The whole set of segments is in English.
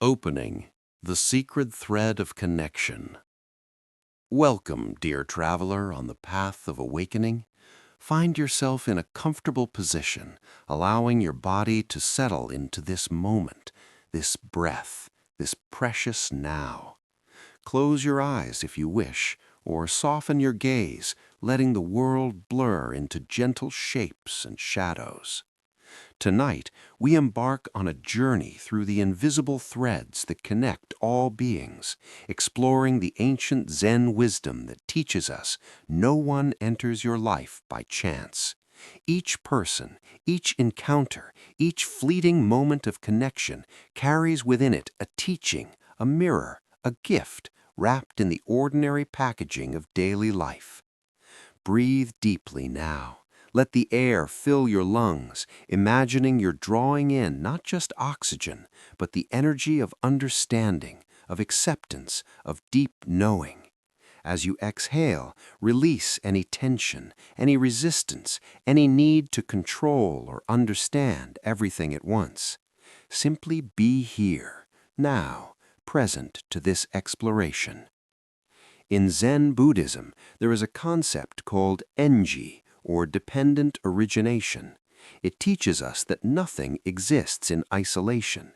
Opening the secret thread of connection. Welcome, dear traveler, on the path of awakening. Find yourself in a comfortable position, allowing your body to settle into this moment, this breath, this precious now. Close your eyes if you wish, or soften your gaze, letting the world blur into gentle shapes and shadows. Tonight, we embark on a journey through the invisible threads that connect all beings, exploring the ancient Zen wisdom that teaches us no one enters your life by chance. Each person, each encounter, each fleeting moment of connection carries within it a teaching, a mirror, a gift, wrapped in the ordinary packaging of daily life. Breathe deeply now. Let the air fill your lungs, imagining you're drawing in not just oxygen, but the energy of understanding, of acceptance, of deep knowing. As you exhale, release any tension, any resistance, any need to control or understand everything at once. Simply be here, now, present to this exploration. In Zen Buddhism, there is a concept called enji, or dependent origination. It teaches us that nothing exists in isolation.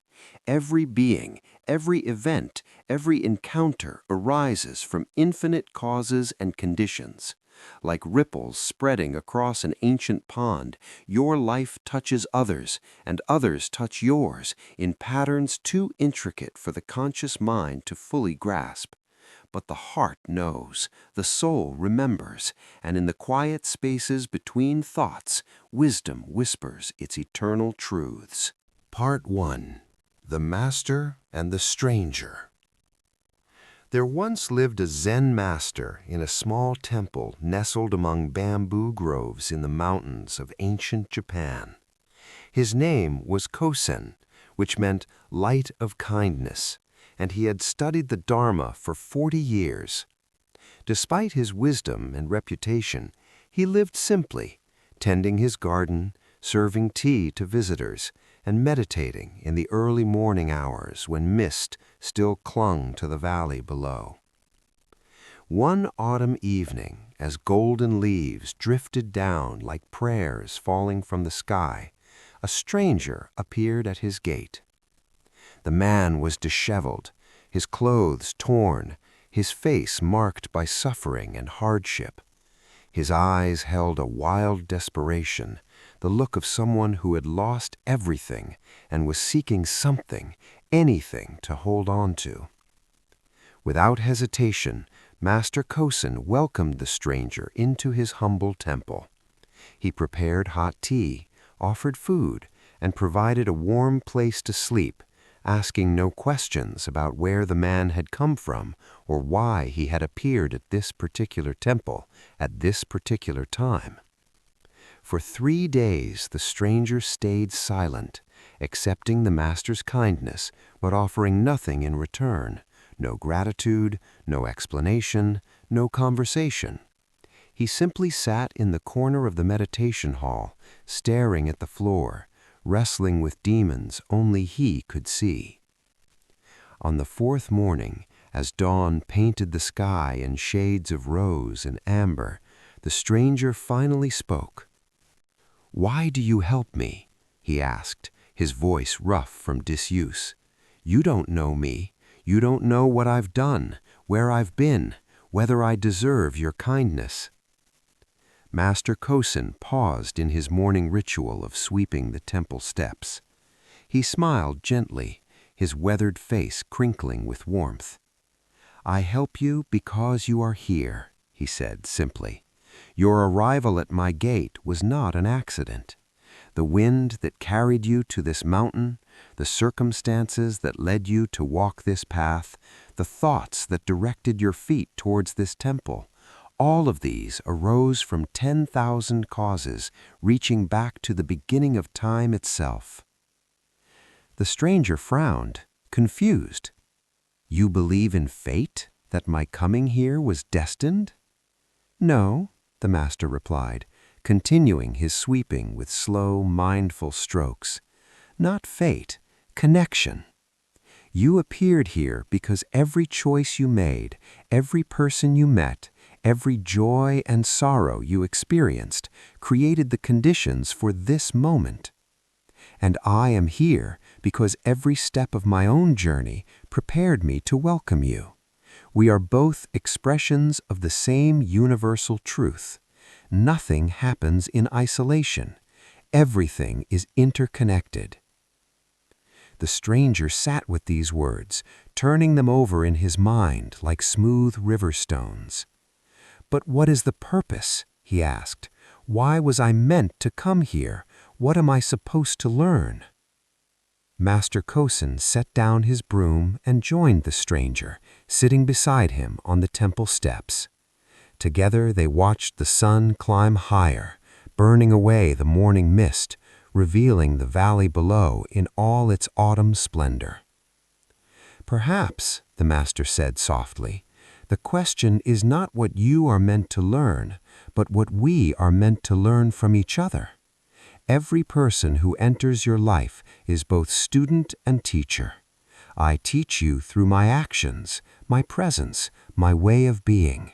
Every being, every event, every encounter arises from infinite causes and conditions. Like ripples spreading across an ancient pond, your life touches others, and others touch yours in patterns too intricate for the conscious mind to fully grasp. But the heart knows, the soul remembers, and in the quiet spaces between thoughts, wisdom whispers its eternal truths. Part 1. The Master and the Stranger. There once lived a Zen master in a small temple nestled among bamboo groves in the mountains of ancient Japan. His name was Kosen, which meant light of kindness, and he had studied the Dharma for 40 years. Despite his wisdom and reputation, he lived simply, tending his garden, serving tea to visitors, and meditating in the early morning hours when mist still clung to the valley below. One autumn evening, as golden leaves drifted down like prayers falling from the sky, a stranger appeared at his gate. The man was disheveled, his clothes torn, his face marked by suffering and hardship. His eyes held a wild desperation, the look of someone who had lost everything and was seeking something, anything to hold on to. Without hesitation, Master Kosen welcomed the stranger into his humble temple. He prepared hot tea, offered food, and provided a warm place to sleep, asking no questions about where the man had come from or why he had appeared at this particular temple at this particular time. For 3 days the stranger stayed silent, accepting the master's kindness but offering nothing in return, no gratitude, no explanation, no conversation. He simply sat in the corner of the meditation hall, staring at the floor, wrestling with demons only he could see. On the 4th morning, as dawn painted the sky in shades of rose and amber, the stranger finally spoke. "Why do you help me?" he asked, his voice rough from disuse. "You don't know me. You don't know what I've done, where I've been, whether I deserve your kindness." Master Kosen paused in his morning ritual of sweeping the temple steps. He smiled gently, his weathered face crinkling with warmth. "I help you because you are here," he said simply. "Your arrival at my gate was not an accident. The wind that carried you to this mountain, the circumstances that led you to walk this path, the thoughts that directed your feet towards this temple, all of these arose from 10,000 causes reaching back to the beginning of time itself." The stranger frowned, confused. "You believe in fate, that my coming here was destined?" "No," the master replied, continuing his sweeping with slow, mindful strokes. "Not fate, connection. You appeared here because every choice you made, every person you met, every joy and sorrow you experienced created the conditions for this moment. And I am here because every step of my own journey prepared me to welcome you. We are both expressions of the same universal truth. Nothing happens in isolation. Everything is interconnected. The stranger sat with these words, turning them over in his mind like smooth river stones. "But what is the purpose?" he asked. "Why was I meant to come here? What am I supposed to learn?" Master Kosen set down his broom and joined the stranger, sitting beside him on the temple steps. Together they watched the sun climb higher, burning away the morning mist, revealing the valley below in all its autumn splendor. "Perhaps," the master said softly, "the question is not what you are meant to learn, but what we are meant to learn from each other. Every person who enters your life is both student and teacher. I teach you through my actions, my presence, my way of being.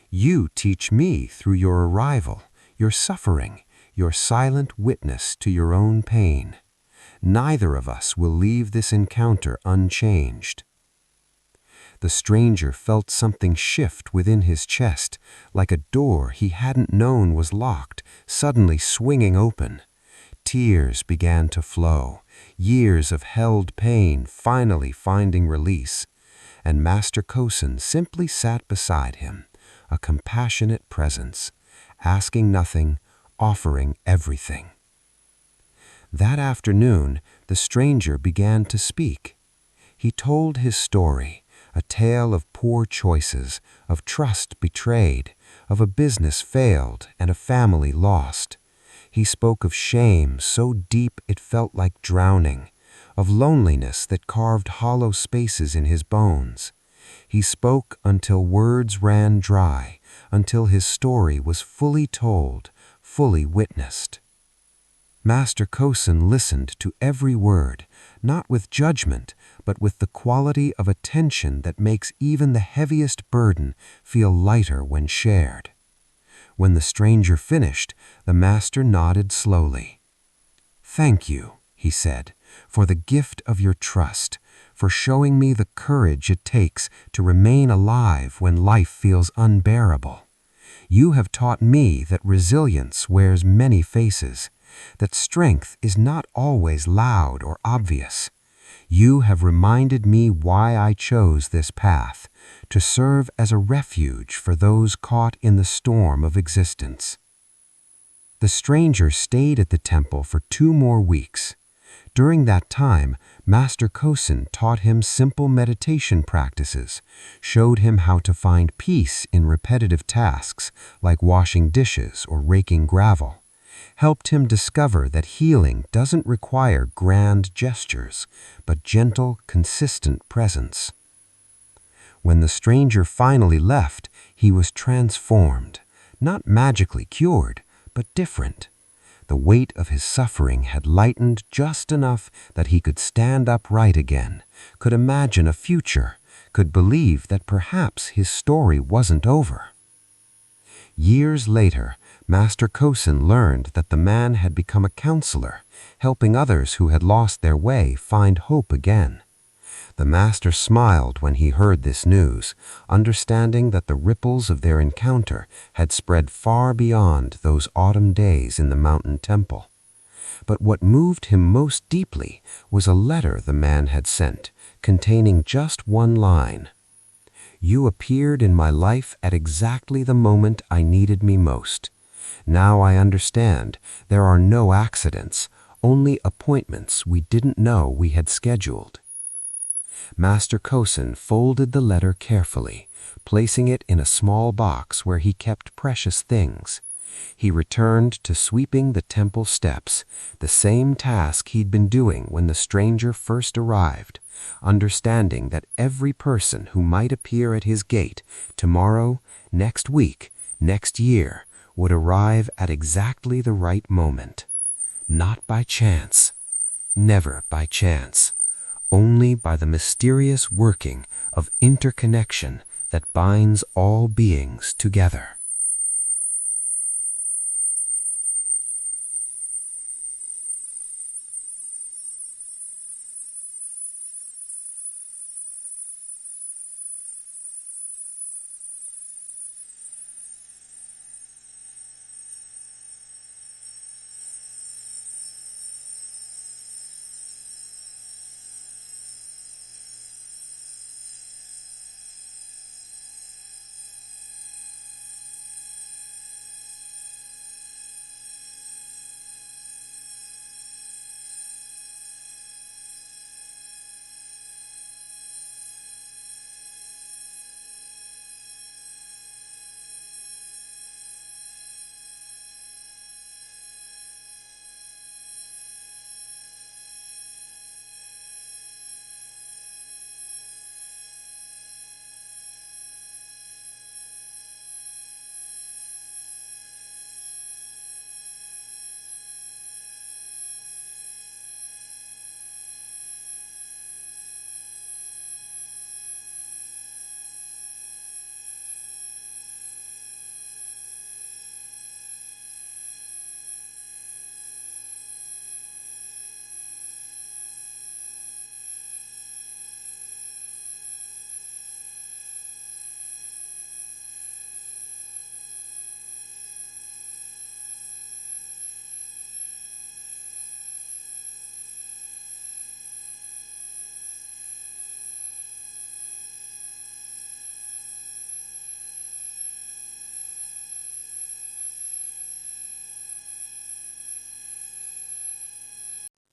You teach me through your arrival, your suffering, your silent witness to your own pain. Neither of us will leave this encounter unchanged." The stranger felt something shift within his chest, like a door he hadn't known was locked, suddenly swinging open. Tears began to flow, years of held pain finally finding release, and Master Kosen simply sat beside him, a compassionate presence, asking nothing, offering everything. That afternoon, the stranger began to speak. He told his story, a tale of poor choices, of trust betrayed, of a business failed and a family lost. He spoke of shame so deep it felt like drowning, of loneliness that carved hollow spaces in his bones. He spoke until words ran dry, until his story was fully told, fully witnessed. Master Kosen listened to every word, not with judgment, but with the quality of attention that makes even the heaviest burden feel lighter when shared. When the stranger finished, the master nodded slowly. "Thank you," he said, "for the gift of your trust, for showing me the courage it takes to remain alive when life feels unbearable. You have taught me that resilience wears many faces, that strength is not always loud or obvious. You have reminded me why I chose this path, to serve as a refuge for those caught in the storm of existence." The stranger stayed at the temple for 2 more weeks. During that time, Master Kosen taught him simple meditation practices, showed him how to find peace in repetitive tasks like washing dishes or raking gravel, helped him discover that healing doesn't require grand gestures, but gentle, consistent presence. When the stranger finally left, he was transformed, not magically cured, but different. The weight of his suffering had lightened just enough that he could stand upright again, could imagine a future, could believe that perhaps his story wasn't over. Years later, Master Kosen learned that the man had become a counselor, helping others who had lost their way find hope again. The master smiled when he heard this news, understanding that the ripples of their encounter had spread far beyond those autumn days in the mountain temple. But what moved him most deeply was a letter the man had sent, containing just one line. "You appeared in my life at exactly the moment I needed me most. Now I understand there are no accidents, only appointments we didn't know we had scheduled." Master Kosen folded the letter carefully, placing it in a small box where he kept precious things. He returned to sweeping the temple steps, the same task he'd been doing when the stranger first arrived, understanding that every person who might appear at his gate tomorrow, next week, next year, would arrive at exactly the right moment. Not by chance, never by chance, only by the mysterious working of interconnection that binds all beings together.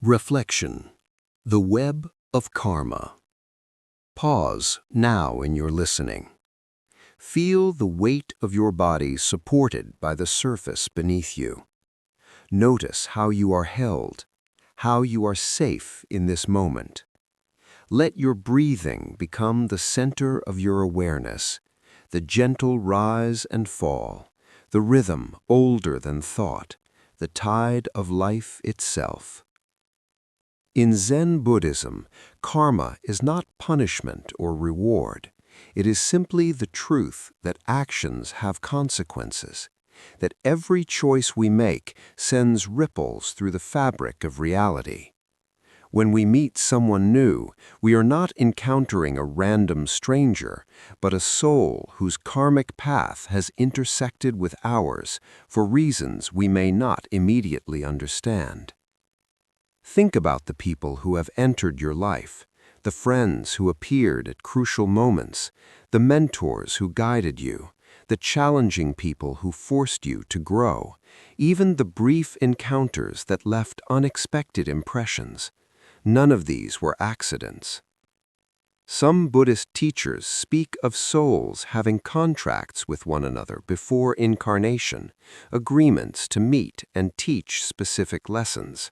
Reflection. The web of karma. Pause now in your listening. Feel the weight of your body supported by the surface beneath you. Notice how you are held, how you are safe in this moment. Let your breathing become the center of your awareness, the gentle rise and fall, the rhythm older than thought, the tide of life itself. In Zen Buddhism, karma is not punishment or reward. It is simply the truth that actions have consequences, that every choice we make sends ripples through the fabric of reality. When we meet someone new, we are not encountering a random stranger, but a soul whose karmic path has intersected with ours for reasons we may not immediately understand. Think about the people who have entered your life, the friends who appeared at crucial moments, the mentors who guided you, the challenging people who forced you to grow, even the brief encounters that left unexpected impressions. None of these were accidents. Some Buddhist teachers speak of souls having contracts with one another before incarnation, agreements to meet and teach specific lessons.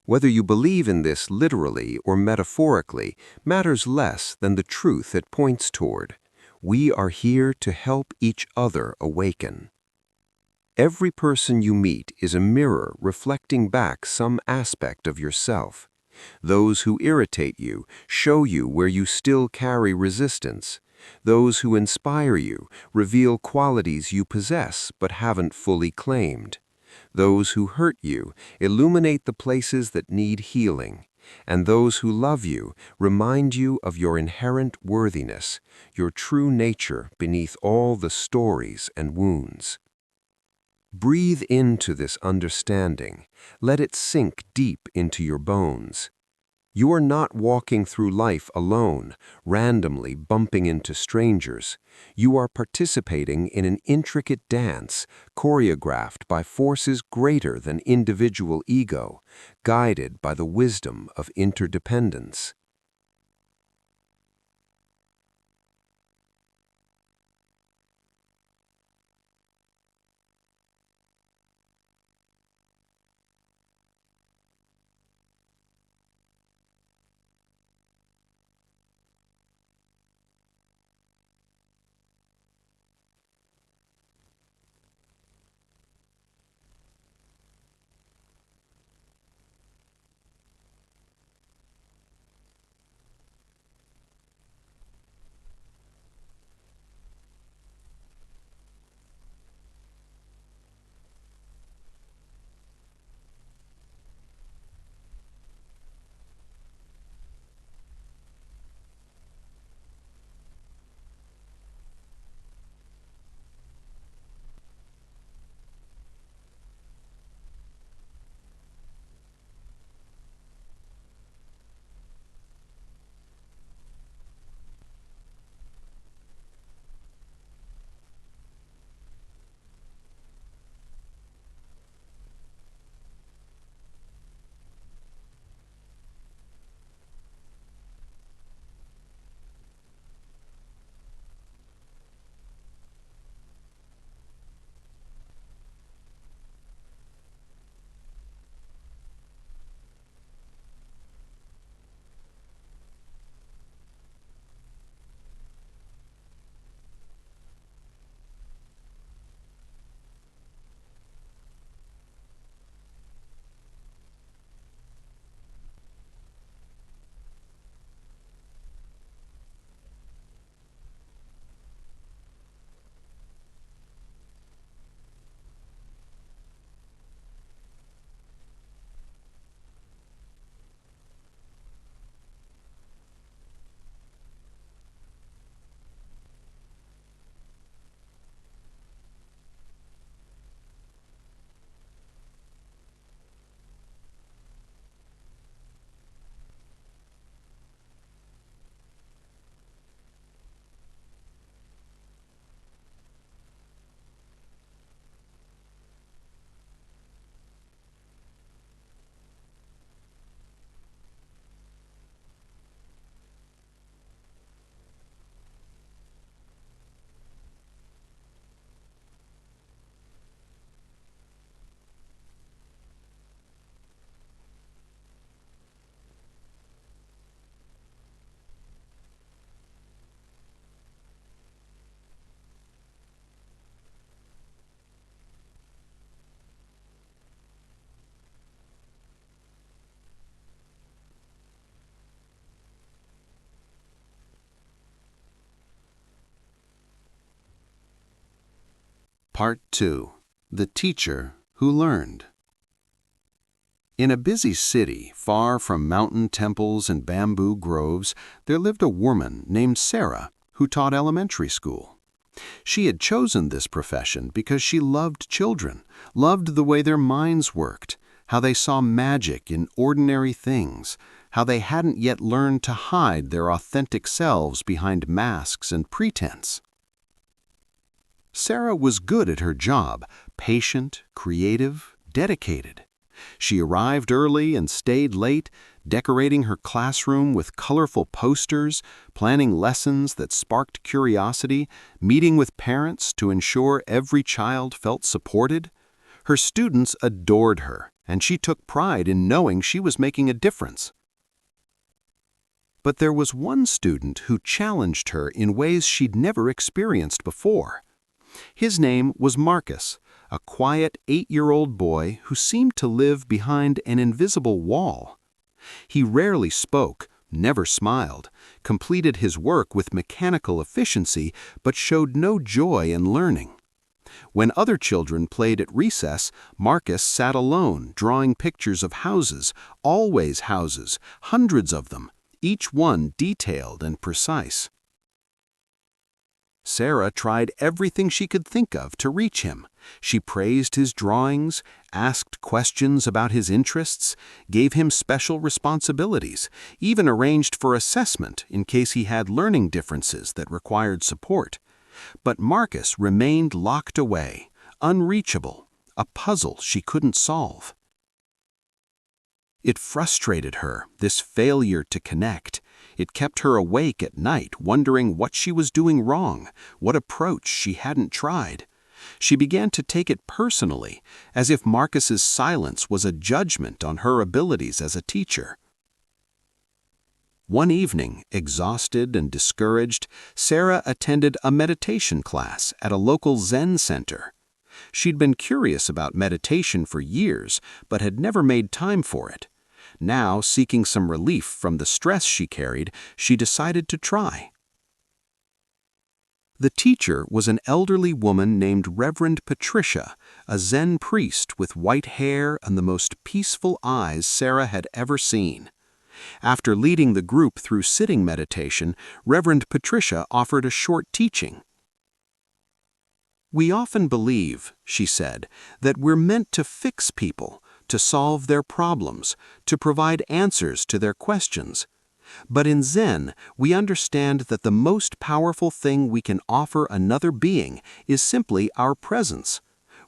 Whether you believe in this literally or metaphorically matters less than the truth it points toward. We are here to help each other awaken. Every person you meet is a mirror reflecting back some aspect of yourself. Those who irritate you show you where you still carry resistance. Those who inspire you reveal qualities you possess but haven't fully claimed. Those who hurt you illuminate the places that need healing, and those who love you remind you of your inherent worthiness, your true nature beneath all the stories and wounds. Breathe into this understanding. Let it sink deep into your bones. You are not walking through life alone, randomly bumping into strangers. You are participating in an intricate dance, choreographed by forces greater than individual ego, guided by the wisdom of interdependence. Part 2. The Teacher Who Learned. In a busy city, far from mountain temples and bamboo groves, there lived a woman named Sarah who taught elementary school. She had chosen this profession because she loved children, loved the way their minds worked, how they saw magic in ordinary things, how they hadn't yet learned to hide their authentic selves behind masks and pretense. Sarah was good at her job, patient, creative, dedicated. She arrived early and stayed late, decorating her classroom with colorful posters, planning lessons that sparked curiosity, meeting with parents to ensure every child felt supported. Her students adored her, and she took pride in knowing she was making a difference. But there was one student who challenged her in ways she'd never experienced before. His name was Marcus, a quiet 8-year-old boy who seemed to live behind an invisible wall. He rarely spoke, never smiled, completed his work with mechanical efficiency, but showed no joy in learning. When other children played at recess, Marcus sat alone, drawing pictures of houses, always houses, hundreds of them, each one detailed and precise. Sarah tried everything she could think of to reach him. She praised his drawings, asked questions about his interests, gave him special responsibilities, even arranged for assessment in case he had learning differences that required support. But Marcus remained locked away, unreachable, a puzzle she couldn't solve. It frustrated her, this failure to connect. It kept her awake at night, wondering what she was doing wrong, what approach she hadn't tried. She began to take it personally, as if Marcus's silence was a judgment on her abilities as a teacher. One evening, exhausted and discouraged, Sarah attended a meditation class at a local Zen center. She'd been curious about meditation for years, but had never made time for it. Now, seeking some relief from the stress she carried, she decided to try. The teacher was an elderly woman named Reverend Patricia, a Zen priest with white hair and the most peaceful eyes Sarah had ever seen. After leading the group through sitting meditation, Reverend Patricia offered a short teaching. "We often believe," she said, "that we're meant to fix people, to solve their problems, to provide answers to their questions. But in Zen, we understand that the most powerful thing we can offer another being is simply our presence,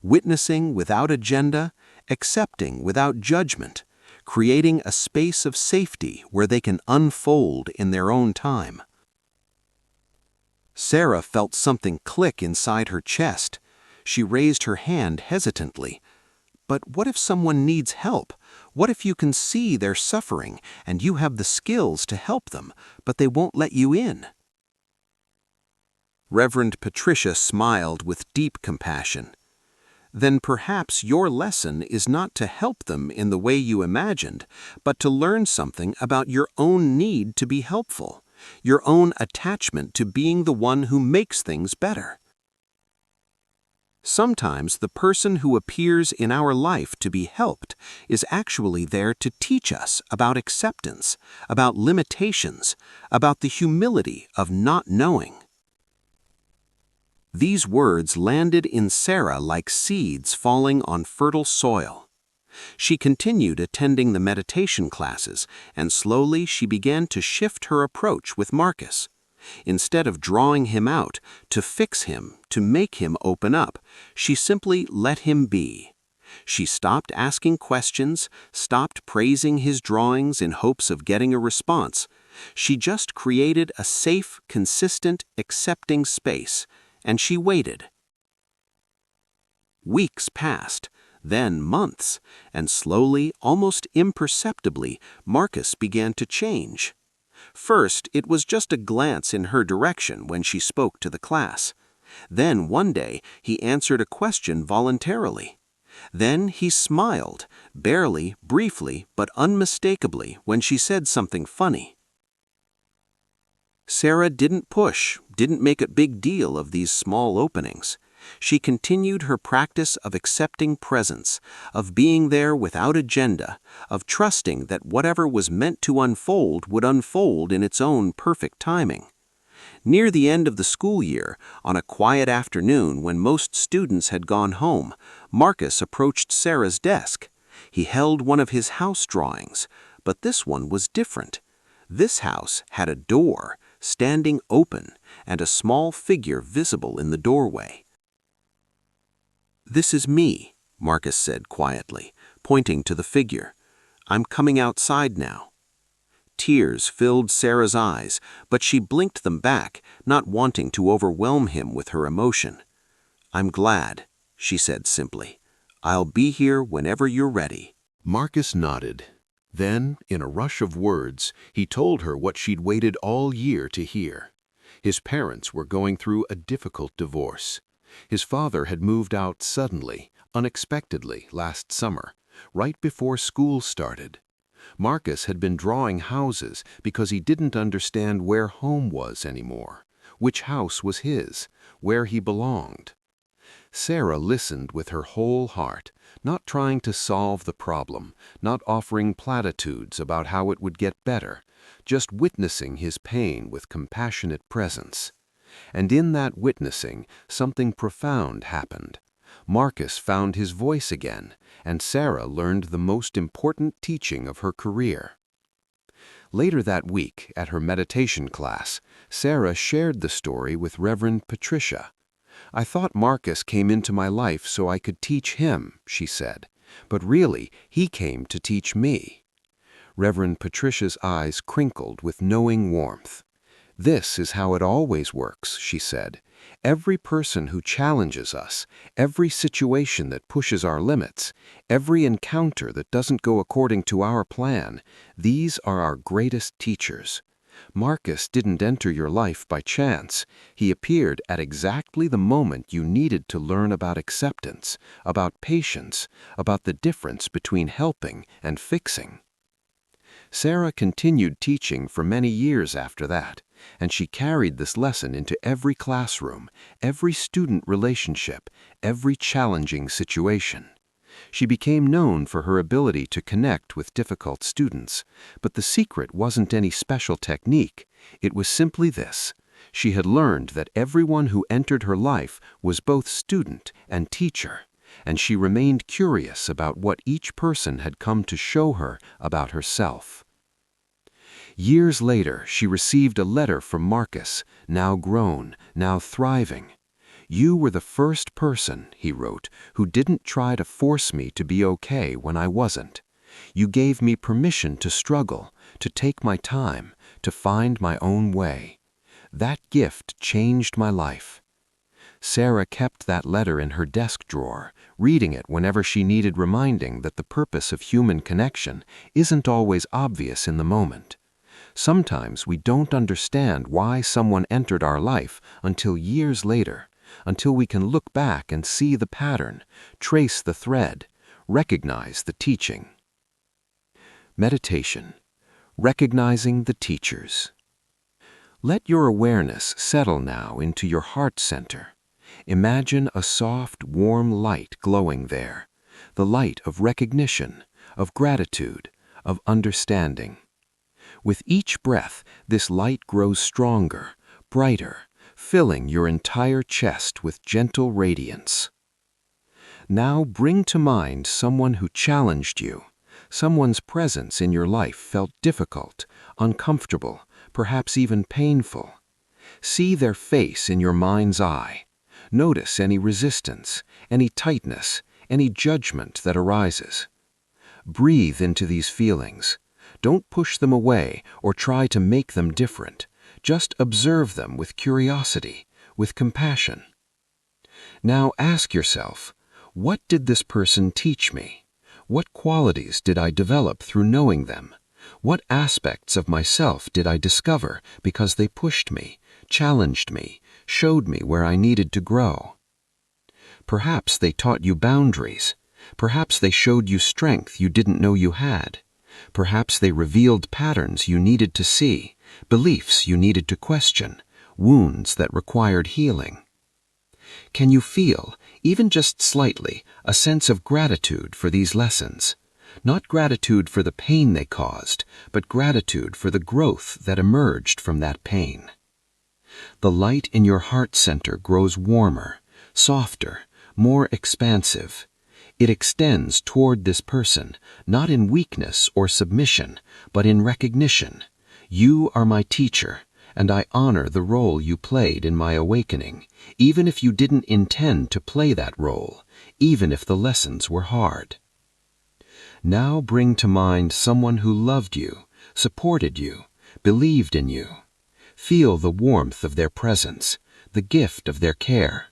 witnessing without agenda, accepting without judgment, creating a space of safety where they can unfold in their own time." Sarah felt something click inside her chest. She raised her hand hesitantly. But what if someone needs help? What if you can see their suffering and you have the skills to help them, but they won't let you in? Reverend Patricia smiled with deep compassion. "Then perhaps your lesson is not to help them in the way you imagined, but to learn something about your own need to be helpful, your own attachment to being the one who makes things better. Sometimes the person who appears in our life to be helped is actually there to teach us about acceptance, about limitations, about the humility of not knowing." These words landed in Sarah like seeds falling on fertile soil. She continued attending the meditation classes, and slowly she began to shift her approach with Marcus. Instead of drawing him out, to fix him, to make him open up, she simply let him be. She stopped asking questions, stopped praising his drawings in hopes of getting a response. She just created a safe, consistent, accepting space, and she waited. Weeks passed, then months, and slowly, almost imperceptibly, Marcus began to change. First, it was just a glance in her direction when she spoke to the class. Then, one day, he answered a question voluntarily. Then he smiled, barely, briefly, but unmistakably, when she said something funny. Sarah didn't push, didn't make a big deal of these small openings. She continued her practice of accepting presence, of being there without agenda, of trusting that whatever was meant to unfold would unfold in its own perfect timing. Near the end of the school year, on a quiet afternoon when most students had gone home, Marcus approached Sarah's desk. He held one of his house drawings, but this one was different. This house had a door, standing open, and a small figure visible in the doorway. "This is me," Marcus said quietly, pointing to the figure. "I'm coming outside now." Tears filled Sarah's eyes, but she blinked them back, not wanting to overwhelm him with her emotion. "I'm glad," she said simply. "I'll be here whenever you're ready." Marcus nodded. Then, in a rush of words, he told her what she'd waited all year to hear. His parents were going through a difficult divorce. His father had moved out suddenly, unexpectedly, last summer, right before school started. Marcus had been drawing houses because he didn't understand where home was anymore, which house was his, where he belonged. Sarah listened with her whole heart, not trying to solve the problem, not offering platitudes about how it would get better, just witnessing his pain with compassionate presence. And in that witnessing, something profound happened. Marcus found his voice again, and Sarah learned the most important teaching of her career. Later that week, at her meditation class, Sarah shared the story with Reverend Patricia. "I thought Marcus came into my life so I could teach him," she said, "but really, he came to teach me." Reverend Patricia's eyes crinkled with knowing warmth. "This is how it always works," she said. "Every person who challenges us, every situation that pushes our limits, every encounter that doesn't go according to our plan, these are our greatest teachers. Marcus didn't enter your life by chance. He appeared at exactly the moment you needed to learn about acceptance, about patience, about the difference between helping and fixing." Sarah continued teaching for many years after that, and she carried this lesson into every classroom, every student relationship, every challenging situation. She became known for her ability to connect with difficult students, but the secret wasn't any special technique. It was simply this: she had learned that everyone who entered her life was both student and teacher, and she remained curious about what each person had come to show her about herself. Years later, she received a letter from Marcus, now grown, now thriving. "You were the first person," he wrote, "who didn't try to force me to be okay when I wasn't. You gave me permission to struggle, to take my time, to find my own way. That gift changed my life." Sarah kept that letter in her desk drawer, reading it whenever she needed reminding that the purpose of human connection isn't always obvious in the moment. Sometimes we don't understand why someone entered our life until years later, until we can look back and see the pattern, trace the thread, recognize the teaching. Meditation. Recognizing the teachers. Let your awareness settle now into your heart center. Imagine a soft, warm light glowing there, the light of recognition, of gratitude, of understanding. With each breath, this light grows stronger, brighter, filling your entire chest with gentle radiance. Now bring to mind someone who challenged you, someone's presence in your life felt difficult, uncomfortable, perhaps even painful. See their face in your mind's eye. Notice any resistance, any tightness, any judgment that arises. Breathe into these feelings. Don't push them away or try to make them different. Just observe them with curiosity, with compassion. Now ask yourself, what did this person teach me? What qualities did I develop through knowing them? What aspects of myself did I discover because they pushed me, challenged me, showed me where I needed to grow? Perhaps they taught you boundaries. Perhaps they showed you strength you didn't know you had. Perhaps they revealed patterns you needed to see, beliefs you needed to question, wounds that required healing. Can you feel, even just slightly, a sense of gratitude for these lessons? Not gratitude for the pain they caused, but gratitude for the growth that emerged from that pain. The light in your heart center grows warmer, softer, more expansive. It extends toward this person, not in weakness or submission, but in recognition. You are my teacher, and I honor the role you played in my awakening, even if you didn't intend to play that role, even if the lessons were hard. Now bring to mind someone who loved you, supported you, believed in you. Feel the warmth of their presence, the gift of their care.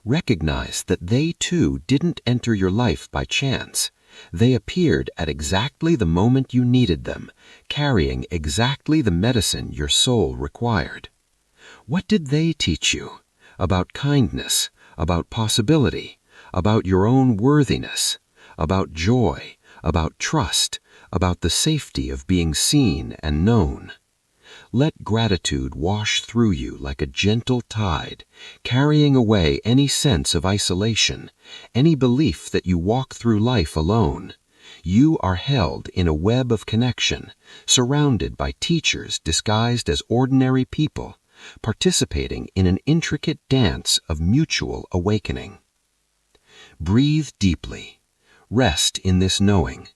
Recognize that they too didn't enter your life by chance. They appeared at exactly the moment you needed them, carrying exactly the medicine your soul required. What did they teach you? About kindness, about possibility, about your own worthiness, about joy, about trust, about the safety of being seen and known. Let gratitude wash through you like a gentle tide, carrying away any sense of isolation, any belief that you walk through life alone. You are held in a web of connection, surrounded by teachers disguised as ordinary people, participating in an intricate dance of mutual awakening. Breathe deeply. Rest in this knowing.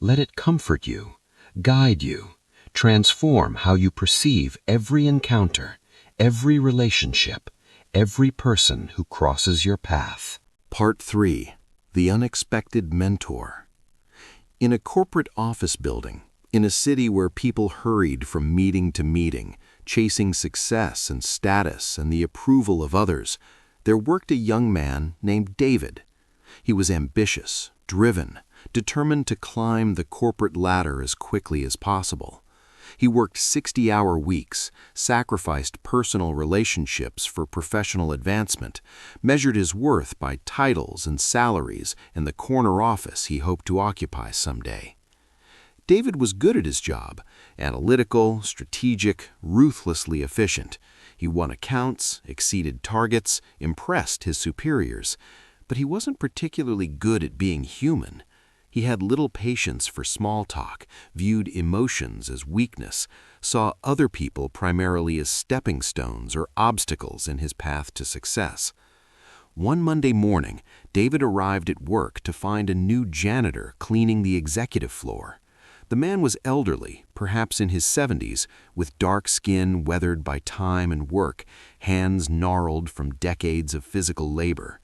Let it comfort you, guide you, transform how you perceive every encounter, every relationship, every person who crosses your path. Part 3. The Unexpected Mentor. In a corporate office building, in a city where people hurried from meeting to meeting, chasing success and status and the approval of others, there worked a young man named David. He was ambitious, driven, determined to climb the corporate ladder as quickly as possible. He worked 60-hour weeks, sacrificed personal relationships for professional advancement, measured his worth by titles and salaries in the corner office he hoped to occupy someday. David was good at his job, analytical, strategic, ruthlessly efficient. He won accounts, exceeded targets, impressed his superiors, but he wasn't particularly good at being human. He had little patience for small talk, viewed emotions as weakness, saw other people primarily as stepping stones or obstacles in his path to success. One Monday morning, David arrived at work to find a new janitor cleaning the executive floor. The man was elderly, perhaps in his 70s, with dark skin weathered by time and work, hands gnarled from decades of physical labor.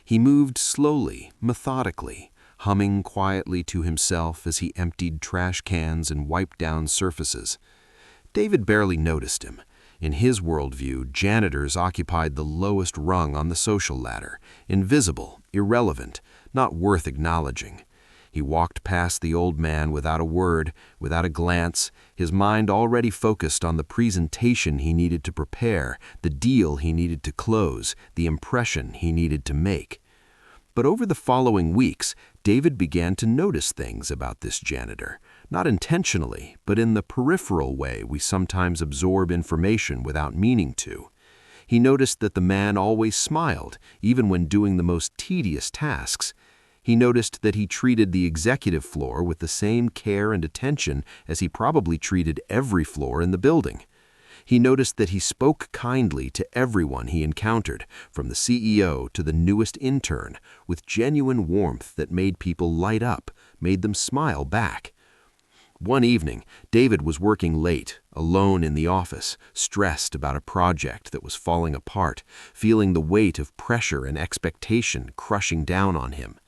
He moved slowly, methodically, humming quietly to himself as he emptied trash cans and wiped down surfaces. David barely noticed him. In his worldview, janitors occupied the lowest rung on the social ladder, invisible, irrelevant, not worth acknowledging. He walked past the old man without a word, without a glance, his mind already focused on the presentation he needed to prepare, the deal he needed to close, the impression he needed to make. But over the following weeks, David began to notice things about this janitor, not intentionally, but in the peripheral way we sometimes absorb information without meaning to. He noticed that the man always smiled, even when doing the most tedious tasks. He noticed that he treated the executive floor with the same care and attention as he probably treated every floor in the building. He noticed that he spoke kindly to everyone he encountered, from the CEO to the newest intern, with genuine warmth that made people light up, made them smile back. One evening, David was working late, alone in the office, stressed about a project that was falling apart, feeling the weight of pressure and expectation crushing down on him.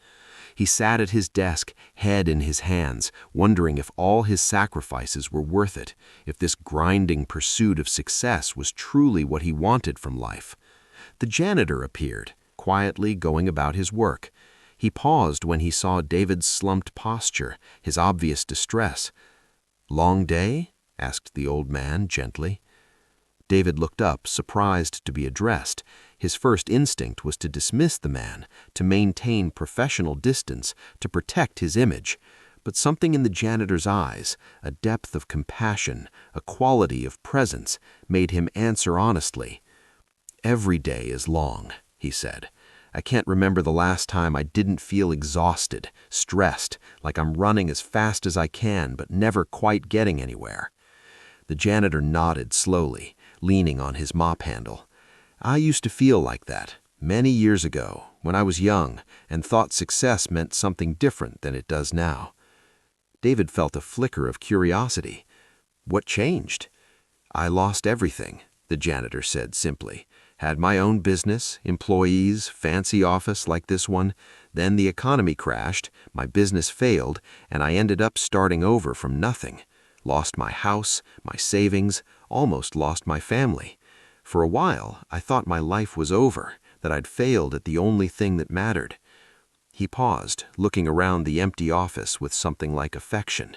He sat at his desk, head in his hands, wondering if all his sacrifices were worth it, if this grinding pursuit of success was truly what he wanted from life. The janitor appeared, quietly going about his work. He paused when he saw David's slumped posture, his obvious distress. "Long day?" asked the old man gently. David looked up, surprised to be addressed. His first instinct was to dismiss the man, to maintain professional distance, to protect his image. But something in the janitor's eyes, a depth of compassion, a quality of presence, made him answer honestly, "Every day is long. he said. "I can't remember the last time I didn't feel exhausted, stressed, like I'm running as fast as I can but never quite getting anywhere." The janitor nodded slowly, leaning on his mop handle. "I used to feel like that, many years ago, when I was young and thought success meant something different than it does now." David felt a flicker of curiosity. "What changed?" "I lost everything," the janitor said simply. "Had my own business, employees, fancy office like this one. Then the economy crashed, my business failed, and I ended up starting over from nothing. Lost my house, my savings, almost lost my family. For a while, I thought my life was over, that I'd failed at the only thing that mattered." He paused, looking around the empty office with something like affection.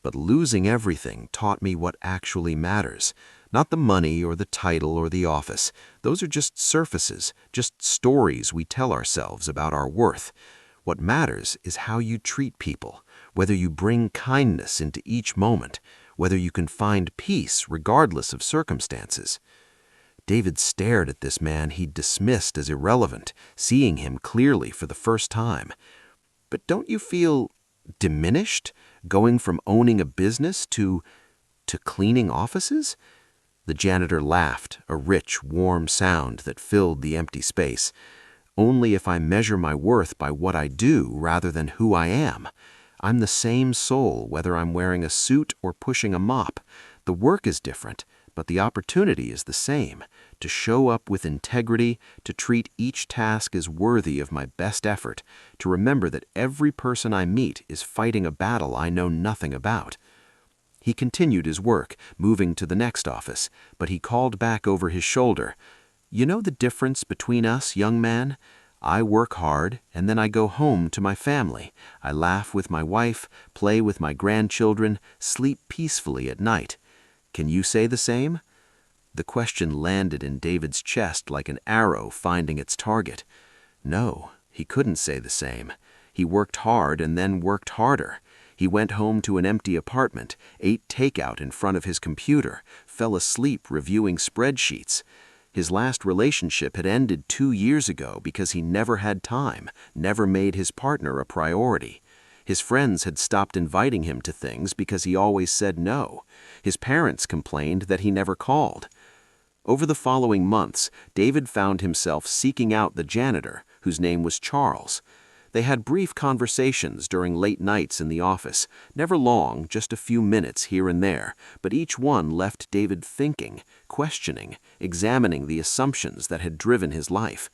"But losing everything taught me what actually matters. Not the money or the title or the office. Those are just surfaces, just stories we tell ourselves about our worth. What matters is how you treat people, whether you bring kindness into each moment, whether you can find peace regardless of circumstances." David stared at this man he'd dismissed as irrelevant, seeing him clearly for the first time. "But don't you feel diminished, going from owning a business to cleaning offices?" The janitor laughed, a rich, warm sound that filled the empty space. "Only if I measure my worth by what I do rather than who I am. I'm the same soul whether I'm wearing a suit or pushing a mop. The work is different, but the opportunity is the same, to show up with integrity, to treat each task as worthy of my best effort, to remember that every person I meet is fighting a battle I know nothing about." He continued his work, moving to the next office, but he called back over his shoulder, "You know the difference between us, young man? I work hard, and then I go home to my family. I laugh with my wife, play with my grandchildren, sleep peacefully at night. Can you say the same?" The question landed in David's chest like an arrow finding its target. No, he couldn't say the same. He worked hard and then worked harder. He went home to an empty apartment, ate takeout in front of his computer, fell asleep reviewing spreadsheets. His last relationship had ended 2 years ago because he never had time, never made his partner a priority. His friends had stopped inviting him to things because he always said no. His parents complained that he never called. Over the following months, David found himself seeking out the janitor, whose name was Charles. They had brief conversations during late nights in the office, never long, just a few minutes here and there, but each one left David thinking, questioning, examining the assumptions that had driven his life.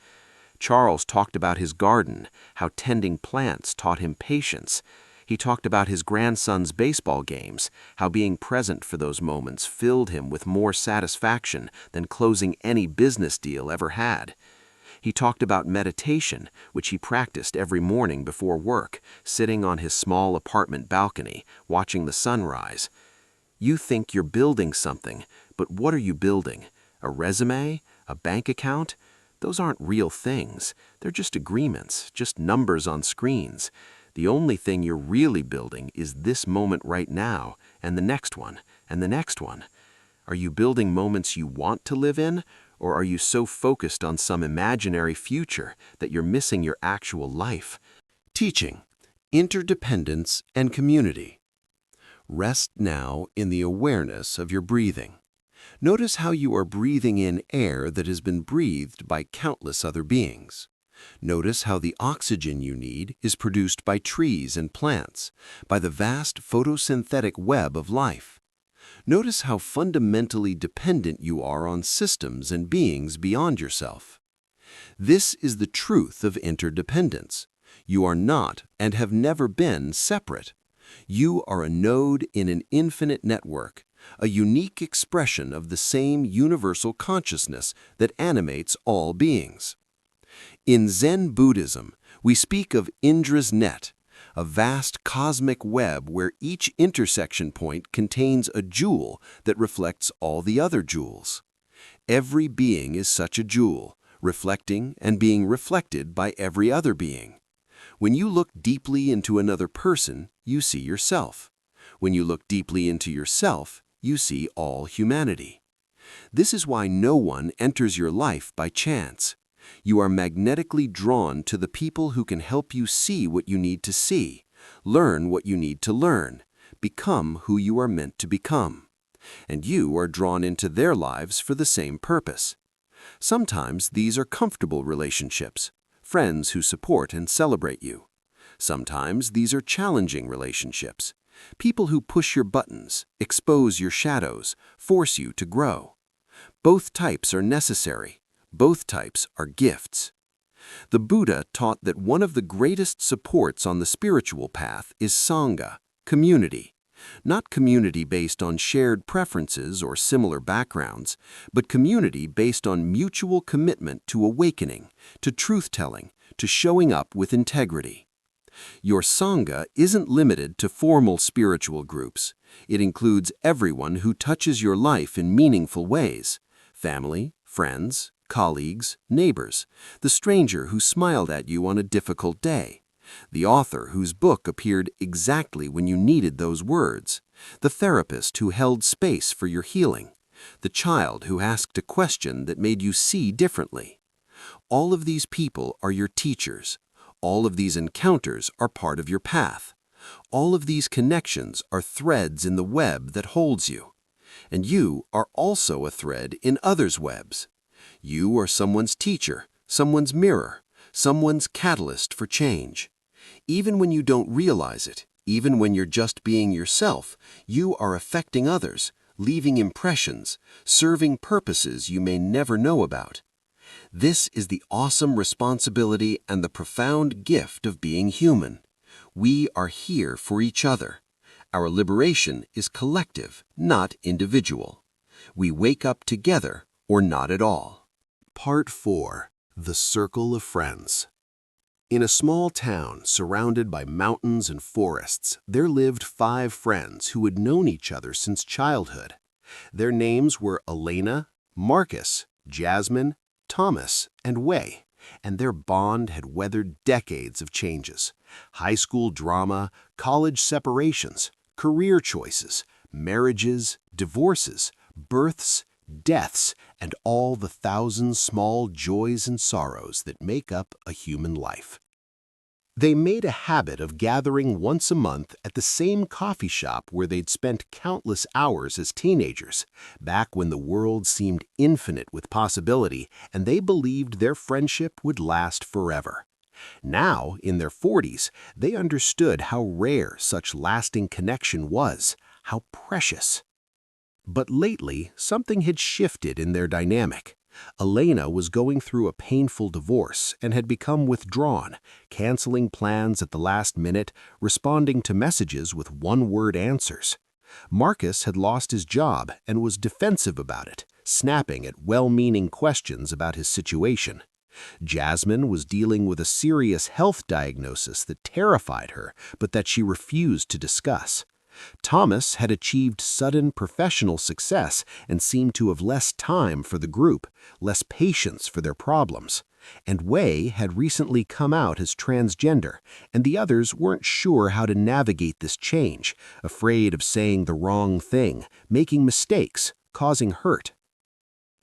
Charles talked about his garden, how tending plants taught him patience. He talked about his grandson's baseball games, how being present for those moments filled him with more satisfaction than closing any business deal ever had. He talked about meditation, which he practiced every morning before work, sitting on his small apartment balcony, watching the sunrise. You think you're building something, but what are you building? A resume? A bank account? Those aren't real things. They're just agreements, just numbers on screens. The only thing you're really building is this moment right now, and the next one, and the next one. Are you building moments you want to live in, or are you so focused on some imaginary future that you're missing your actual life? Teaching, interdependence, and community. Rest now in the awareness of your breathing. Notice how you are breathing in air that has been breathed by countless other beings. Notice how the oxygen you need is produced by trees and plants, by the vast photosynthetic web of life. Notice how fundamentally dependent you are on systems and beings beyond yourself. This is the truth of interdependence. You are not and have never been separate. You are a node in an infinite network, a unique expression of the same universal consciousness that animates all beings. In Zen Buddhism, we speak of Indra's net, a vast cosmic web where each intersection point contains a jewel that reflects all the other jewels. Every being is such a jewel, reflecting and being reflected by every other being. When you look deeply into another person, you see yourself. When you look deeply into yourself, you see all humanity. This is why no one enters your life by chance. You are magnetically drawn to the people who can help you see what you need to see, learn what you need to learn, become who you are meant to become. And you are drawn into their lives for the same purpose. Sometimes these are comfortable relationships, friends who support and celebrate you. Sometimes these are challenging relationships, people who push your buttons, expose your shadows, force you to grow. Both types are necessary. Both types are gifts. The Buddha taught that one of the greatest supports on the spiritual path is Sangha, community. Not community based on shared preferences or similar backgrounds, but community based on mutual commitment to awakening, to truth-telling, to showing up with integrity. Your Sangha isn't limited to formal spiritual groups. It includes everyone who touches your life in meaningful ways: family, friends, colleagues, neighbors, the stranger who smiled at you on a difficult day, the author whose book appeared exactly when you needed those words, the therapist who held space for your healing, the child who asked a question that made you see differently. All of these people are your teachers. All of these encounters are part of your path. All of these connections are threads in the web that holds you. And you are also a thread in others' webs. You are someone's teacher, someone's mirror, someone's catalyst for change. Even when you don't realize it, even when you're just being yourself, you are affecting others, leaving impressions, serving purposes you may never know about. This is the awesome responsibility and the profound gift of being human. We are here for each other. Our liberation is collective, not individual. We wake up together or not at all. Part 4. The Circle of Friends. In a small town surrounded by mountains and forests, there lived 5 friends who had known each other since childhood. Their names were Elena, Marcus, Jasmine, Thomas, and Wei, and their bond had weathered decades of changes: high school drama, college separations, career choices, marriages, divorces, births, deaths, and all the thousand small joys and sorrows that make up a human life. They made a habit of gathering once a month at the same coffee shop where they'd spent countless hours as teenagers, back when the world seemed infinite with possibility and they believed their friendship would last forever. Now, in their 40s, they understood how rare such lasting connection was, how precious. But lately, something had shifted in their dynamic. Elena was going through a painful divorce and had become withdrawn, canceling plans at the last minute, responding to messages with one-word answers. Marcus had lost his job and was defensive about it, snapping at well-meaning questions about his situation. Jasmine was dealing with a serious health diagnosis that terrified her, but that she refused to discuss. Thomas had achieved sudden professional success and seemed to have less time for the group, less patience for their problems. And Wei had recently come out as transgender, and the others weren't sure how to navigate this change, afraid of saying the wrong thing, making mistakes, causing hurt.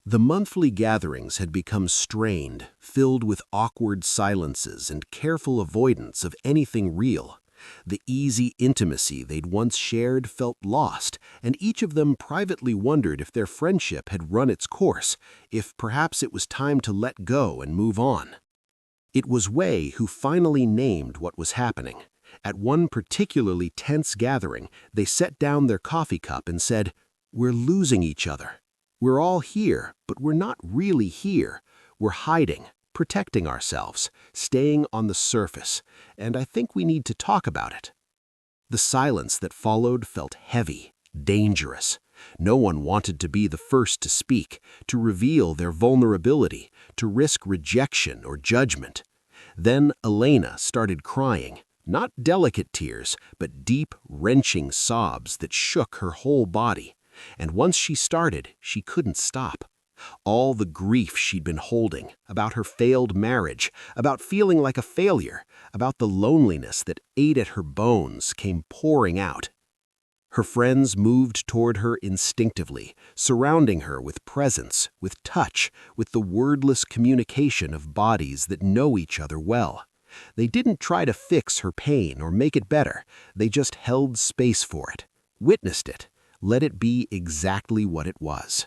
The monthly gatherings had become strained, filled with awkward silences and careful avoidance of anything real. The easy intimacy they'd once shared felt lost, and each of them privately wondered if their friendship had run its course, if perhaps it was time to let go and move on. It was Wei who finally named what was happening. At one particularly tense gathering, they set down their coffee cup and said, "We're losing each other. We're all here, but we're not really here. We're hiding, protecting ourselves, staying on the surface, and I think we need to talk about it." The silence that followed felt heavy, dangerous. No one wanted to be the first to speak, to reveal their vulnerability, to risk rejection or judgment. Then Elena started crying, not delicate tears, but deep, wrenching sobs that shook her whole body. And once she started, she couldn't stop. All the grief she'd been holding, about her failed marriage, about feeling like a failure, about the loneliness that ate at her bones, came pouring out. Her friends moved toward her instinctively, surrounding her with presence, with touch, with the wordless communication of bodies that know each other well. They didn't try to fix her pain or make it better. They just held space for it, witnessed it, let it be exactly what it was.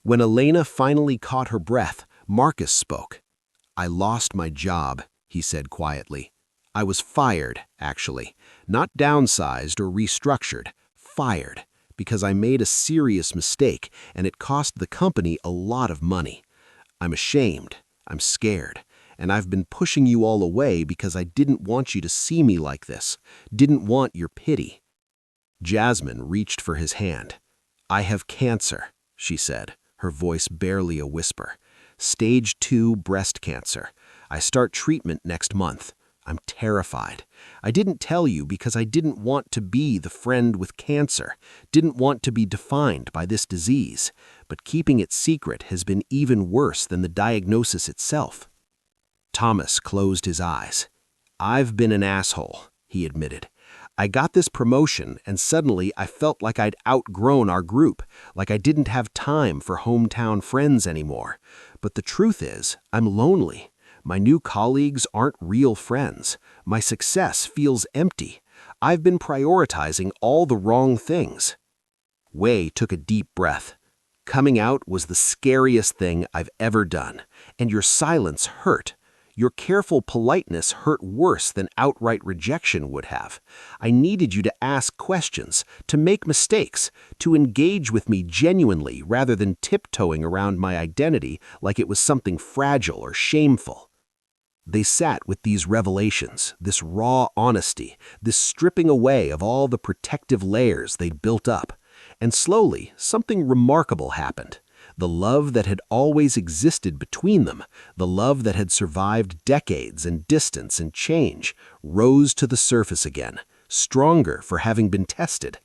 When Elena finally caught her breath, Marcus spoke. "I lost my job," he said quietly. "I was fired, actually. Not downsized or restructured. Fired. Because I made a serious mistake, and it cost the company a lot of money. I'm ashamed. I'm scared. And I've been pushing you all away because I didn't want you to see me like this. Didn't want your pity." Jasmine reached for his hand. "I have cancer," she said, her voice barely a whisper. "Stage 2 breast cancer. I start treatment next month. I'm terrified. I didn't tell you because I didn't want to be the friend with cancer, didn't want to be defined by this disease, but keeping it secret has been even worse than the diagnosis itself." Thomas closed his eyes. "I've been an asshole," he admitted. "I got this promotion and suddenly I felt like I'd outgrown our group, like I didn't have time for hometown friends anymore. But the truth is, I'm lonely. My new colleagues aren't real friends. My success feels empty. I've been prioritizing all the wrong things." Wei took a deep breath. "Coming out was the scariest thing I've ever done, and your silence hurt. Your careful politeness hurt worse than outright rejection would have. I needed you to ask questions, to make mistakes, to engage with me genuinely rather than tiptoeing around my identity like it was something fragile or shameful." They sat with these revelations, this raw honesty, this stripping away of all the protective layers they'd built up. And slowly, something remarkable happened. The love that had always existed between them, the love that had survived decades and distance and change, rose to the surface again, stronger for having been tested.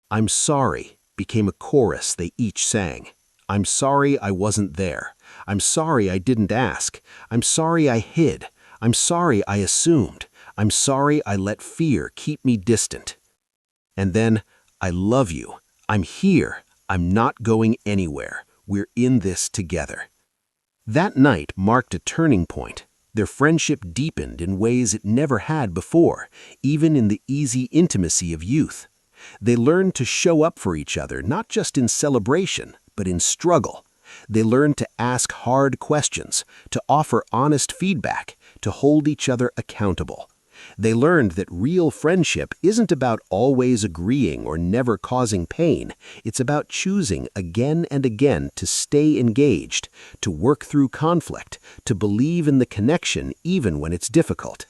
"I'm sorry," became a chorus they each sang. "I'm sorry I wasn't there. I'm sorry I didn't ask. I'm sorry I hid. I'm sorry I assumed. I'm sorry I let fear keep me distant." And then, "I love you. I'm here. I'm not going anywhere. We're in this together." That night marked a turning point. Their friendship deepened in ways it never had before, even in the easy intimacy of youth. They learned to show up for each other not just in celebration, but in struggle. They learned to ask hard questions, to offer honest feedback, to hold each other accountable. They learned that real friendship isn't about always agreeing or never causing pain. It's about choosing again and again to stay engaged, to work through conflict, to believe in the connection even when it's difficult.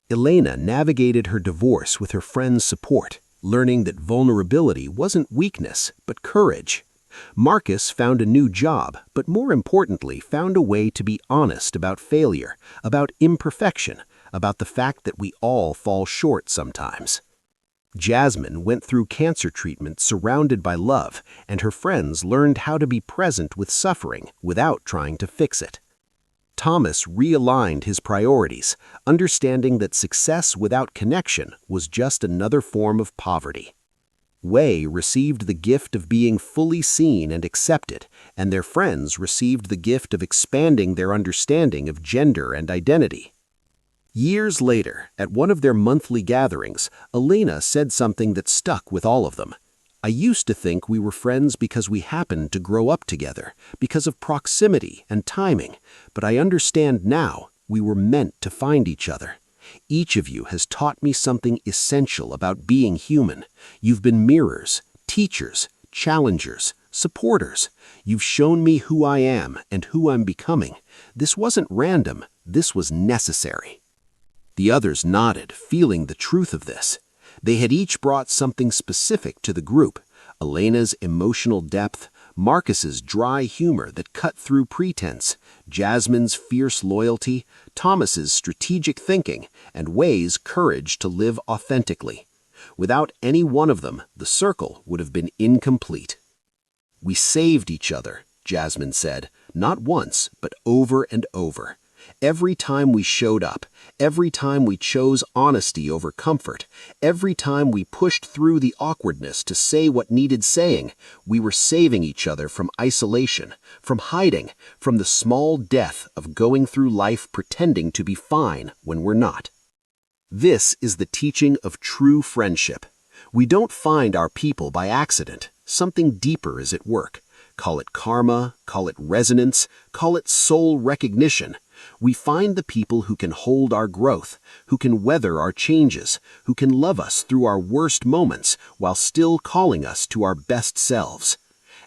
Elena navigated her divorce with her friends' support, learning that vulnerability wasn't weakness, but courage. Marcus found a new job, but more importantly, found a way to be honest about failure, about imperfection, about the fact that we all fall short sometimes. Jasmine went through cancer treatment surrounded by love, and her friends learned how to be present with suffering without trying to fix it. Thomas realigned his priorities, understanding that success without connection was just another form of poverty. Wei received the gift of being fully seen and accepted, and their friends received the gift of expanding their understanding of gender and identity. Years later, at one of their monthly gatherings, Elena said something that stuck with all of them. "I used to think we were friends because we happened to grow up together, because of proximity and timing, but I understand now we were meant to find each other. Each of you has taught me something essential about being human. You've been mirrors, teachers, challengers, supporters. You've shown me who I am and who I'm becoming. This wasn't random, this was necessary." The others nodded, feeling the truth of this. They had each brought something specific to the group: Elena's emotional depth, Marcus's dry humor that cut through pretense, Jasmine's fierce loyalty, Thomas's strategic thinking, and Wei's courage to live authentically. Without any one of them, the circle would have been incomplete. "We saved each other," Jasmine said, not once, but over and over. Every time we showed up, every time we chose honesty over comfort, every time we pushed through the awkwardness to say what needed saying, we were saving each other from isolation, from hiding, from the small death of going through life pretending to be fine when we're not. This is the teaching of true friendship. We don't find our people by accident. Something deeper is at work. Call it karma, call it resonance, call it soul recognition. We find the people who can hold our growth, who can weather our changes, who can love us through our worst moments while still calling us to our best selves.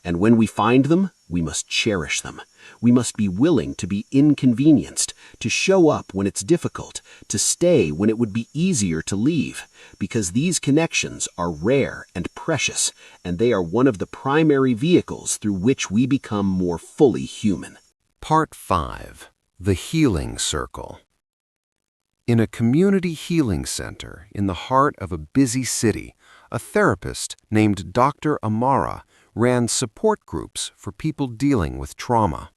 And when we find them, we must cherish them. We must be willing to be inconvenienced, to show up when it's difficult, to stay when it would be easier to leave, because these connections are rare and precious, and they are one of the primary vehicles through which we become more fully human. Part 5. The Healing Circle. In a community healing center in the heart of a busy city, a therapist named Dr. Amara ran support groups for people dealing with trauma.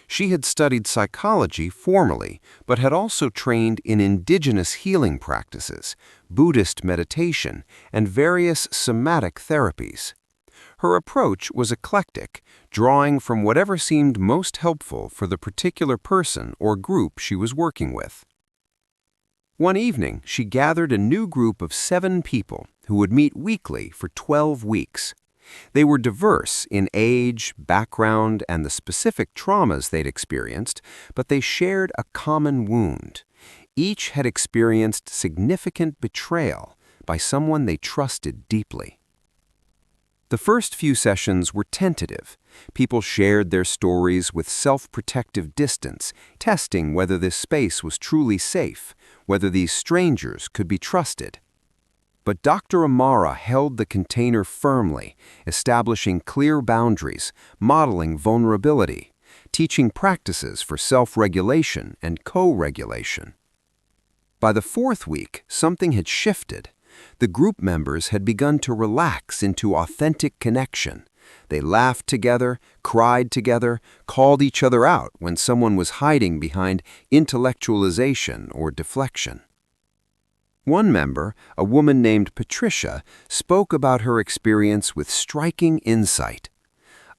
She had studied psychology formally, but had also trained in indigenous healing practices, Buddhist meditation, and various somatic therapies. Her approach was eclectic, drawing from whatever seemed most helpful for the particular person or group she was working with. One evening, she gathered a new group of 7 people who would meet weekly for 12 weeks. They were diverse in age, background, and the specific traumas they'd experienced, but they shared a common wound. Each had experienced significant betrayal by someone they trusted deeply. The first few sessions were tentative. People shared their stories with self-protective distance, testing whether this space was truly safe, whether these strangers could be trusted. But Dr. Amara held the container firmly, establishing clear boundaries, modeling vulnerability, teaching practices for self-regulation and co-regulation. By the 4th week, something had shifted. The group members had begun to relax into authentic connection. They laughed together, cried together, called each other out when someone was hiding behind intellectualization or deflection. One member, a woman named Patricia, spoke about her experience with striking insight.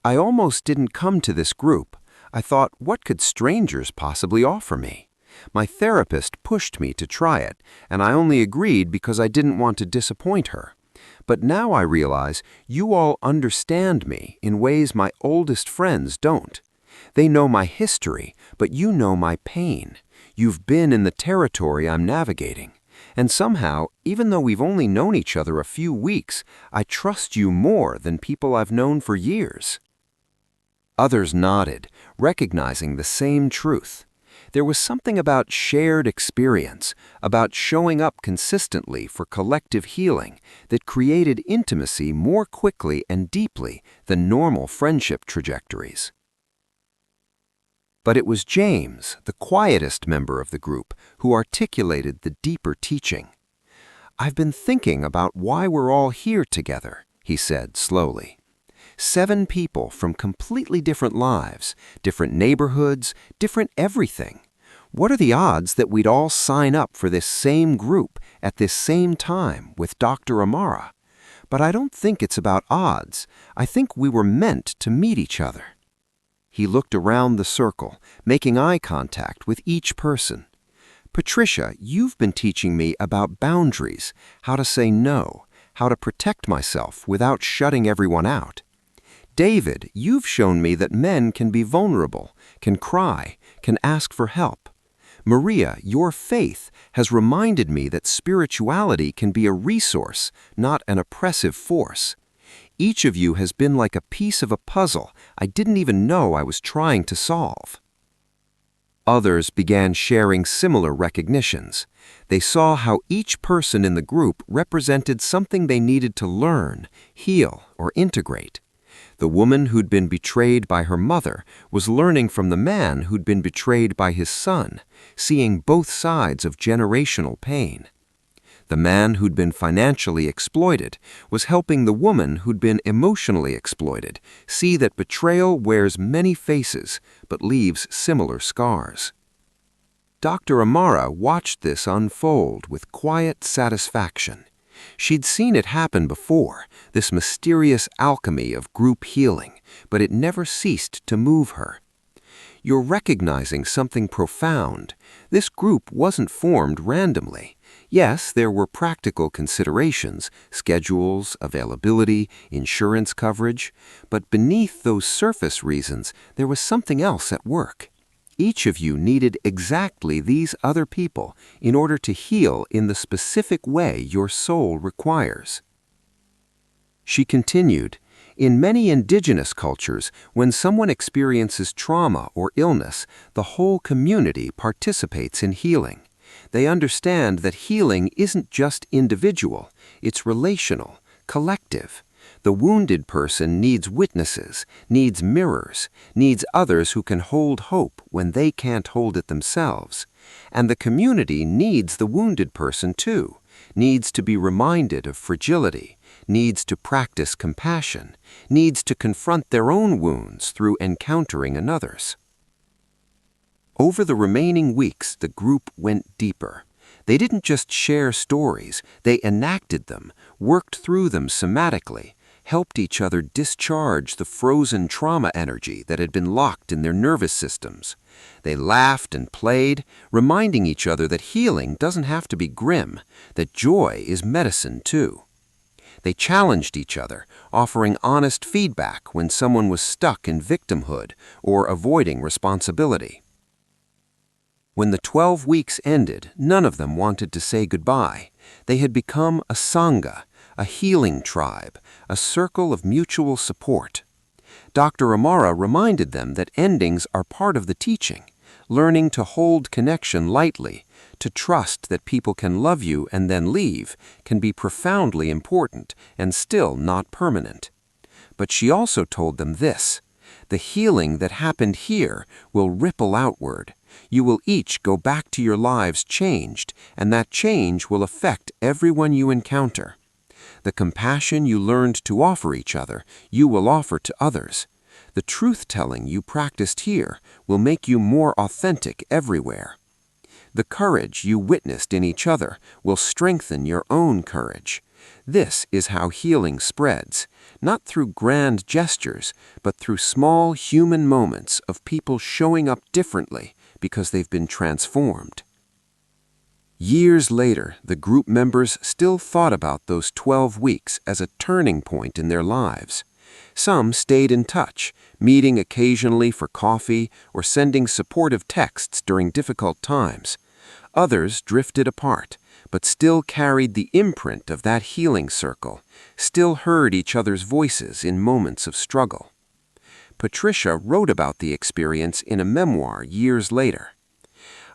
"I almost didn't come to this group. I thought, what could strangers possibly offer me? My therapist pushed me to try it, and I only agreed because I didn't want to disappoint her. But now I realize you all understand me in ways my oldest friends don't. They know my history, but you know my pain. You've been in the territory I'm navigating. And somehow, even though we've only known each other a few weeks, I trust you more than people I've known for years." Others nodded, recognizing the same truth. There was something about shared experience, about showing up consistently for collective healing, that created intimacy more quickly and deeply than normal friendship trajectories. But it was James, the quietest member of the group, who articulated the deeper teaching. "I've been thinking about why we're all here together," he said slowly. 7 people from completely different lives, different neighborhoods, different everything. What are the odds that we'd all sign up for this same group at this same time with Dr. Amara? But I don't think it's about odds. I think we were meant to meet each other. He looked around the circle, making eye contact with each person. "Patricia, you've been teaching me about boundaries, how to say no, how to protect myself without shutting everyone out. David, you've shown me that men can be vulnerable, can cry, can ask for help. Maria, your faith has reminded me that spirituality can be a resource, not an oppressive force. Each of you has been like a piece of a puzzle I didn't even know I was trying to solve." Others began sharing similar recognitions. They saw how each person in the group represented something they needed to learn, heal, or integrate. The woman who'd been betrayed by her mother was learning from the man who'd been betrayed by his son, seeing both sides of generational pain. The man who'd been financially exploited was helping the woman who'd been emotionally exploited see that betrayal wears many faces but leaves similar scars. Dr. Amara watched this unfold with quiet satisfaction. She'd seen it happen before, this mysterious alchemy of group healing, but it never ceased to move her. You're recognizing something profound. This group wasn't formed randomly. Yes, there were practical considerations, schedules, availability, insurance coverage, but beneath those surface reasons, there was something else at work. Each of you needed exactly these other people in order to heal in the specific way your soul requires. She continued, in many indigenous cultures, when someone experiences trauma or illness, the whole community participates in healing. They understand that healing isn't just individual, it's relational, collective. The wounded person needs witnesses, needs mirrors, needs others who can hold hope when they can't hold it themselves. And the community needs the wounded person too, needs to be reminded of fragility, needs to practice compassion, needs to confront their own wounds through encountering another's. Over the remaining weeks, the group went deeper. They didn't just share stories, they enacted them, worked through them somatically, helped each other discharge the frozen trauma energy that had been locked in their nervous systems. They laughed and played, reminding each other that healing doesn't have to be grim, that joy is medicine too. They challenged each other, offering honest feedback when someone was stuck in victimhood or avoiding responsibility. When the 12 weeks ended, none of them wanted to say goodbye. They had become a sangha, a healing tribe, a circle of mutual support. Dr. Amara reminded them that endings are part of the teaching, learning to hold connection lightly, to trust that people can love you and then leave, can be profoundly important and still not permanent. But she also told them this: the healing that happened here will ripple outward. You will each go back to your lives changed, and that change will affect everyone you encounter. The compassion you learned to offer each other, you will offer to others. The truth-telling you practiced here will make you more authentic everywhere. The courage you witnessed in each other will strengthen your own courage. This is how healing spreads, not through grand gestures, but through small human moments of people showing up differently because they've been transformed. Years later, the group members still thought about those 12 weeks as a turning point in their lives. Some stayed in touch, meeting occasionally for coffee or sending supportive texts during difficult times. Others drifted apart, but still carried the imprint of that healing circle, still heard each other's voices in moments of struggle. Patricia wrote about the experience in a memoir years later.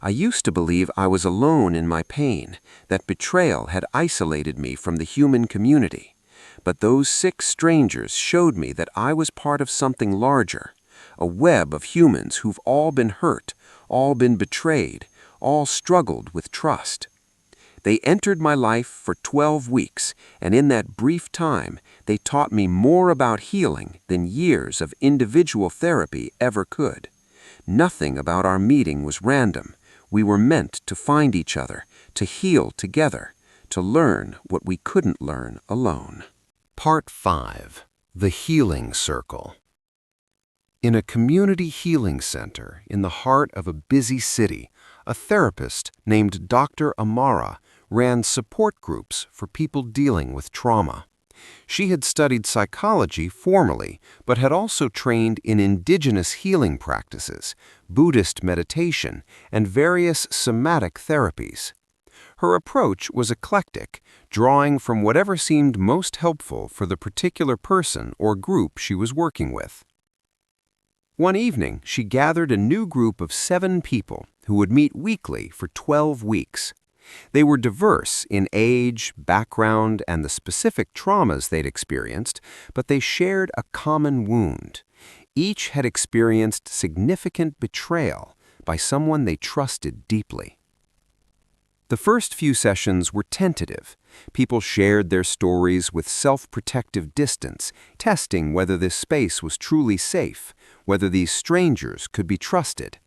I used to believe I was alone in my pain, that betrayal had isolated me from the human community. But those 6 strangers showed me that I was part of something larger, a web of humans who've all been hurt, all been betrayed, all struggled with trust. They entered my life for 12 weeks, and in that brief time, they taught me more about healing than years of individual therapy ever could. Nothing about our meeting was random. We were meant to find each other, to heal together, to learn what we couldn't learn alone. Part 5. The Healing Circle. In a community healing center in the heart of a busy city, a therapist named Dr. Amara ran support groups for people dealing with trauma. She had studied psychology formally, but had also trained in indigenous healing practices, Buddhist meditation, and various somatic therapies. Her approach was eclectic, drawing from whatever seemed most helpful for the particular person or group she was working with. One evening, she gathered a new group of 7 people who would meet weekly for 12 weeks. They were diverse in age, background, and the specific traumas they'd experienced, but they shared a common wound. Each had experienced significant betrayal by someone they trusted deeply. The first few sessions were tentative. People shared their stories with self-protective distance, testing whether this space was truly safe, whether these strangers could be trusted.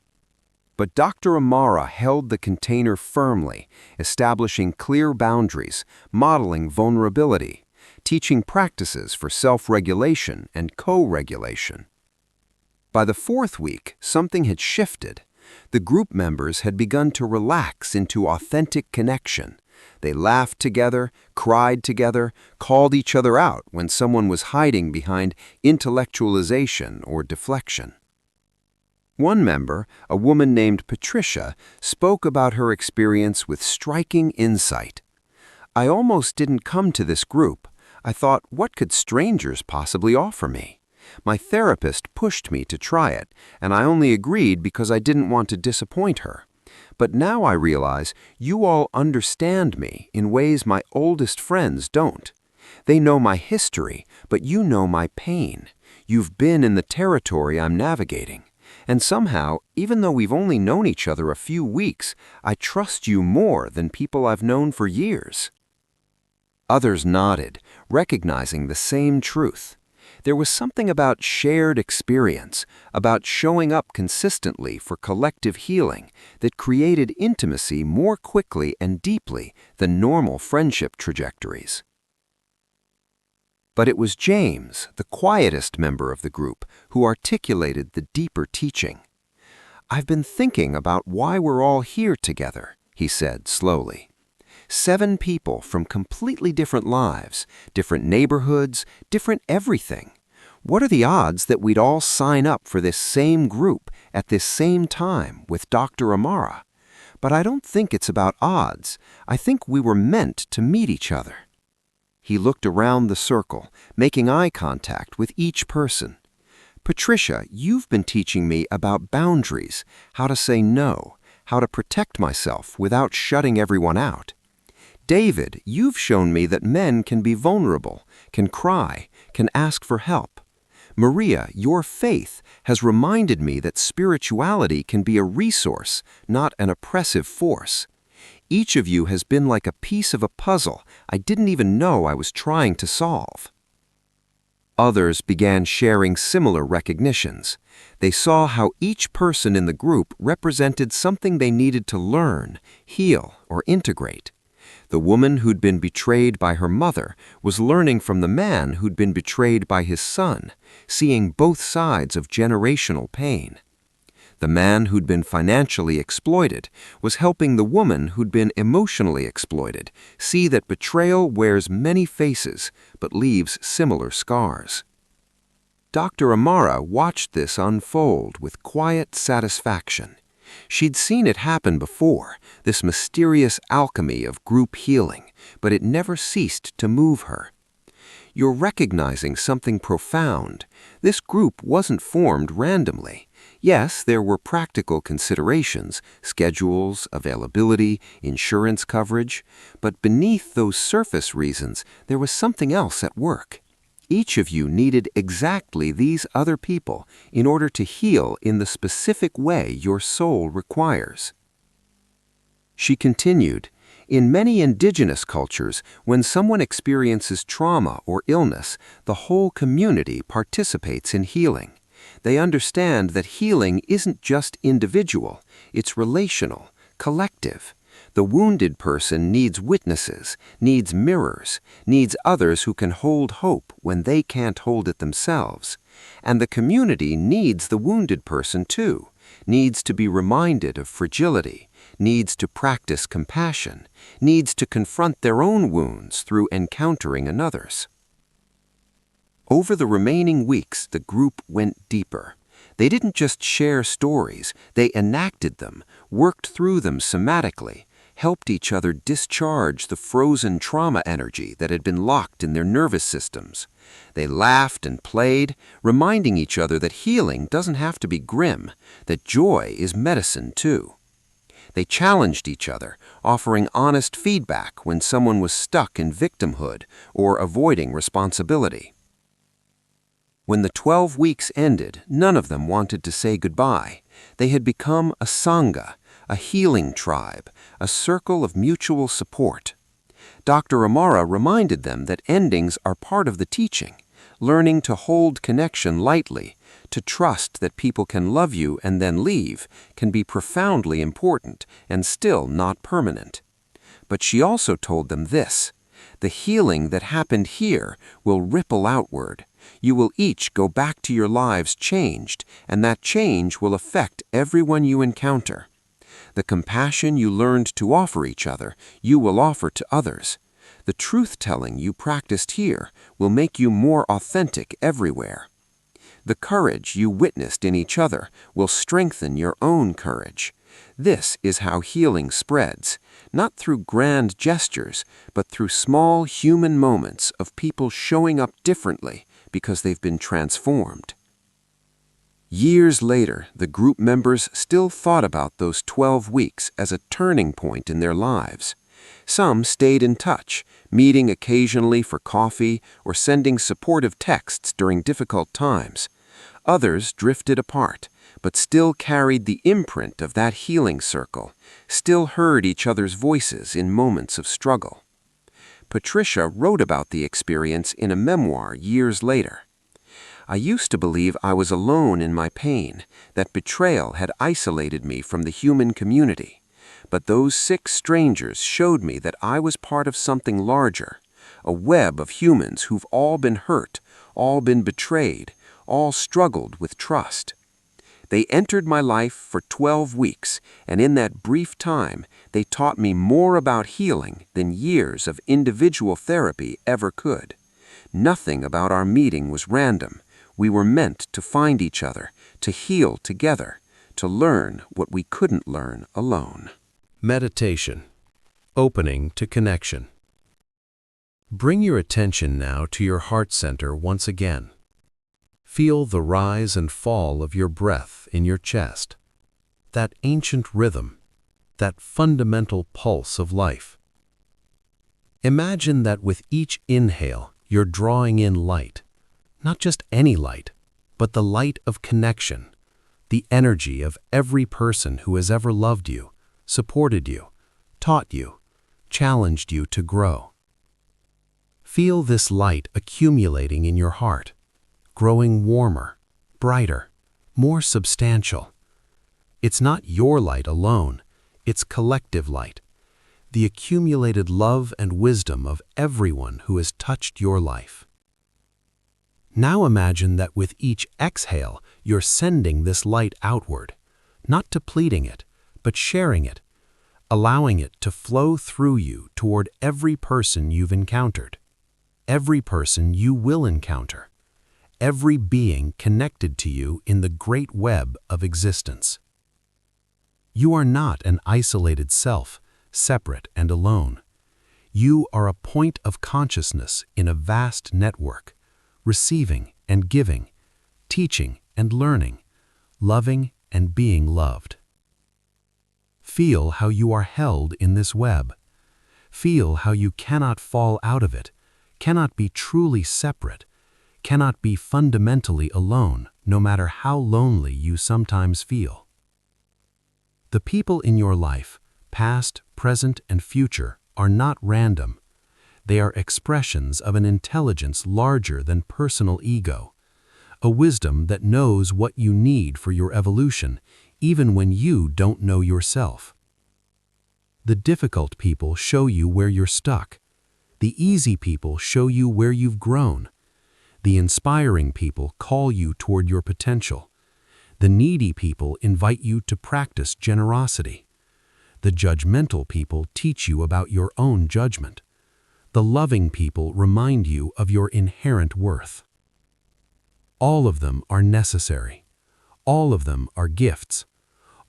But Dr. Amara held the container firmly, establishing clear boundaries, modeling vulnerability, teaching practices for self-regulation and co-regulation. By the fourth week, something had shifted. The group members had begun to relax into authentic connection. They laughed together, cried together, called each other out when someone was hiding behind intellectualization or deflection. One member, a woman named Patricia, spoke about her experience with striking insight. "I almost didn't come to this group. I thought, what could strangers possibly offer me? My therapist pushed me to try it, and I only agreed because I didn't want to disappoint her. But now I realize you all understand me in ways my oldest friends don't. They know my history, but you know my pain. You've been in the territory I'm navigating. And somehow, even though we've only known each other a few weeks, I trust you more than people I've known for years." Others nodded, recognizing the same truth. There was something about shared experience, about showing up consistently for collective healing, that created intimacy more quickly and deeply than normal friendship trajectories. But it was James, the quietest member of the group, who articulated the deeper teaching. "I've been thinking about why we're all here together," he said slowly. 7 people from completely different lives, different neighborhoods, different everything. What are the odds that we'd all sign up for this same group at this same time with Dr. Amara? But I don't think it's about odds. I think we were meant to meet each other." He looked around the circle, making eye contact with each person. "Patricia, you've been teaching me about boundaries, how to say no, how to protect myself without shutting everyone out. David, you've shown me that men can be vulnerable, can cry, can ask for help. Maria, your faith has reminded me that spirituality can be a resource, not an oppressive force. Each of you has been like a piece of a puzzle I didn't even know I was trying to solve." Others began sharing similar recognitions. They saw how each person in the group represented something they needed to learn, heal, or integrate. The woman who'd been betrayed by her mother was learning from the man who'd been betrayed by his son, seeing both sides of generational pain. The man who'd been financially exploited was helping the woman who'd been emotionally exploited see that betrayal wears many faces but leaves similar scars. Dr. Amara watched this unfold with quiet satisfaction. She'd seen it happen before, this mysterious alchemy of group healing, but it never ceased to move her. "You're recognizing something profound. This group wasn't formed randomly. Yes, there were practical considerations, schedules, availability, insurance coverage, but beneath those surface reasons, there was something else at work. Each of you needed exactly these other people in order to heal in the specific way your soul requires." She continued, "In many indigenous cultures, when someone experiences trauma or illness, the whole community participates in healing. They understand that healing isn't just individual, it's relational, collective. The wounded person needs witnesses, needs mirrors, needs others who can hold hope when they can't hold it themselves. And the community needs the wounded person too, needs to be reminded of fragility, needs to practice compassion, needs to confront their own wounds through encountering another's." Over the remaining weeks, the group went deeper. They didn't just share stories, they enacted them, worked through them somatically, helped each other discharge the frozen trauma energy that had been locked in their nervous systems. They laughed and played, reminding each other that healing doesn't have to be grim, that joy is medicine too. They challenged each other, offering honest feedback when someone was stuck in victimhood or avoiding responsibility. When the 12 weeks ended, none of them wanted to say goodbye. They had become a sangha, a healing tribe, a circle of mutual support. Dr. Amara reminded them that endings are part of the teaching. learning to hold connection lightly, to trust that people can love you and then leave, can be profoundly important and still not permanent. But she also told them this: the healing that happened here will ripple outward. You will each go back to your lives changed, and that change will affect everyone you encounter. The compassion you learned to offer each other, you will offer to others. The truth-telling you practiced here will make you more authentic everywhere. The courage you witnessed in each other will strengthen your own courage. This is how healing spreads, not through grand gestures, but through small human moments of people showing up differently because they've been transformed. Years later, the group members still thought about those 12 weeks as a turning point in their lives. Some stayed in touch, meeting occasionally for coffee or sending supportive texts during difficult times. Others drifted apart, but still carried the imprint of that healing circle, still heard each other's voices in moments of struggle. Patricia wrote about the experience in a memoir years later. I used to believe I was alone in my pain, that betrayal had isolated me from the human community. But those 6 strangers showed me that I was part of something larger, a web of humans who've all been hurt, all been betrayed, all struggled with trust. They entered my life for 12 weeks, and in that brief time, they taught me more about healing than years of individual therapy ever could. Nothing about our meeting was random. We were meant to find each other, to heal together, to learn what we couldn't learn alone. Meditation. Opening to connection. Bring your attention now to your heart center once again. Feel the rise and fall of your breath in your chest. That ancient rhythm, that fundamental pulse of life. Imagine that with each inhale, you're drawing in light. Not just any light, but the light of connection, the energy of every person who has ever loved you, supported you, taught you, challenged you to grow. Feel this light accumulating in your heart, growing warmer, brighter, more substantial. It's not your light alone, it's collective light, the accumulated love and wisdom of everyone who has touched your life. Now imagine that with each exhale, you're sending this light outward, not depleting it, but sharing it, allowing it to flow through you toward every person you've encountered, every person you will encounter, every being connected to you in the great web of existence. You are not an isolated self, separate and alone. You are a point of consciousness in a vast network, receiving and giving, teaching and learning, loving and being loved. Feel how you are held in this web. Feel how you cannot fall out of it, cannot be truly separate, cannot be fundamentally alone, no matter how lonely you sometimes feel. The people in your life, past, present, and future, are not random. They are expressions of an intelligence larger than personal ego, a wisdom that knows what you need for your evolution, even when you don't know yourself. The difficult people show you where you're stuck. The easy people show you where you've grown. The inspiring people call you toward your potential. The needy people invite you to practice generosity. The judgmental people teach you about your own judgment. The loving people remind you of your inherent worth. All of them are necessary. All of them are gifts.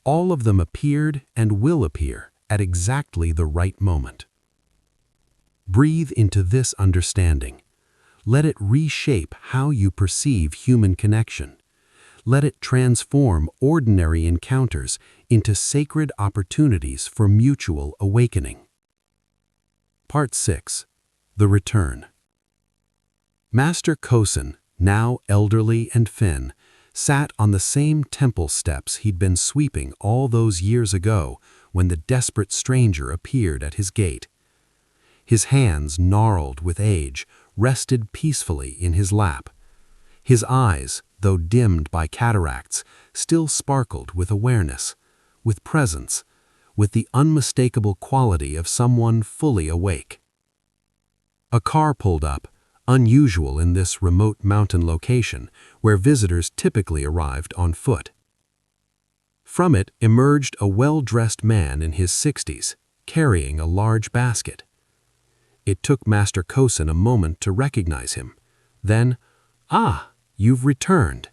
All of them appeared and will appear at exactly the right moment. Breathe into this understanding. Let it reshape how you perceive human connection. Let it transform ordinary encounters into sacred opportunities for mutual awakening. Part 6. The Return. Master Kosen, now elderly and thin, sat on the same temple steps he'd been sweeping all those years ago when the desperate stranger appeared at his gate. His hands, gnarled with age, rested peacefully in his lap, His eyes, though dimmed by cataracts, still sparkled with awareness, with presence, with the unmistakable quality of someone fully awake. A car pulled up, unusual in this remote mountain location where visitors typically arrived on foot. From it emerged a well-dressed man in his 60s, carrying a large basket. It took Master Kosen a moment to recognize him. Then, "Ah, you've returned."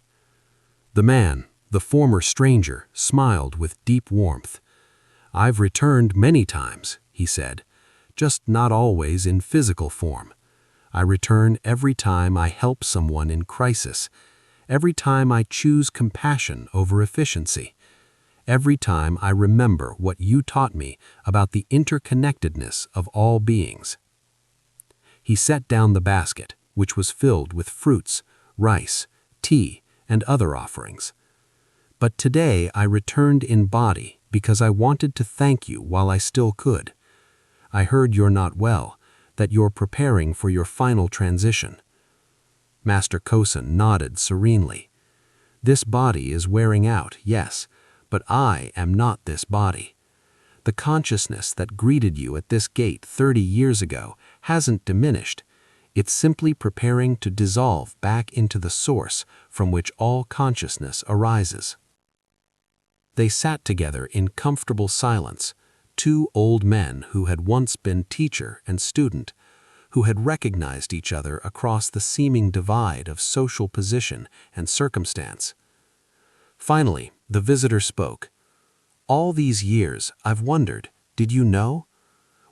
The man, the former stranger, smiled with deep warmth. "I've returned many times," he said, "just not always in physical form. I return every time I help someone in crisis, every time I choose compassion over efficiency, every time I remember what you taught me about the interconnectedness of all beings." He set down the basket, which was filled with fruits, rice, tea, and other offerings. "But today I returned in body because I wanted to thank you while I still could. I heard you're not well, that you're preparing for your final transition." Master Kosen nodded serenely. "This body is wearing out, yes, but I am not this body. The consciousness that greeted you at this gate 30 years ago hasn't diminished. It's simply preparing to dissolve back into the source from which all consciousness arises." They sat together in comfortable silence, two old men who had once been teacher and student, who had recognized each other across the seeming divide of social position and circumstance. Finally, the visitor spoke. "All these years, I've wondered, did you know?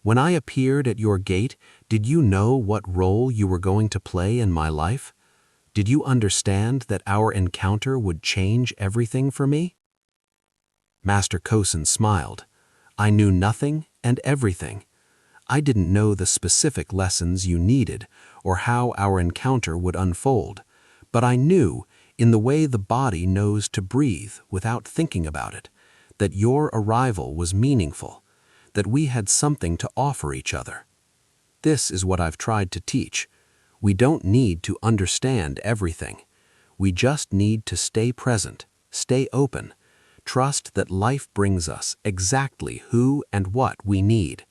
When I appeared at your gate, did you know what role you were going to play in my life? Did you understand that our encounter would change everything for me?" Master Kosen smiled. "I knew nothing and everything. I didn't know the specific lessons you needed or how our encounter would unfold, but I knew, in the way the body knows to breathe without thinking about it, that your arrival was meaningful, that we had something to offer each other. This is what I've tried to teach. We don't need to understand everything. We just need to stay present, stay open, trust that life brings us exactly who and what we need."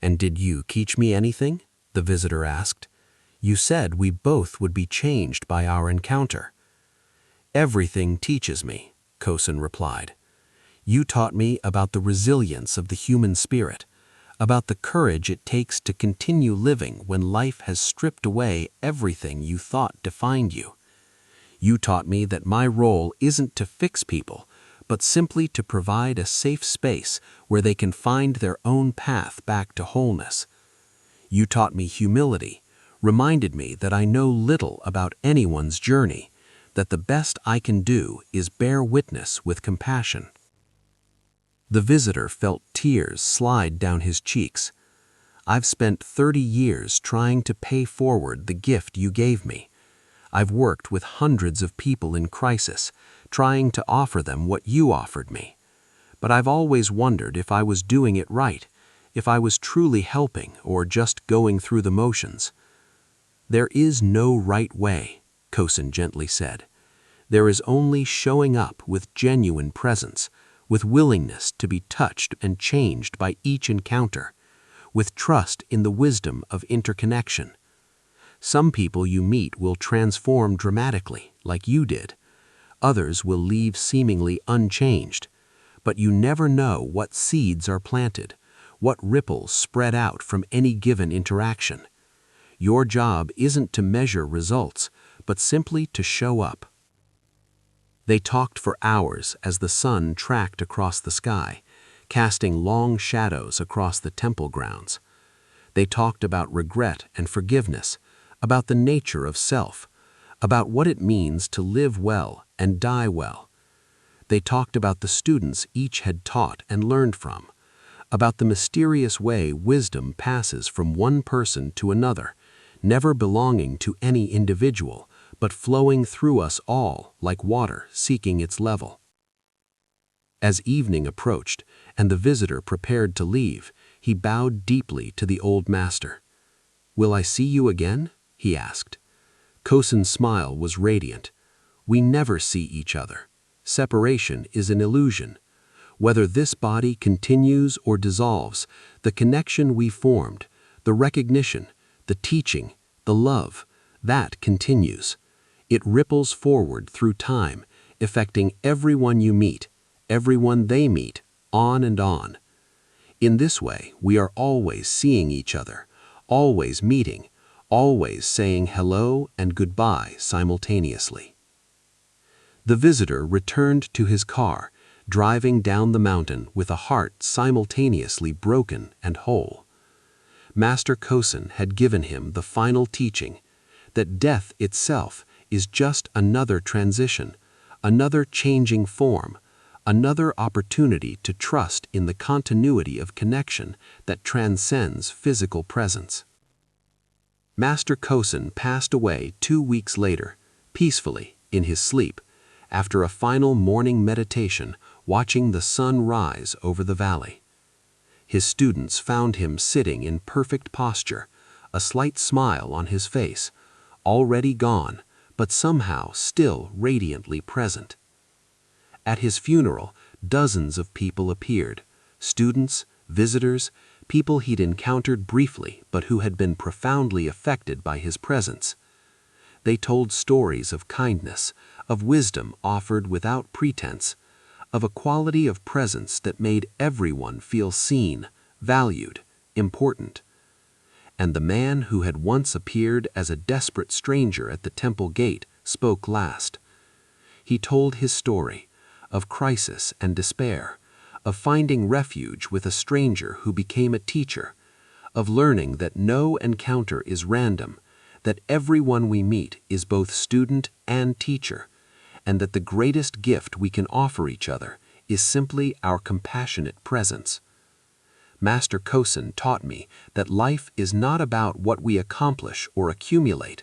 "And did you teach me anything?" the visitor asked. "You said we both would be changed by our encounter." "Everything teaches me," Kosen replied. "You taught me about the resilience of the human spirit, about the courage it takes to continue living when life has stripped away everything you thought defined you. You taught me that my role isn't to fix people, but simply to provide a safe space where they can find their own path back to wholeness. You taught me humility, reminded me that I know little about anyone's journey, that the best I can do is bear witness with compassion." The visitor felt tears slide down his cheeks. "I've spent 30 years trying to pay forward the gift you gave me. I've worked with hundreds of people in crisis, trying to offer them what you offered me. But I've always wondered if I was doing it right, if I was truly helping or just going through the motions." "There is no right way," Kosen gently said. "There is only showing up with genuine presence, with willingness to be touched and changed by each encounter, with trust in the wisdom of interconnection. Some people you meet will transform dramatically, like you did. Others will leave seemingly unchanged. But you never know what seeds are planted, what ripples spread out from any given interaction. Your job isn't to measure results, but simply to show up." They talked for hours as the sun tracked across the sky, casting long shadows across the temple grounds. They talked about regret and forgiveness, about the nature of self, about what it means to live well and die well. They talked about the students each had taught and learned from, about the mysterious way wisdom passes from one person to another, never belonging to any individual, but flowing through us all like water seeking its level. As evening approached and the visitor prepared to leave, he bowed deeply to the old master. "Will I see you again?" he asked. Kosen's smile was radiant. We never see each other. Separation is an illusion. Whether this body continues or dissolves, the connection we formed, the recognition, the teaching, the love, that continues. It ripples forward through time, affecting everyone you meet, everyone they meet, on and on. In this way, we are always seeing each other, always meeting, always saying hello and goodbye simultaneously. The visitor returned to his car, driving down the mountain with a heart simultaneously broken and whole. Master Kosen had given him the final teaching that death itself is just another transition, another changing form, another opportunity to trust in the continuity of connection that transcends physical presence. Master Kosen passed away 2 weeks later, peacefully, in his sleep, after a final morning meditation watching the sun rise over the valley. His students found him sitting in perfect posture, a slight smile on his face, already gone, but somehow still radiantly present. At his funeral, dozens of people appeared, students, visitors, people he'd encountered briefly but who had been profoundly affected by his presence. They told stories of kindness, of wisdom offered without pretense, of a quality of presence that made everyone feel seen, valued, important. And the man who had once appeared as a desperate stranger at the temple gate spoke last. He told his story of crisis and despair, of finding refuge with a stranger who became a teacher, of learning that no encounter is random, that everyone we meet is both student and teacher, and that the greatest gift we can offer each other is simply our compassionate presence. Master Kosen taught me that life is not about what we accomplish or accumulate,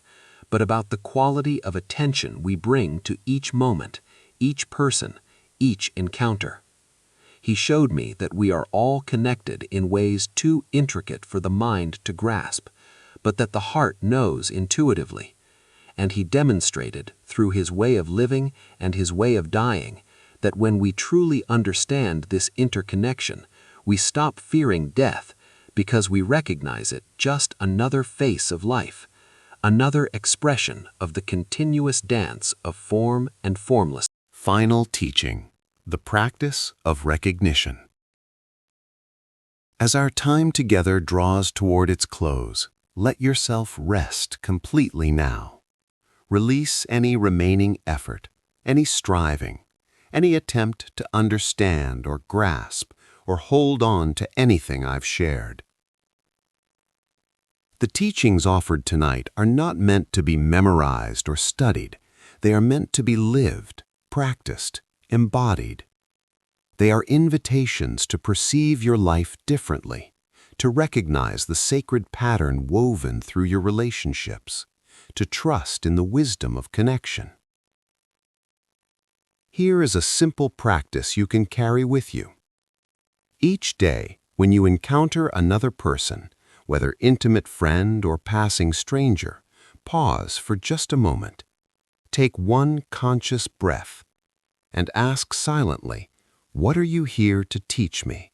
but about the quality of attention we bring to each moment, each person, each encounter. He showed me that we are all connected in ways too intricate for the mind to grasp, but that the heart knows intuitively. And he demonstrated, through his way of living and his way of dying, that when we truly understand this interconnection, we stop fearing death because we recognize it just another face of life, another expression of the continuous dance of form and formless. Final teaching: the practice of recognition. As our time together draws toward its close, let yourself rest completely now. Release any remaining effort, any striving, any attempt to understand or grasp or hold on to anything I've shared. The teachings offered tonight are not meant to be memorized or studied. They are meant to be lived, practiced, embodied. They are invitations to perceive your life differently, to recognize the sacred pattern woven through your relationships, to trust in the wisdom of connection. Here is a simple practice you can carry with you. Each day, when you encounter another person, whether intimate friend or passing stranger, pause for just a moment. Take one conscious breath and ask silently, what are you here to teach me?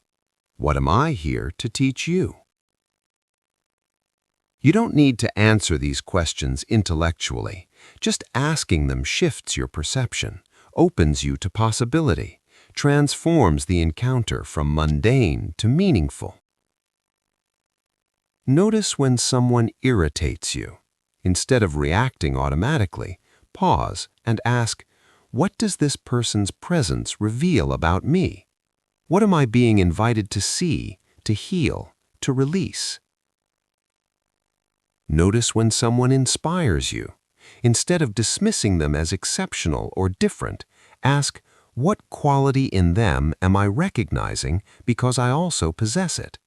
What am I here to teach you? You don't need to answer these questions intellectually. Just asking them shifts your perception, opens you to possibility, transforms the encounter from mundane to meaningful. Notice when someone irritates you. Instead of reacting automatically, pause and ask, what does this person's presence reveal about me? What am I being invited to see, to heal, to release? Notice when someone inspires you. Instead of dismissing them as exceptional or different, ask, what quality in them am I recognizing because I also possess it?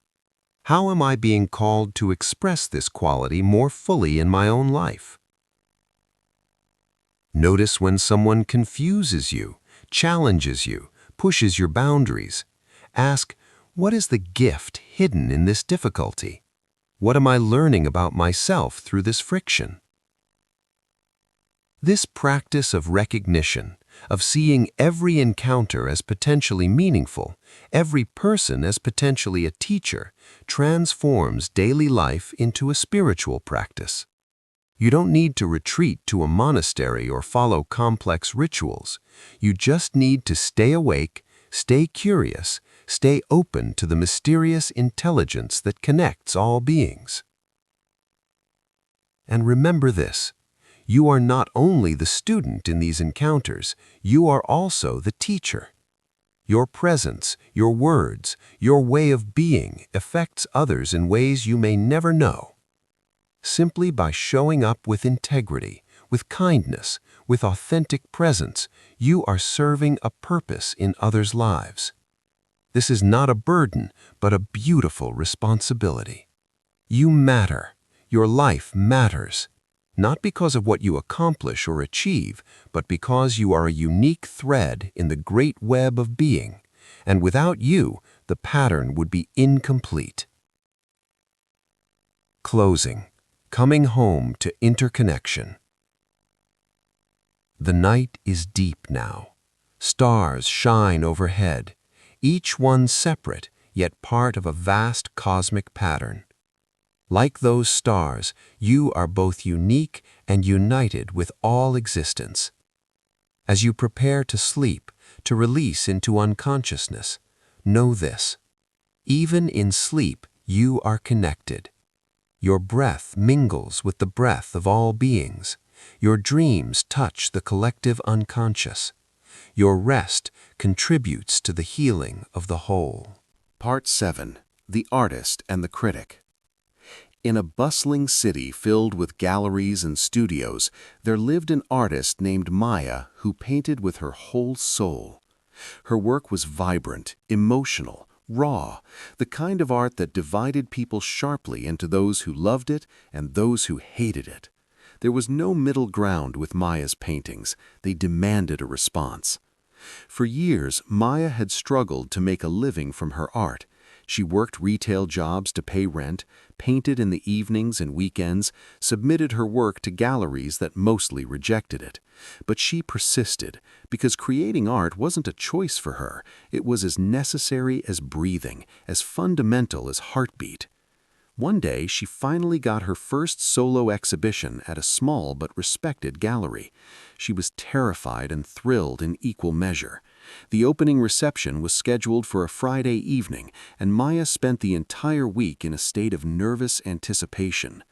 How am I being called to express this quality more fully in my own life? Notice when someone confuses you, challenges you, pushes your boundaries. Ask, what is the gift hidden in this difficulty? What am I learning about myself through this friction? This practice of recognition, of seeing every encounter as potentially meaningful, every person as potentially a teacher, transforms daily life into a spiritual practice. You don't need to retreat to a monastery or follow complex rituals. You just need to stay awake, stay curious, stay open to the mysterious intelligence that connects all beings. And remember this: you are not only the student in these encounters, you are also the teacher. Your presence, your words, your way of being affects others in ways you may never know. Simply by showing up with integrity, with kindness, with authentic presence, you are serving a purpose in others' lives. This is not a burden, but a beautiful responsibility. You matter. Your life matters. Not because of what you accomplish or achieve, but because you are a unique thread in the great web of being, and without you, the pattern would be incomplete. Closing. Coming home to interconnection. The night is deep now. Stars shine overhead, each one separate, yet part of a vast cosmic pattern. Like those stars, you are both unique and united with all existence. As you prepare to sleep, to release into unconsciousness, know this: even in sleep, you are connected. Your breath mingles with the breath of all beings. Your dreams touch the collective unconscious. Your rest contributes to the healing of the whole. Part 7. The Artist and the Critic. In a bustling city filled with galleries and studios, there lived an artist named Maya who painted with her whole soul. Her work was vibrant, emotional, raw, the kind of art that divided people sharply into those who loved it and those who hated it. There was no middle ground with Maya's paintings. They demanded a response. For years, Maya had struggled to make a living from her art. She worked retail jobs to pay rent, painted in the evenings and weekends, submitted her work to galleries that mostly rejected it. But she persisted, because creating art wasn't a choice for her. It was as necessary as breathing, as fundamental as heartbeat. One day, she finally got her first solo exhibition at a small but respected gallery. She was terrified and thrilled in equal measure. The opening reception was scheduled for a Friday evening, and Maya spent the entire week in a state of nervous anticipation.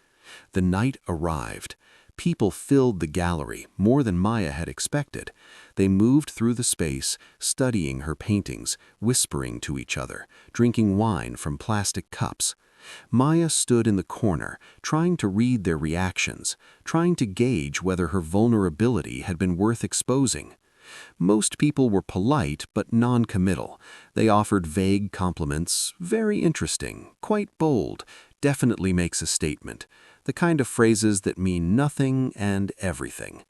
The night arrived. People filled the gallery, more than Maya had expected. They moved through the space, studying her paintings, whispering to each other, drinking wine from plastic cups. Maya stood in the corner, trying to read their reactions, trying to gauge whether her vulnerability had been worth exposing. Most people were polite but non-committal. They offered vague compliments, very interesting, quite bold, definitely makes a statement, the kind of phrases that mean nothing and everything.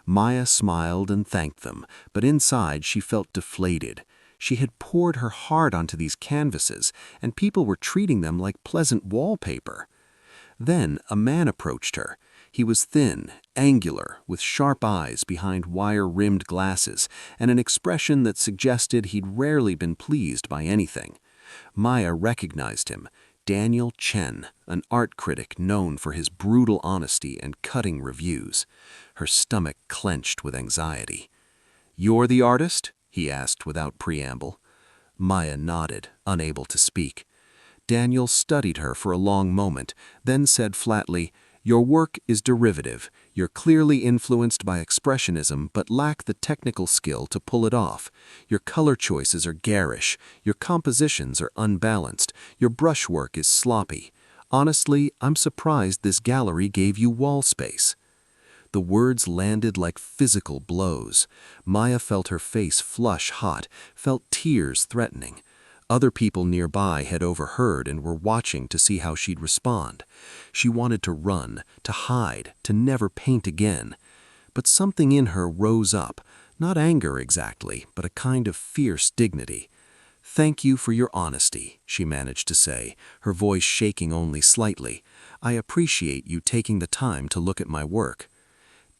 Maya smiled and thanked them, but inside she felt deflated. She had poured her heart onto these canvases, and people were treating them like pleasant wallpaper. Then a man approached her. He was thin, angular, with sharp eyes behind wire-rimmed glasses, and an expression that suggested he'd rarely been pleased by anything. Maya recognized him. Daniel Chen, an art critic known for his brutal honesty and cutting reviews. Her stomach clenched with anxiety. "You're the artist?" he asked without preamble. Maya nodded, unable to speak. Daniel studied her for a long moment, then said flatly, "Your work is derivative. You're clearly influenced by expressionism but lack the technical skill to pull it off. Your color choices are garish. Your compositions are unbalanced. Your brushwork is sloppy. Honestly, I'm surprised this gallery gave you wall space." The words landed like physical blows. Maya felt her face flush hot, felt tears threatening. Other people nearby had overheard and were watching to see how she'd respond. She wanted to run, to hide, to never paint again. But something in her rose up, not anger exactly, but a kind of fierce dignity. "Thank you for your honesty," she managed to say, her voice shaking only slightly. "I appreciate you taking the time to look at my work."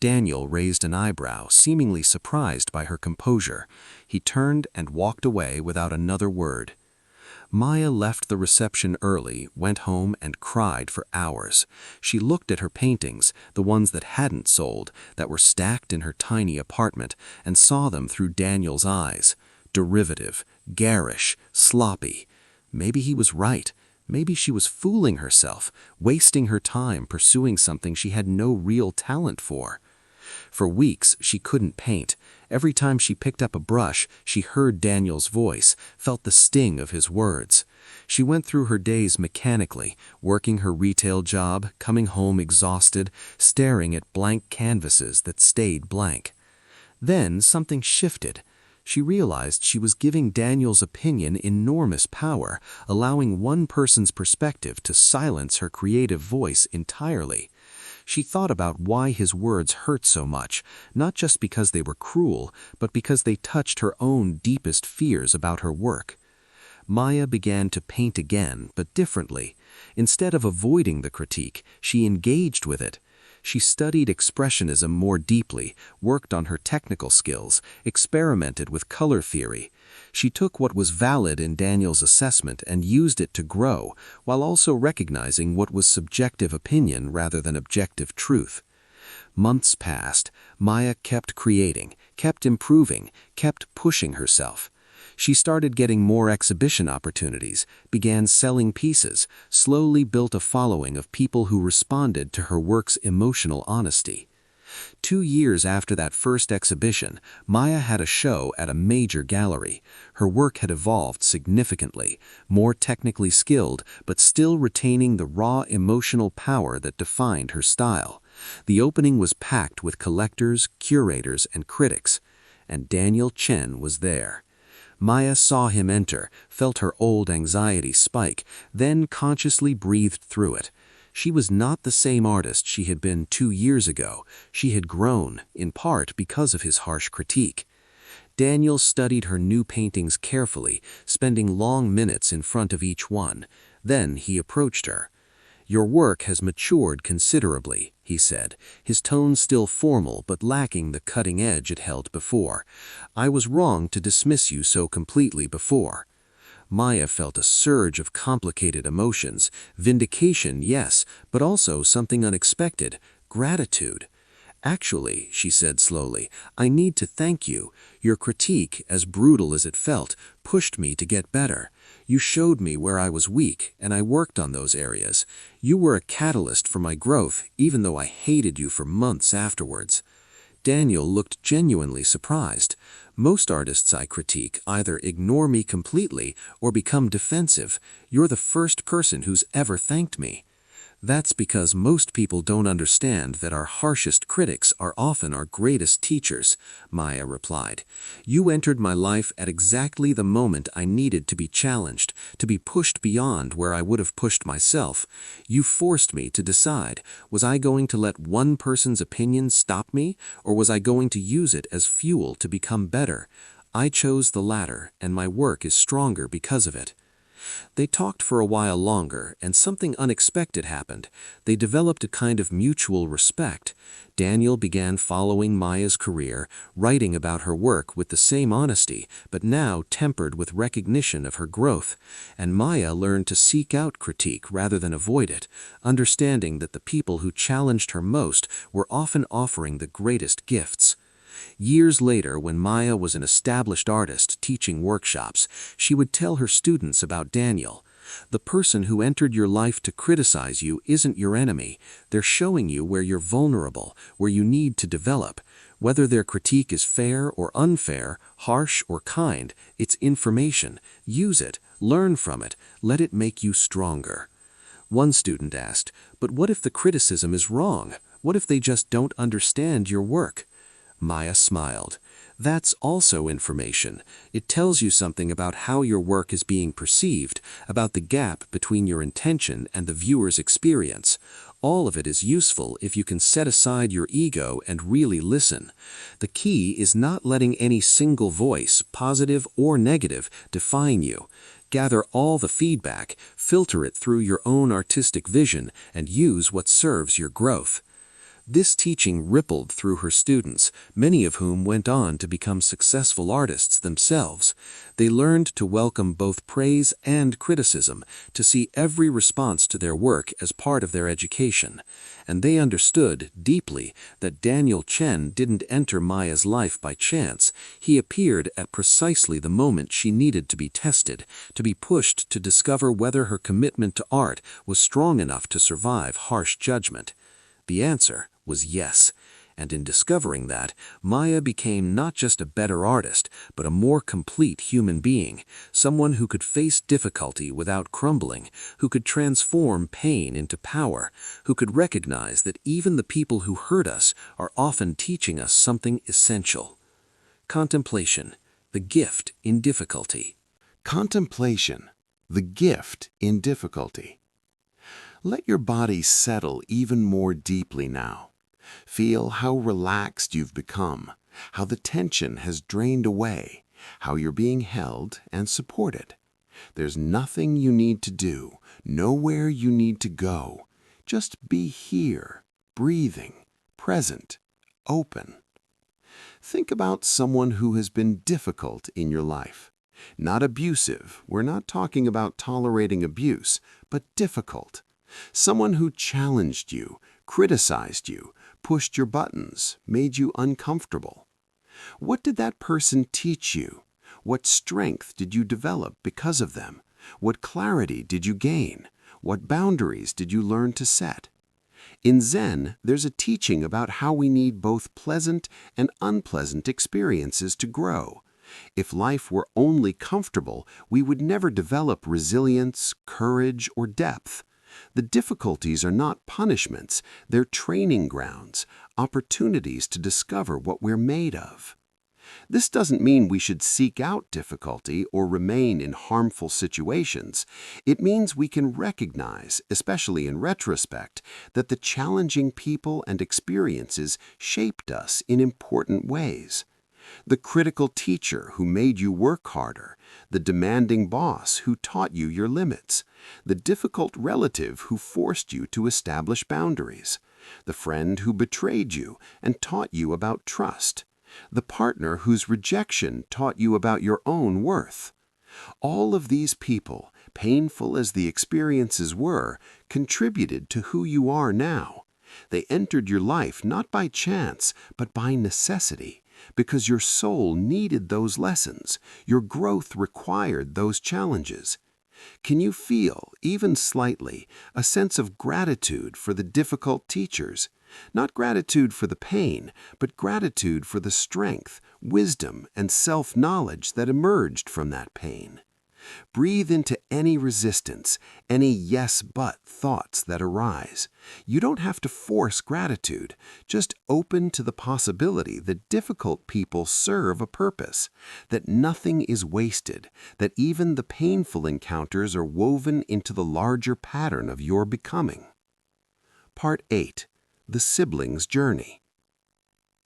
Daniel raised an eyebrow, seemingly surprised by her composure. He turned and walked away without another word. Maya left the reception early, went home, and cried for hours. She looked at her paintings, the ones that hadn't sold, that were stacked in her tiny apartment, and saw them through Daniel's eyes. Derivative, garish, sloppy. Maybe he was right. Maybe she was fooling herself, wasting her time pursuing something she had no real talent for. For weeks, she couldn't paint. Every time she picked up a brush, she heard Daniel's voice, felt the sting of his words. She went through her days mechanically, working her retail job, coming home exhausted, staring at blank canvases that stayed blank. Then something shifted. She realized she was giving Daniel's opinion enormous power, allowing one person's perspective to silence her creative voice entirely. She thought about why his words hurt so much, not just because they were cruel, but because they touched her own deepest fears about her work. Maya began to paint again, but differently. Instead of avoiding the critique, she engaged with it. She studied expressionism more deeply, worked on her technical skills, experimented with color theory. She took what was valid in Daniel's assessment and used it to grow, while also recognizing what was subjective opinion rather than objective truth. Months passed. Maya kept creating, kept improving, kept pushing herself. She started getting more exhibition opportunities, began selling pieces, slowly built a following of people who responded to her work's emotional honesty. 2 years after that first exhibition, Maya had a show at a major gallery. Her work had evolved significantly, more technically skilled, but still retaining the raw emotional power that defined her style. The opening was packed with collectors, curators, and critics, and Daniel Chen was there. Maya saw him enter, felt her old anxiety spike, then consciously breathed through it. She was not the same artist she had been 2 years ago. She had grown, in part because of his harsh critique. Daniel studied her new paintings carefully, spending long minutes in front of each one. Then he approached her. "Your work has matured considerably," he said, his tone still formal but lacking the cutting edge it held before. "I was wrong to dismiss you so completely before." Maya felt a surge of complicated emotions. Vindication, yes, but also something unexpected: gratitude. "Actually," she said slowly, "I need to thank you. Your critique, as brutal as it felt, pushed me to get better. You showed me where I was weak, and I worked on those areas. You were a catalyst for my growth, even though I hated you for months afterwards." Daniel looked genuinely surprised. "Most artists I critique either ignore me completely or become defensive. You're the first person who's ever thanked me." "That's because most people don't understand that our harshest critics are often our greatest teachers," Maya replied. "You entered my life at exactly the moment I needed to be challenged, to be pushed beyond where I would have pushed myself. You forced me to decide, was I going to let one person's opinion stop me, or was I going to use it as fuel to become better? I chose the latter, and my work is stronger because of it." They talked for a while longer, and something unexpected happened. They developed a kind of mutual respect. Daniel began following Maya's career, writing about her work with the same honesty, but now tempered with recognition of her growth. And Maya learned to seek out critique rather than avoid it, understanding that the people who challenged her most were often offering the greatest gifts. Years later, when Maya was an established artist teaching workshops, she would tell her students about Daniel. "The person who entered your life to criticize you isn't your enemy. They're showing you where you're vulnerable, where you need to develop. Whether their critique is fair or unfair, harsh or kind, it's information. Use it, learn from it, let it make you stronger." One student asked, "But what if the criticism is wrong? What if they just don't understand your work?" Maya smiled. "That's also information. It tells you something about how your work is being perceived, about the gap between your intention and the viewer's experience. All of it is useful if you can set aside your ego and really listen. The key is not letting any single voice, positive or negative, define you. Gather all the feedback, filter it through your own artistic vision, and use what serves your growth." This teaching rippled through her students, many of whom went on to become successful artists themselves. They learned to welcome both praise and criticism, to see every response to their work as part of their education. And they understood deeply that Daniel Chen didn't enter Maya's life by chance. He appeared at precisely the moment she needed to be tested, to be pushed to discover whether her commitment to art was strong enough to survive harsh judgment. The answer was yes, and in discovering that, Maya became not just a better artist, but a more complete human being, someone who could face difficulty without crumbling, who could transform pain into power, who could recognize that even the people who hurt us are often teaching us something essential. Contemplation, the gift in difficulty. Contemplation, the gift in difficulty. Let your body settle even more deeply now. Feel how relaxed you've become, how the tension has drained away, how you're being held and supported. There's nothing you need to do, nowhere you need to go. Just be here, breathing, present, open. Think about someone who has been difficult in your life. Not abusive, we're not talking about tolerating abuse, but difficult. Someone who challenged you, criticized you, pushed your buttons, made you uncomfortable. What did that person teach you? What strength did you develop because of them? What clarity did you gain? What boundaries did you learn to set? In Zen, there's a teaching about how we need both pleasant and unpleasant experiences to grow. If life were only comfortable, we would never develop resilience, courage, or depth. The difficulties are not punishments, they're training grounds, opportunities to discover what we're made of. This doesn't mean we should seek out difficulty or remain in harmful situations. It means we can recognize, especially in retrospect, that the challenging people and experiences shaped us in important ways. The critical teacher who made you work harder, the demanding boss who taught you your limits, the difficult relative who forced you to establish boundaries, the friend who betrayed you and taught you about trust, the partner whose rejection taught you about your own worth. All of these people, painful as the experiences were, contributed to who you are now. They entered your life not by chance, but by necessity. Because your soul needed those lessons, your growth required those challenges. Can you feel, even slightly, a sense of gratitude for the difficult teachers? Not gratitude for the pain, but gratitude for the strength, wisdom, and self-knowledge that emerged from that pain. Breathe into any resistance, any yes-but thoughts that arise. You don't have to force gratitude. Just open to the possibility that difficult people serve a purpose, that nothing is wasted, that even the painful encounters are woven into the larger pattern of your becoming. Part 8. The Sibling's Journey.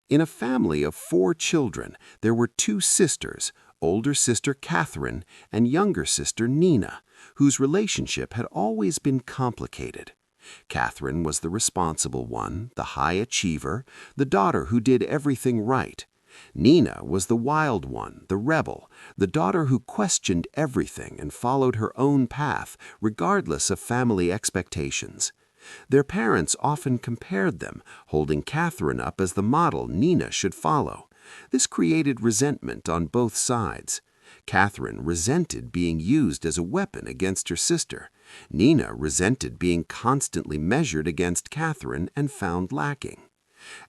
In a family of 4 children, there were 2 sisters, older sister Catherine and younger sister Nina, whose relationship had always been complicated. Catherine was the responsible one, the high achiever, the daughter who did everything right. Nina was the wild one, the rebel, the daughter who questioned everything and followed her own path, regardless of family expectations. Their parents often compared them, holding Catherine up as the model Nina should follow. This created resentment on both sides. Catherine resented being used as a weapon against her sister. Nina resented being constantly measured against Catherine and found lacking.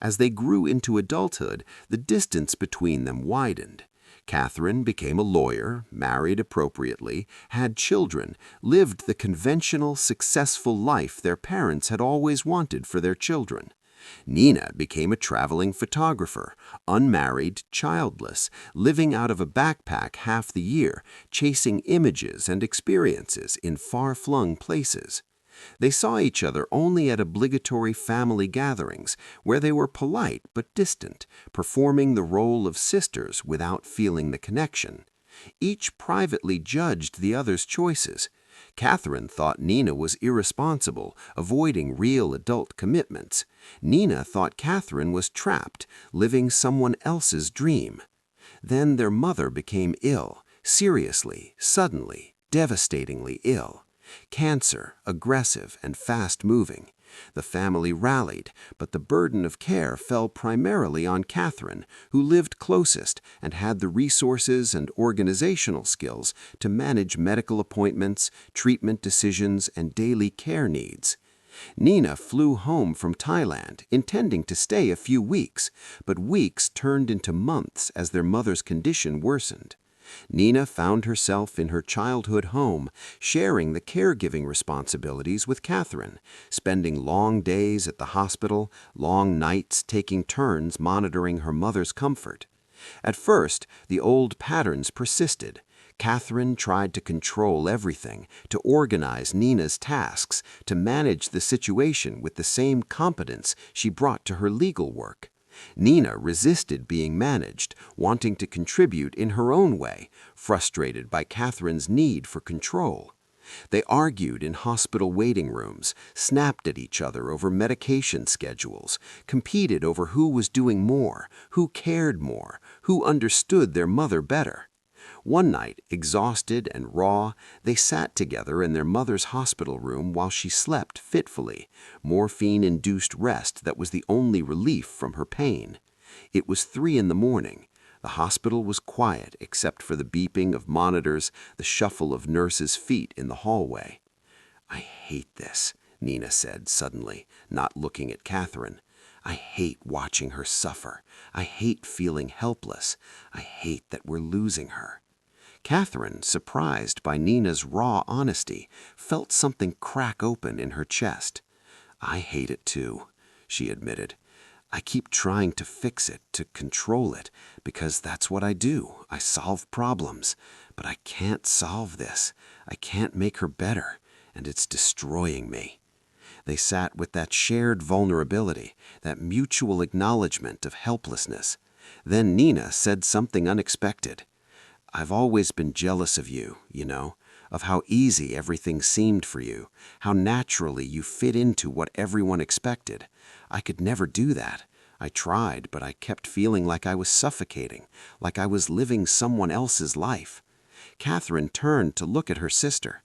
As they grew into adulthood, the distance between them widened. Catherine became a lawyer, married appropriately, had children, lived the conventional, successful life their parents had always wanted for their children. Nina became a traveling photographer, unmarried, childless, living out of a backpack half the year, chasing images and experiences in far-flung places. They saw each other only at obligatory family gatherings, where they were polite but distant, performing the role of sisters without feeling the connection. Each privately judged the other's choices. Catherine thought Nina was irresponsible, avoiding real adult commitments. Nina thought Catherine was trapped, living someone else's dream. Then their mother became ill, seriously, suddenly, devastatingly ill. Cancer, aggressive and fast-moving. The family rallied, but the burden of care fell primarily on Catherine, who lived closest and had the resources and organizational skills to manage medical appointments, treatment decisions, and daily care needs. Nina flew home from Thailand, intending to stay a few weeks, but weeks turned into months as their mother's condition worsened. Nina found herself in her childhood home, sharing the caregiving responsibilities with Catherine, spending long days at the hospital, long nights taking turns monitoring her mother's comfort. At first, the old patterns persisted. Catherine tried to control everything, to organize Nina's tasks, to manage the situation with the same competence she brought to her legal work. Nina resisted being managed, wanting to contribute in her own way, frustrated by Catherine's need for control. They argued in hospital waiting rooms, snapped at each other over medication schedules, competed over who was doing more, who cared more, who understood their mother better. One night, exhausted and raw, they sat together in their mother's hospital room while she slept fitfully, morphine-induced rest that was the only relief from her pain. It was 3 a.m. The hospital was quiet except for the beeping of monitors, the shuffle of nurses' feet in the hallway. "I hate this," Nina said suddenly, not looking at Catherine. "I hate watching her suffer. I hate feeling helpless. I hate that we're losing her." Catherine, surprised by Nina's raw honesty, felt something crack open in her chest. "I hate it too," she admitted. "I keep trying to fix it, to control it, because that's what I do. I solve problems. But I can't solve this. I can't make her better, and it's destroying me." They sat with that shared vulnerability, that mutual acknowledgement of helplessness. Then Nina said something unexpected. "I've always been jealous of you, of how easy everything seemed for you, how naturally you fit into what everyone expected. I could never do that. I tried, but I kept feeling like I was suffocating, like I was living someone else's life." Catherine turned to look at her sister.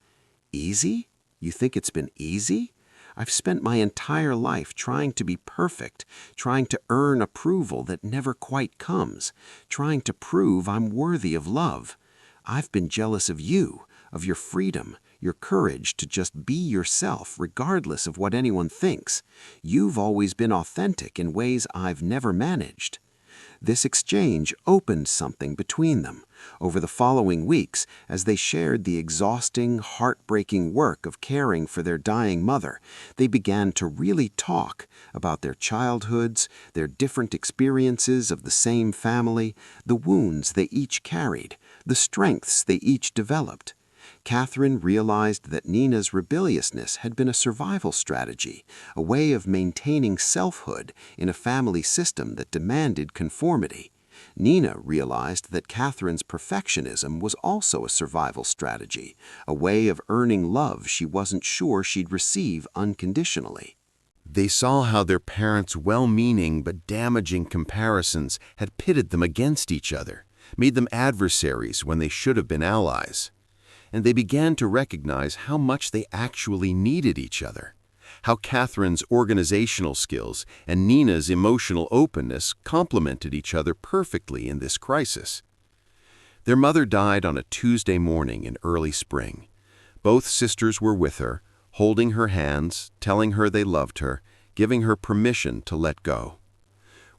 "Easy? You think it's been easy? I've spent my entire life trying to be perfect, trying to earn approval that never quite comes, trying to prove I'm worthy of love. I've been jealous of you, of your freedom, your courage to just be yourself regardless of what anyone thinks. You've always been authentic in ways I've never managed." This exchange opened something between them. Over the following weeks, as they shared the exhausting, heartbreaking work of caring for their dying mother, they began to really talk about their childhoods, their different experiences of the same family, the wounds they each carried, the strengths they each developed. Catherine realized that Nina's rebelliousness had been a survival strategy, a way of maintaining selfhood in a family system that demanded conformity. Nina realized that Catherine's perfectionism was also a survival strategy, a way of earning love she wasn't sure she'd receive unconditionally. They saw how their parents' well-meaning but damaging comparisons had pitted them against each other, made them adversaries when they should have been allies. And they began to recognize how much they actually needed each other, how Catherine's organizational skills and Nina's emotional openness complemented each other perfectly in this crisis. Their mother died on a Tuesday morning in early spring. Both sisters were with her, holding her hands, telling her they loved her, giving her permission to let go.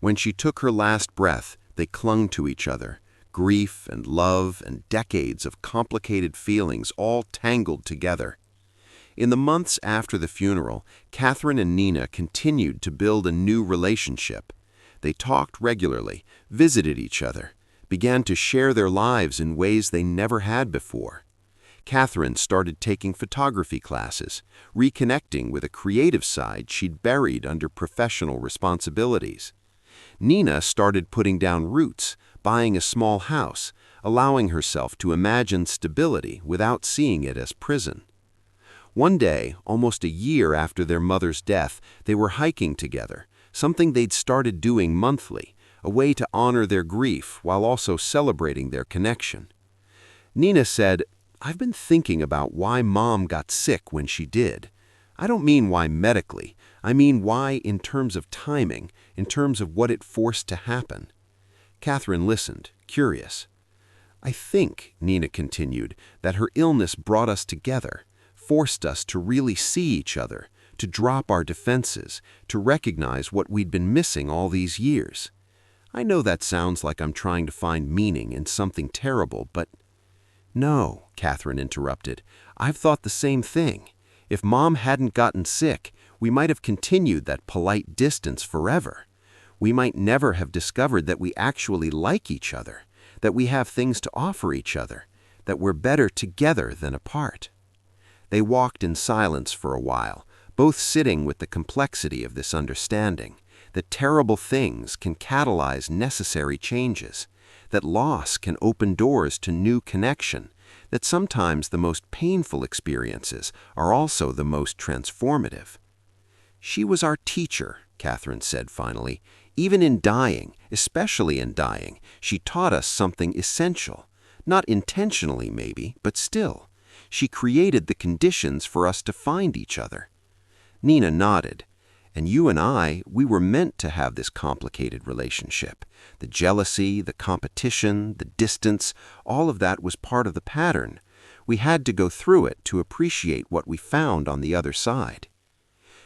When she took her last breath, they clung to each other, grief and love and decades of complicated feelings all tangled together. In the months after the funeral, Catherine and Nina continued to build a new relationship. They talked regularly, visited each other, began to share their lives in ways they never had before. Catherine started taking photography classes, reconnecting with a creative side she'd buried under professional responsibilities. Nina started putting down roots, buying a small house, allowing herself to imagine stability without seeing it as prison. One day, almost a year after their mother's death, they were hiking together, something they'd started doing monthly, a way to honor their grief while also celebrating their connection. Nina said, "I've been thinking about why Mom got sick when she did. I don't mean why medically, I mean why in terms of timing, in terms of what it forced to happen." Catherine listened, curious. "I think," Nina continued, "that her illness brought us together, forced us to really see each other, to drop our defenses, to recognize what we'd been missing all these years. I know that sounds like I'm trying to find meaning in something terrible, but—" "No," Catherine interrupted. "I've thought the same thing. If Mom hadn't gotten sick, we might have continued that polite distance forever. We might never have discovered that we actually like each other, that we have things to offer each other, that we're better together than apart." They walked in silence for a while, both sitting with the complexity of this understanding, that terrible things can catalyze necessary changes, that loss can open doors to new connection, that sometimes the most painful experiences are also the most transformative. "She was our teacher," Catherine said finally. "Even in dying, especially in dying, she taught us something essential. Not intentionally, maybe, but still. She created the conditions for us to find each other." Nina nodded. "And you and I, we were meant to have this complicated relationship. The jealousy, the competition, the distance, all of that was part of the pattern. We had to go through it to appreciate what we found on the other side."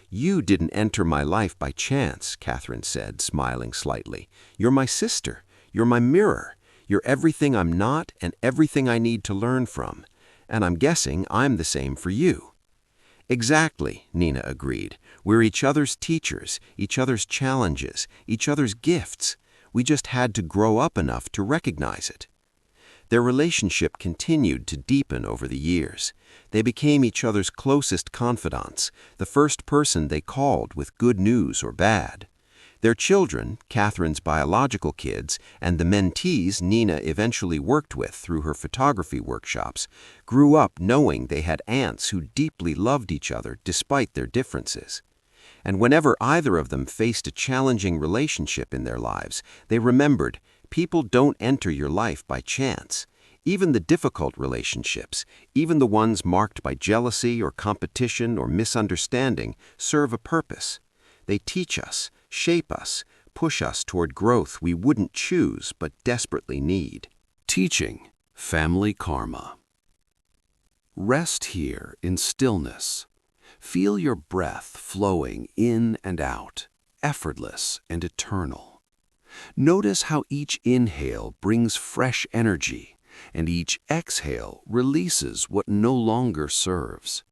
"You didn't enter my life by chance," Catherine said, smiling slightly. "You're my sister. You're my mirror. You're everything I'm not and everything I need to learn from. And I'm guessing I'm the same for you." "Exactly," Nina agreed. "We're each other's teachers, each other's challenges, each other's gifts. We just had to grow up enough to recognize it." Their relationship continued to deepen over the years. They became each other's closest confidants, the first person they called with good news or bad. Their children, Catherine's biological kids, and the mentees Nina eventually worked with through her photography workshops, grew up knowing they had aunts who deeply loved each other despite their differences. And whenever either of them faced a challenging relationship in their lives, they remembered, people don't enter your life by chance. Even the difficult relationships, even the ones marked by jealousy or competition or misunderstanding, serve a purpose. They teach us, shape us, push us toward growth we wouldn't choose but desperately need. Teaching family karma. Rest here in stillness. Feel your breath flowing in and out, effortless and eternal. Notice how each inhale brings fresh energy, and each exhale releases what no longer serves.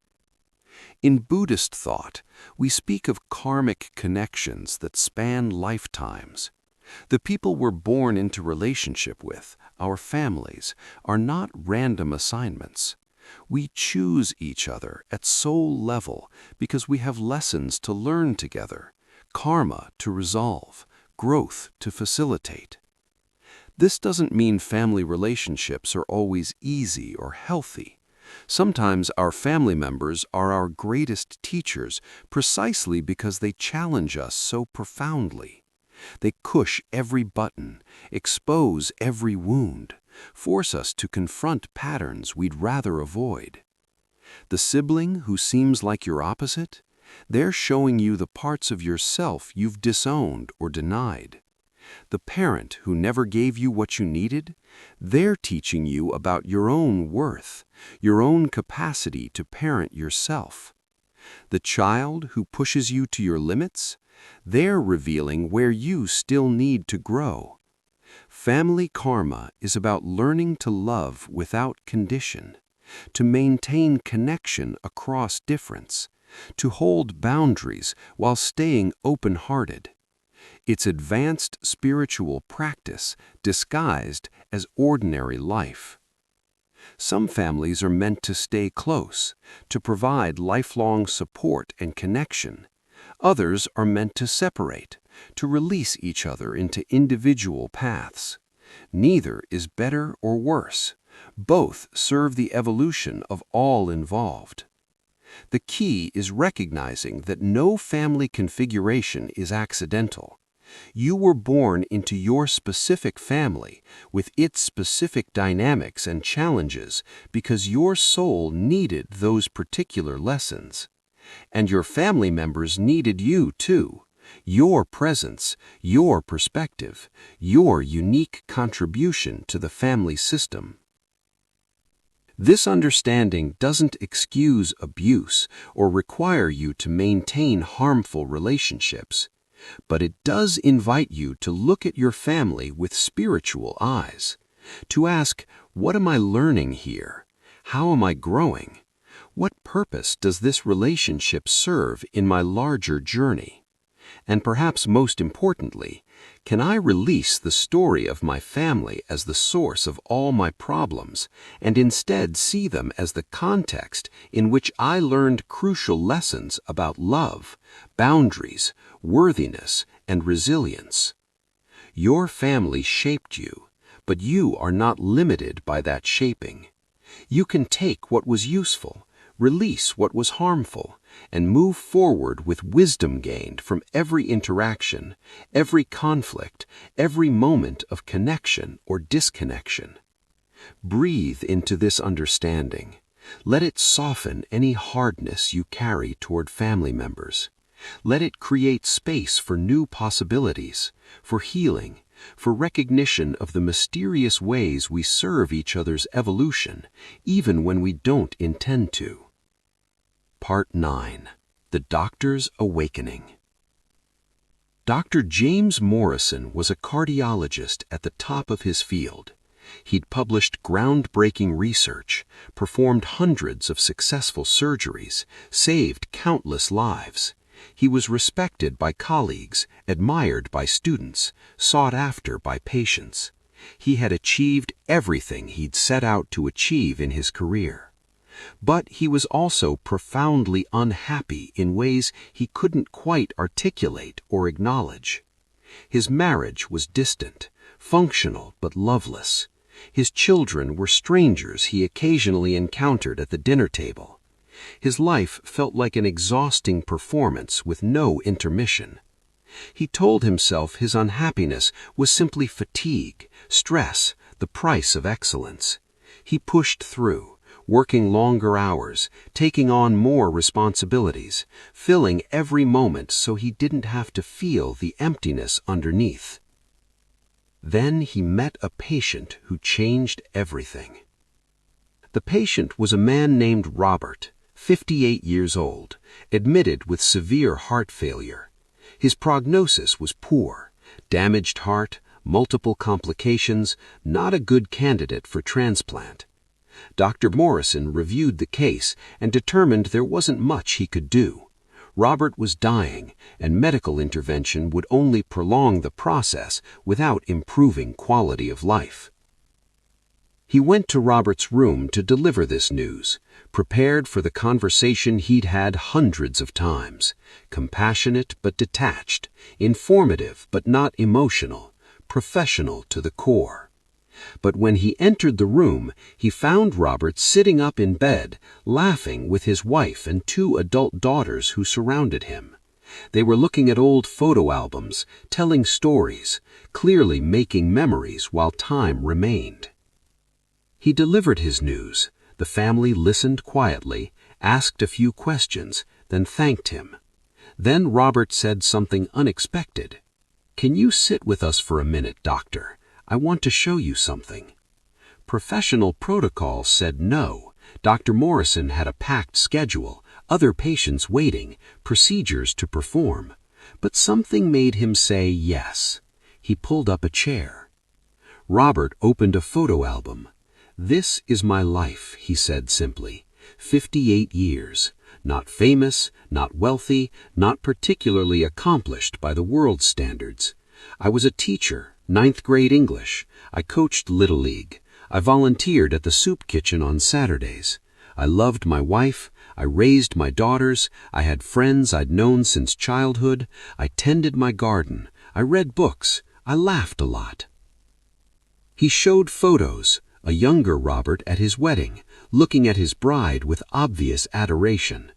In Buddhist thought, we speak of karmic connections that span lifetimes. The people we're born into relationship with, our families, are not random assignments. We choose each other at soul level because we have lessons to learn together, karma to resolve, growth to facilitate. This doesn't mean family relationships are always easy or healthy. Sometimes our family members are our greatest teachers precisely because they challenge us so profoundly. They push every button, expose every wound, force us to confront patterns we'd rather avoid. The sibling who seems like your opposite, they're showing you the parts of yourself you've disowned or denied. The parent who never gave you what you needed, they're teaching you about your own worth, your own capacity to parent yourself. The child who pushes you to your limits, they're revealing where you still need to grow. Family karma is about learning to love without condition, to maintain connection across difference, to hold boundaries while staying open-hearted. It's advanced spiritual practice disguised as ordinary life. Some families are meant to stay close, to provide lifelong support and connection. Others are meant to separate, to release each other into individual paths. Neither is better or worse. Both serve the evolution of all involved. The key is recognizing that no family configuration is accidental. You were born into your specific family with its specific dynamics and challenges because your soul needed those particular lessons. And your family members needed you too. Your presence, your perspective, your unique contribution to the family system. This understanding doesn't excuse abuse or require you to maintain harmful relationships, but it does invite you to look at your family with spiritual eyes, to ask, what am I learning here? How am I growing? What purpose does this relationship serve in my larger journey? And perhaps most importantly, can I release the story of my family as the source of all my problems and instead see them as the context in which I learned crucial lessons about love, boundaries, worthiness, and resilience? Your family shaped you, but you are not limited by that shaping. You can take what was useful, release what was harmful, and move forward with wisdom gained from every interaction, every conflict, every moment of connection or disconnection. Breathe into this understanding. Let it soften any hardness you carry toward family members. Let it create space for new possibilities, for healing, for recognition of the mysterious ways we serve each other's evolution, even when we don't intend to. Part 9. The Doctor's Awakening. Dr. James Morrison was a cardiologist at the top of his field. He'd published groundbreaking research, performed hundreds of successful surgeries, saved countless lives. He was respected by colleagues, admired by students, sought after by patients. He had achieved everything he'd set out to achieve in his career. But he was also profoundly unhappy in ways he couldn't quite articulate or acknowledge. His marriage was distant, functional but loveless. His children were strangers he occasionally encountered at the dinner table. His life felt like an exhausting performance with no intermission. He told himself his unhappiness was simply fatigue, stress, the price of excellence. He pushed through, working longer hours, taking on more responsibilities, filling every moment so he didn't have to feel the emptiness underneath. Then he met a patient who changed everything. The patient was a man named Robert, 58 years old, admitted with severe heart failure. His prognosis was poor: damaged heart, multiple complications, not a good candidate for transplant. Dr. Morrison reviewed the case and determined there wasn't much he could do. Robert was dying, and medical intervention would only prolong the process without improving quality of life. He went to Robert's room to deliver this news, prepared for the conversation he'd had hundreds of times, compassionate but detached, informative but not emotional, professional to the core. But when he entered the room, he found Robert sitting up in bed, laughing with his wife and 2 adult daughters who surrounded him. They were looking at old photo albums, telling stories, clearly making memories while time remained. He delivered his news. The family listened quietly, asked a few questions, then thanked him. Then Robert said something unexpected. "Can you sit with us for a minute, doctor? I want to show you something." Professional protocol said no. Dr. Morrison had a packed schedule, other patients waiting, procedures to perform. But something made him say yes. He pulled up a chair. Robert opened a photo album. "This is my life," he said simply. 58 years. Not famous, not wealthy, not particularly accomplished by the world's standards. I was a teacher, 9th grade English. I coached Little League. I volunteered at the soup kitchen on Saturdays. I loved my wife. I raised my daughters. I had friends I'd known since childhood. I tended my garden. I read books. I laughed a lot. He showed photos, a younger Robert at his wedding, looking at his bride with obvious adoration.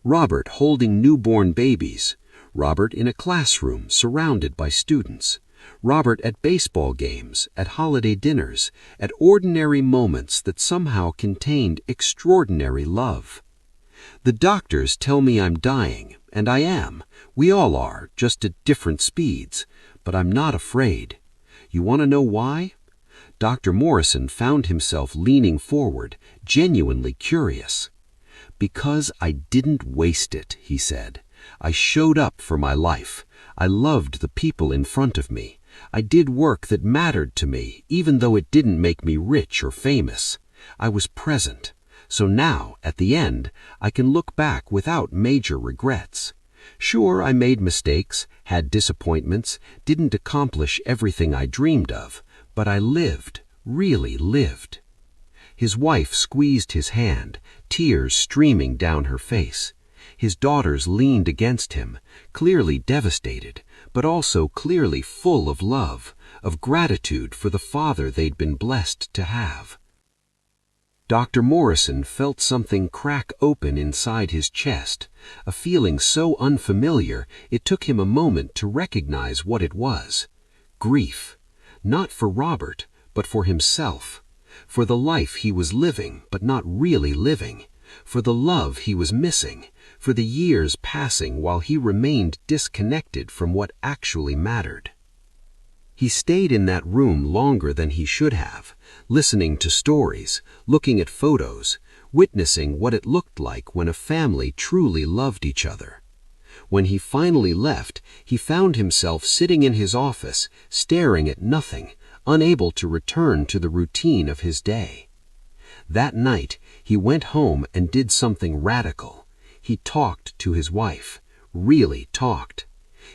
Robert holding newborn babies, Robert in a classroom surrounded by students, Robert at baseball games, at holiday dinners, at ordinary moments that somehow contained extraordinary love. The doctors tell me I'm dying, and I am. We all are, just at different speeds. But I'm not afraid. You want to know why? Dr. Morrison found himself leaning forward, genuinely curious. Because I didn't waste it, he said. I showed up for my life. I loved the people in front of me. I did work that mattered to me, even though it didn't make me rich or famous. I was present. So now, at the end, I can look back without major regrets. Sure, I made mistakes, had disappointments, didn't accomplish everything I dreamed of, but I lived, really lived. His wife squeezed his hand, tears streaming down her face. His daughters leaned against him, clearly devastated, but also clearly full of love, of gratitude for the father they'd been blessed to have. Dr. Morrison felt something crack open inside his chest, a feeling so unfamiliar it took him a moment to recognize what it was. Grief. Not for Robert, but for himself. For the life he was living, but not really living. For the love he was missing. For the years passing while he remained disconnected from what actually mattered. He stayed in that room longer than he should have, listening to stories, looking at photos, witnessing what it looked like when a family truly loved each other. When he finally left, he found himself sitting in his office, staring at nothing, unable to return to the routine of his day. That night, he went home and did something radical. He talked to his wife, really talked.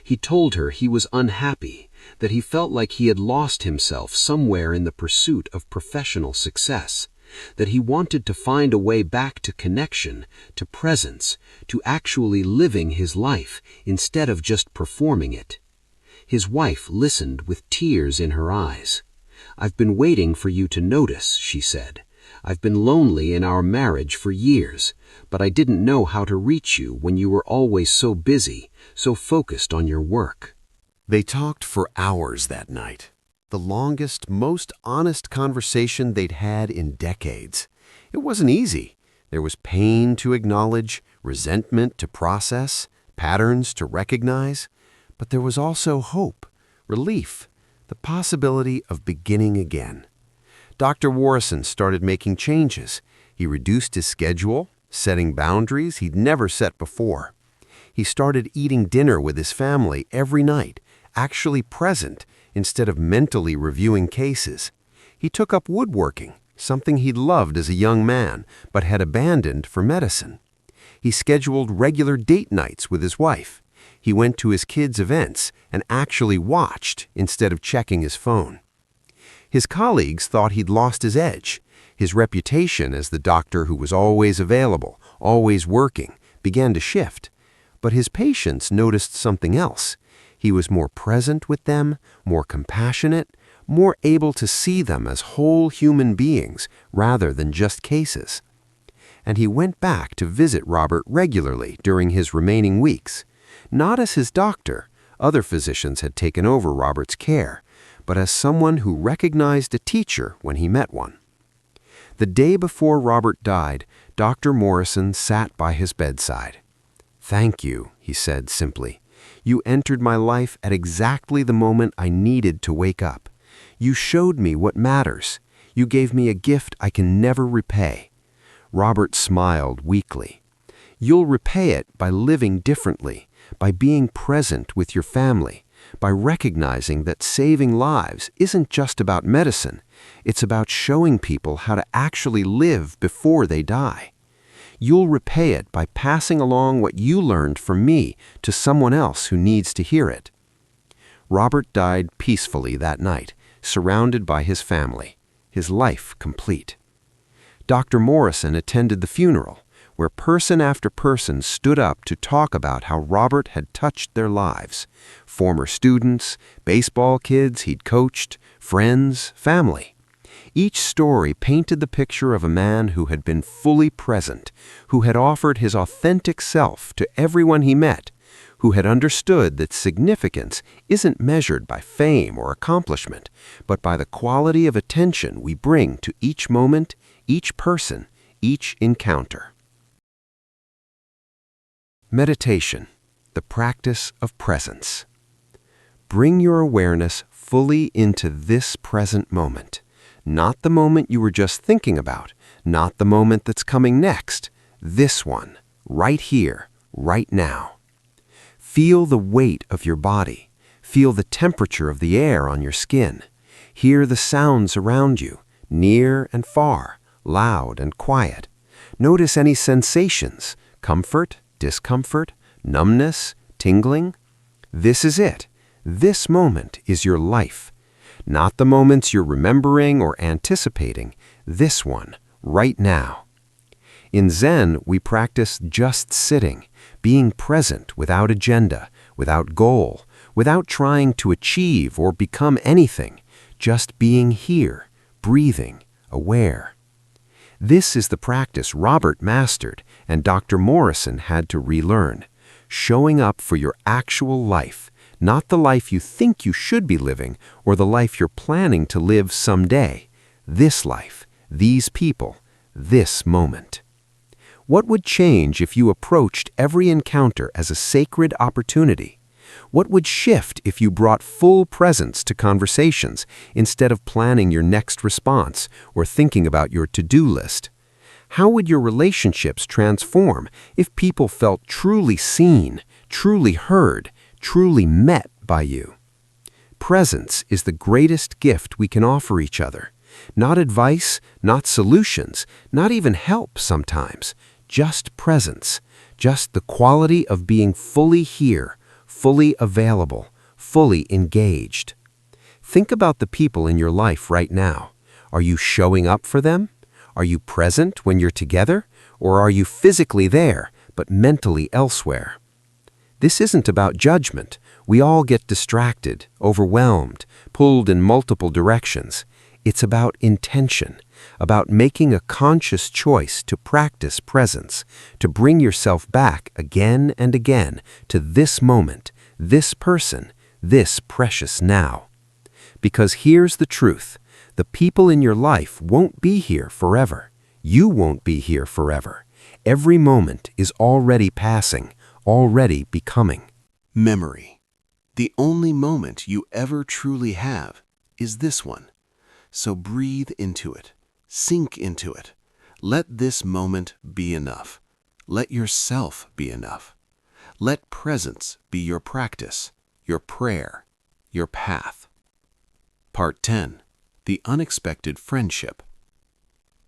He told her he was unhappy, that he felt like he had lost himself somewhere in the pursuit of professional success, that he wanted to find a way back to connection, to presence, to actually living his life instead of just performing it. His wife listened with tears in her eyes. "I've been waiting for you to notice," she said. "I've been lonely in our marriage for years, but I didn't know how to reach you when you were always so busy, so focused on your work." They talked for hours that night, the longest, most honest conversation they'd had in decades. It wasn't easy. There was pain to acknowledge, resentment to process, patterns to recognize, but there was also hope, relief, the possibility of beginning again. Dr. Morrison started making changes. He reduced his schedule, setting boundaries he'd never set before. He started eating dinner with his family every night, actually present instead of mentally reviewing cases. He took up woodworking, something he'd loved as a young man but had abandoned for medicine. He scheduled regular date nights with his wife. He went to his kids' events and actually watched instead of checking his phone. His colleagues thought he'd lost his edge. His reputation as the doctor who was always available, always working, began to shift. But his patients noticed something else. He was more present with them, more compassionate, more able to see them as whole human beings rather than just cases. And he went back to visit Robert regularly during his remaining weeks. Not as his doctor, other physicians had taken over Robert's care, but as someone who recognized a teacher when he met one. The day before Robert died, Dr. Morrison sat by his bedside. "Thank you," he said simply. "You entered my life at exactly the moment I needed to wake up. You showed me what matters. You gave me a gift I can never repay." Robert smiled weakly. "You'll repay it by living differently, by being present with your family, by recognizing that saving lives isn't just about medicine. It's about showing people how to actually live before they die. You'll repay it by passing along what you learned from me to someone else who needs to hear it." Robert died peacefully that night, surrounded by his family, his life complete. Dr. Morrison attended the funeral, where person after person stood up to talk about how Robert had touched their lives. Former students, baseball kids he'd coached, friends, family. Each story painted the picture of a man who had been fully present, who had offered his authentic self to everyone he met, who had understood that significance isn't measured by fame or accomplishment, but by the quality of attention we bring to each moment, each person, each encounter. Meditation, the practice of presence. Bring your awareness fully into this present moment. Not the moment you were just thinking about, not the moment that's coming next. This one, right here, right now. Feel the weight of your body. Feel the temperature of the air on your skin. Hear the sounds around you, near and far, loud and quiet. Notice any sensations, comfort, discomfort, numbness, tingling. This is it. This moment is your life. Not the moments you're remembering or anticipating. This one, right now. In Zen, we practice just sitting, being present without agenda, without goal, without trying to achieve or become anything, just being here, breathing, aware. This is the practice Robert mastered and Dr. Morrison had to relearn. Showing up for your actual life, not the life you think you should be living or the life you're planning to live someday. This life, these people, this moment. What would change if you approached every encounter as a sacred opportunity? What would shift if you brought full presence to conversations instead of planning your next response or thinking about your to-do list? How would your relationships transform if people felt truly seen, truly heard, truly met by you? Presence is the greatest gift we can offer each other. Not advice, not solutions, not even help sometimes. Just presence, just the quality of being fully here, fully available, fully engaged. Think about the people in your life right now. Are you showing up for them? Are you present when you're together? Or are you physically there, but mentally elsewhere? This isn't about judgment. We all get distracted, overwhelmed, pulled in multiple directions. It's about intention, about making a conscious choice to practice presence, to bring yourself back again and again to this moment, this person, this precious now. Because here's the truth. The people in your life won't be here forever. You won't be here forever. Every moment is already passing, already becoming. Memory. The only moment you ever truly have is this one. So breathe into it. Sink into it. Let this moment be enough. Let yourself be enough. Let presence be your practice, your prayer, your path. Part 10. The Unexpected Friendship.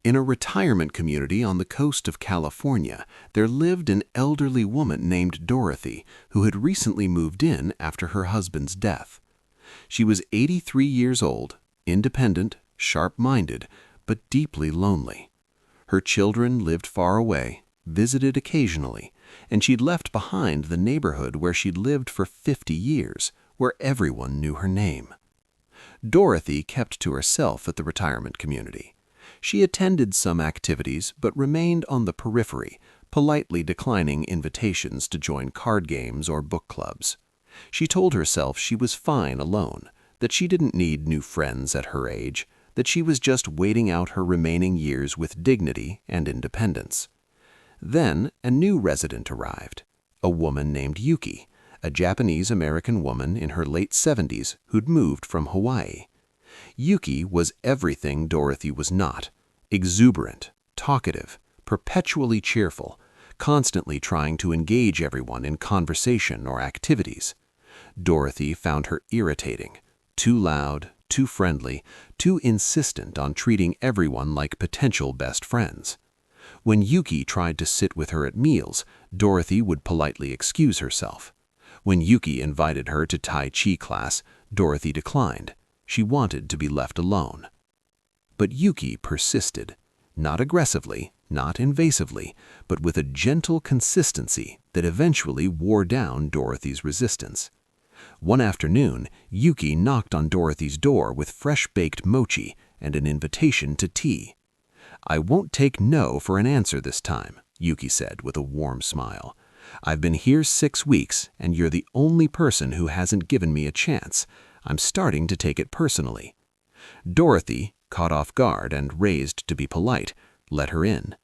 In a retirement community on the coast of California, there lived an elderly woman named Dorothy who had recently moved in after her husband's death. She was 83 years old, independent, sharp-minded, but deeply lonely. Her children lived far away, visited occasionally, and she'd left behind the neighborhood where she'd lived for 50 years, where everyone knew her name. Dorothy kept to herself at the retirement community. She attended some activities but remained on the periphery, politely declining invitations to join card games or book clubs. She told herself she was fine alone, that she didn't need new friends at her age, that she was just waiting out her remaining years with dignity and independence. Then a new resident arrived, a woman named Yuki, a Japanese-American woman in her late 70s who'd moved from Hawaii. Yuki was everything Dorothy was not: exuberant, talkative, perpetually cheerful, constantly trying to engage everyone in conversation or activities. Dorothy found her irritating, too loud, too friendly, too insistent on treating everyone like potential best friends. When Yuki tried to sit with her at meals, Dorothy would politely excuse herself. When Yuki invited her to Tai Chi class, Dorothy declined. She wanted to be left alone. But Yuki persisted, not aggressively, not invasively, but with a gentle consistency that eventually wore down Dorothy's resistance. One afternoon, Yuki knocked on Dorothy's door with fresh-baked mochi and an invitation to tea. "I won't take no for an answer this time," Yuki said with a warm smile. "I've been here 6 weeks, and you're the only person who hasn't given me a chance. I'm starting to take it personally." Dorothy, caught off guard and raised to be polite, let her in.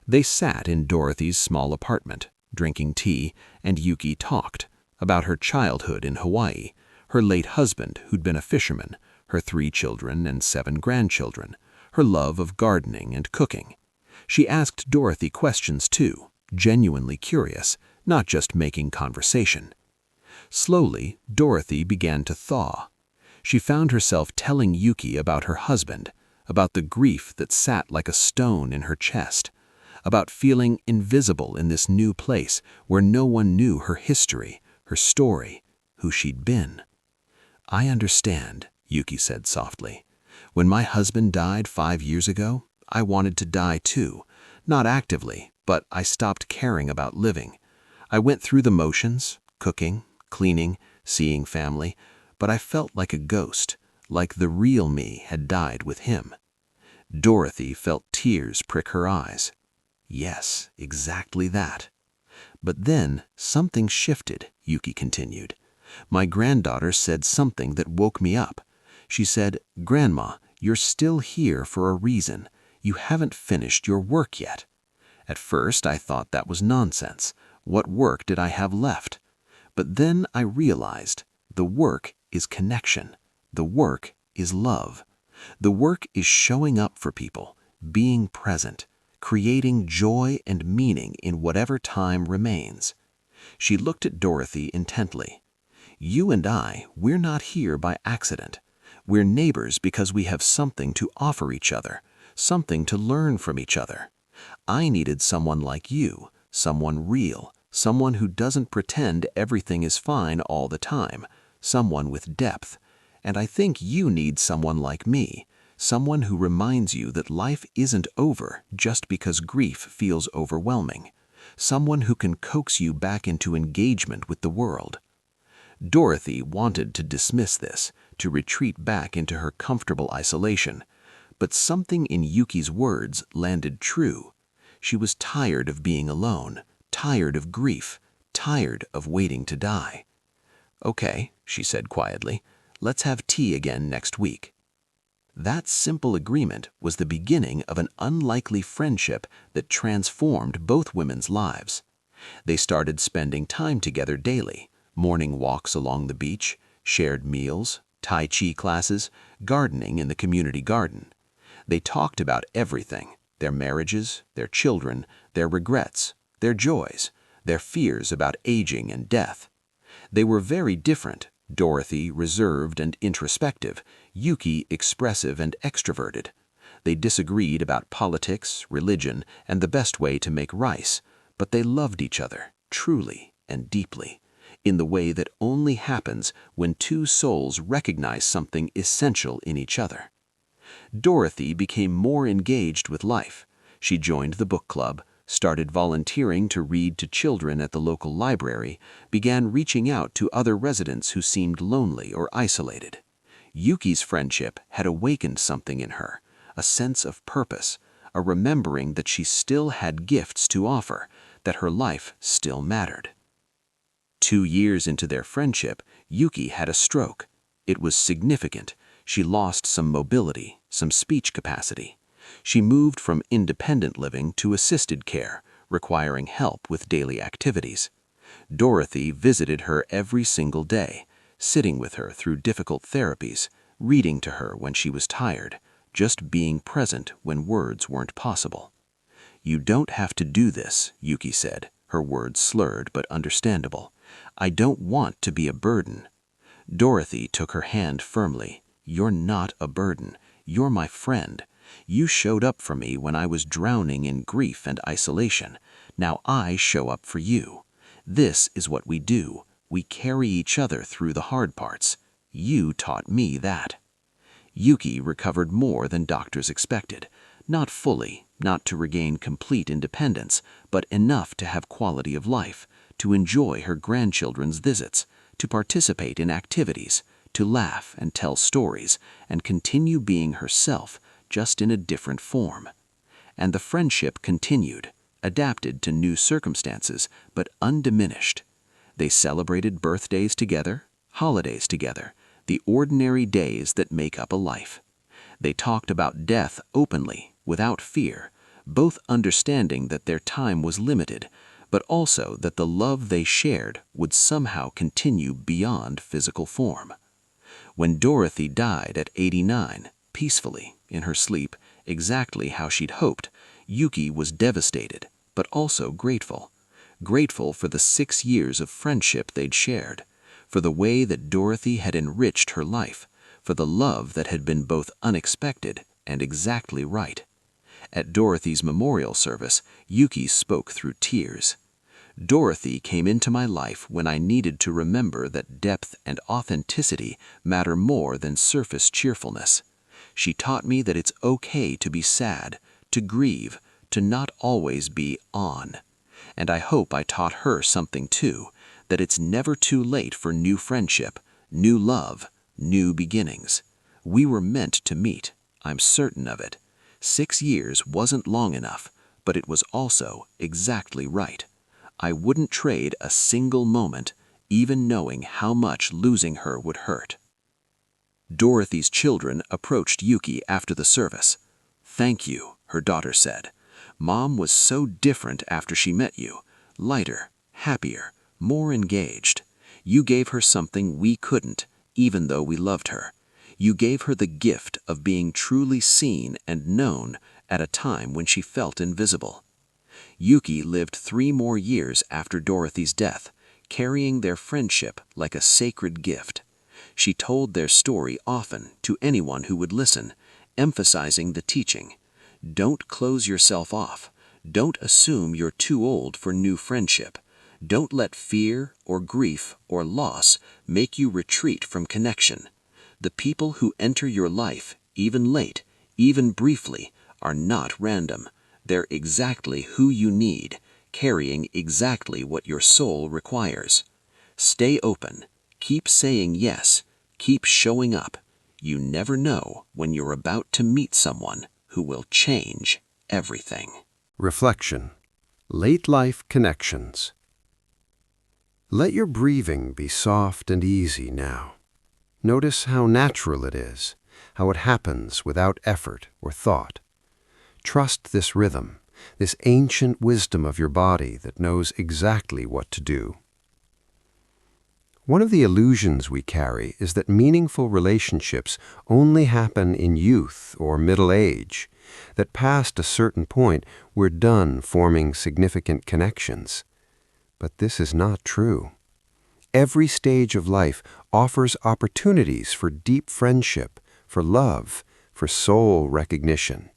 They sat in Dorothy's small apartment, drinking tea, and Yuki talked about her childhood in Hawaii, her late husband who'd been a fisherman, her 3 children and 7 grandchildren, her love of gardening and cooking. She asked Dorothy questions too, genuinely curious, not just making conversation. Slowly, Dorothy began to thaw. She found herself telling Yuki about her husband, about the grief that sat like a stone in her chest, about feeling invisible in this new place where no one knew her history, her story, who she'd been. "I understand," Yuki said softly. "When my husband died 5 years ago, I wanted to die too. Not actively, but I stopped caring about living. I went through the motions, cooking, cleaning, seeing family, but I felt like a ghost, like the real me had died with him." Dorothy felt tears prick her eyes. Yes, exactly that. "But then something shifted," Yuki continued. "My granddaughter said something that woke me up. She said, 'Grandma, you're still here for a reason. You haven't finished your work yet.' At first I thought that was nonsense. What work did I have left? But then I realized the work is connection. The work is love. The work is showing up for people, being present, creating joy and meaning in whatever time remains." She looked at Dorothy intently. "You and we're not here by accident. We're neighbors because we have something to offer each other, something to learn from each other. I needed someone like you, someone real, someone who doesn't pretend everything is fine all the time, someone with depth. And I think you need someone like me, someone who reminds you that life isn't over just because grief feels overwhelming, someone who can coax you back into engagement with the world." Dorothy wanted to dismiss this, to retreat back into her comfortable isolation, but something in Yuki's words landed true. She was tired of being alone, tired of grief, tired of waiting to die. "Okay," she said quietly, "let's have tea again next week." That simple agreement was the beginning of an unlikely friendship that transformed both women's lives. They started spending time together daily, morning walks along the beach, shared meals, Tai Chi classes, gardening in the community garden. They talked about everything: their marriages, their children, their regrets, their joys, their fears about aging and death. They were very different: Dorothy reserved and introspective, Yuki expressive and extroverted. They disagreed about politics, religion, and the best way to make rice, but they loved each other, truly and deeply, in the way that only happens when 2 souls recognize something essential in each other. Dorothy became more engaged with life. She joined the book club, started volunteering to read to children at the local library, began reaching out to other residents who seemed lonely or isolated. Yuki's friendship had awakened something in her, a sense of purpose, a remembering that she still had gifts to offer, that her life still mattered. 2 years into their friendship, Yuki had a stroke. It was significant. She lost some mobility, some speech capacity. She moved from independent living to assisted care, requiring help with daily activities. Dorothy visited her every single day, sitting with her through difficult therapies, reading to her when she was tired, just being present when words weren't possible. "You don't have to do this," Yuki said, her words slurred but understandable. "I don't want to be a burden." Dorothy took her hand firmly. "You're not a burden. You're my friend. You showed up for me when I was drowning in grief and isolation. Now I show up for you. This is what we do. We carry each other through the hard parts. You taught me that." Yuki recovered more than doctors expected. Not fully, not to regain complete independence, but enough to have quality of life, to enjoy her grandchildren's visits, to participate in activities, to laugh and tell stories and continue being herself, just in a different form. And the friendship continued, adapted to new circumstances, but undiminished. They celebrated birthdays together, holidays together, the ordinary days that make up a life. They talked about death openly, without fear, both understanding that their time was limited, but also that the love they shared would somehow continue beyond physical form. When Dorothy died at 89, peacefully, in her sleep, exactly how she'd hoped, Yuki was devastated, but also grateful. Grateful for the 6 years of friendship they'd shared, for the way that Dorothy had enriched her life, for the love that had been both unexpected and exactly right. At Dorothy's memorial service, Yuki spoke through tears. Dorothy came into my life when I needed to remember that depth and authenticity matter more than surface cheerfulness. She taught me that it's okay to be sad, to grieve, to not always be on. And I hope I taught her something too, that it's never too late for new friendship, new love, new beginnings. We were meant to meet, I'm certain of it. 6 years wasn't long enough, but it was also exactly right. I wouldn't trade a single moment, even knowing how much losing her would hurt. Dorothy's children approached Yuki after the service. "Thank you," her daughter said. "Mom was so different after she met you, lighter, happier, more engaged. You gave her something we couldn't, even though we loved her. You gave her the gift of being truly seen and known at a time when she felt invisible." Yuki lived 3 more years after Dorothy's death, carrying their friendship like a sacred gift. She told their story often to anyone who would listen, emphasizing the teaching. Don't close yourself off. Don't assume you're too old for new friendship. Don't let fear or grief or loss make you retreat from connection. The people who enter your life, even late, even briefly, are not random. They're exactly who you need, carrying exactly what your soul requires. Stay open. Keep saying yes. Keep showing up. You never know when you're about to meet someone who will change everything. Reflection. Late life connections. Let your breathing be soft and easy now. Notice how natural it is, how it happens without effort or thought. Trust this rhythm, this ancient wisdom of your body that knows exactly what to do. One of the illusions we carry is that meaningful relationships only happen in youth or middle age, that past a certain point we're done forming significant connections. But this is not true. Every stage of life offers opportunities for deep friendship, for love, for soul recognition.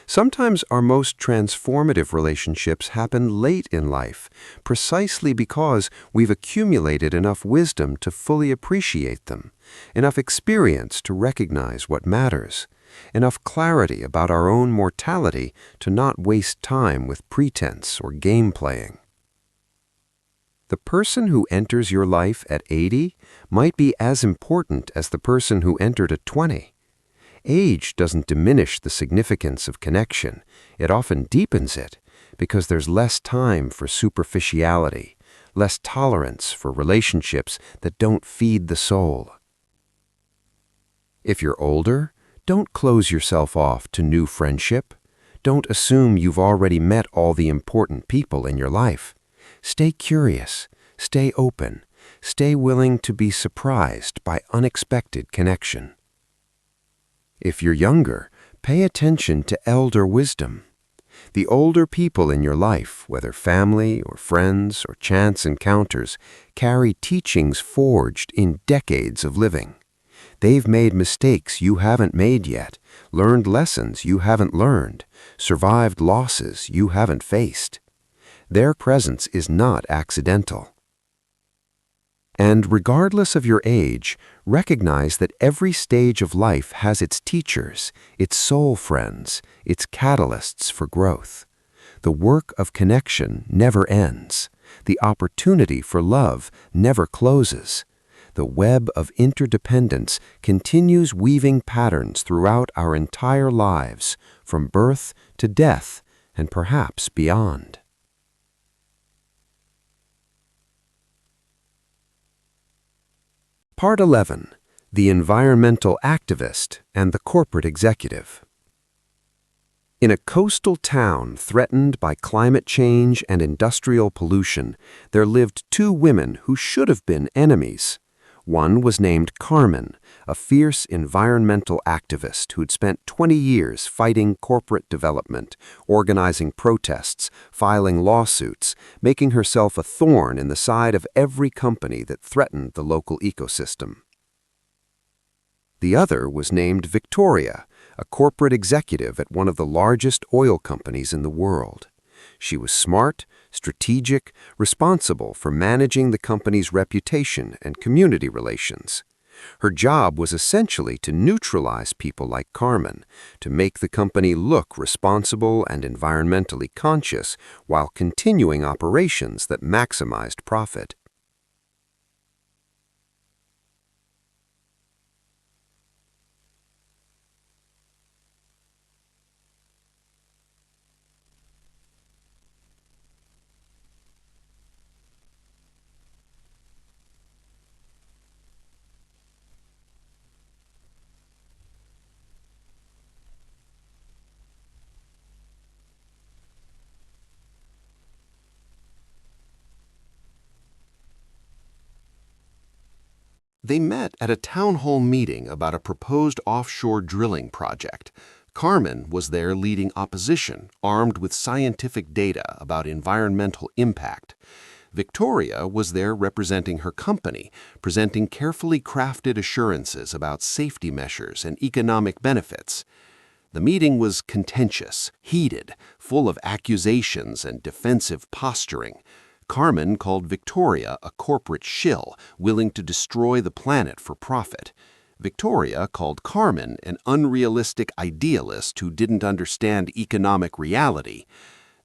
Sometimes our most transformative relationships happen late in life, precisely because we've accumulated enough wisdom to fully appreciate them, enough experience to recognize what matters, enough clarity about our own mortality to not waste time with pretense or game playing. The person who enters your life at 80 might be as important as the person who entered at 20. Age doesn't diminish the significance of connection. It often deepens it, because there's less time for superficiality, less tolerance for relationships that don't feed the soul. If you're older, don't close yourself off to new friendship. Don't assume you've already met all the important people in your life. Stay curious, stay open, stay willing to be surprised by unexpected connection. If you're younger, pay attention to elder wisdom. The older people in your life, whether family or friends or chance encounters, carry teachings forged in decades of living. They've made mistakes you haven't made yet, learned lessons you haven't learned, survived losses you haven't faced. Their presence is not accidental. And regardless of your age, recognize that every stage of life has its teachers, its soul friends, its catalysts for growth. The work of connection never ends. The opportunity for love never closes. the web of interdependence continues weaving patterns throughout our entire lives, from birth to death, and perhaps beyond. Part 11. The Environmental Activist and the Corporate Executive. In a coastal town threatened by climate change and industrial pollution, there lived two women who should have been enemies. One was named Carmen, a fierce environmental activist who'd spent 20 years fighting corporate development, organizing protests, filing lawsuits, making herself a thorn in the side of every company that threatened the local ecosystem. The other was named Victoria, a corporate executive at one of the largest oil companies in the world. She was smart, strategic, responsible for managing the company's reputation and community relations. Her job was essentially to neutralize people like Carmen, to make the company look responsible and environmentally conscious while continuing operations that maximized profit. They met at a town hall meeting about a proposed offshore drilling project. Carmen was there leading opposition, armed with scientific data about environmental impact. Victoria was there representing her company, presenting carefully crafted assurances about safety measures and economic benefits. The meeting was contentious, heated, full of accusations and defensive posturing. Carmen called Victoria a corporate shill, willing to destroy the planet for profit. Victoria called Carmen an unrealistic idealist who didn't understand economic reality.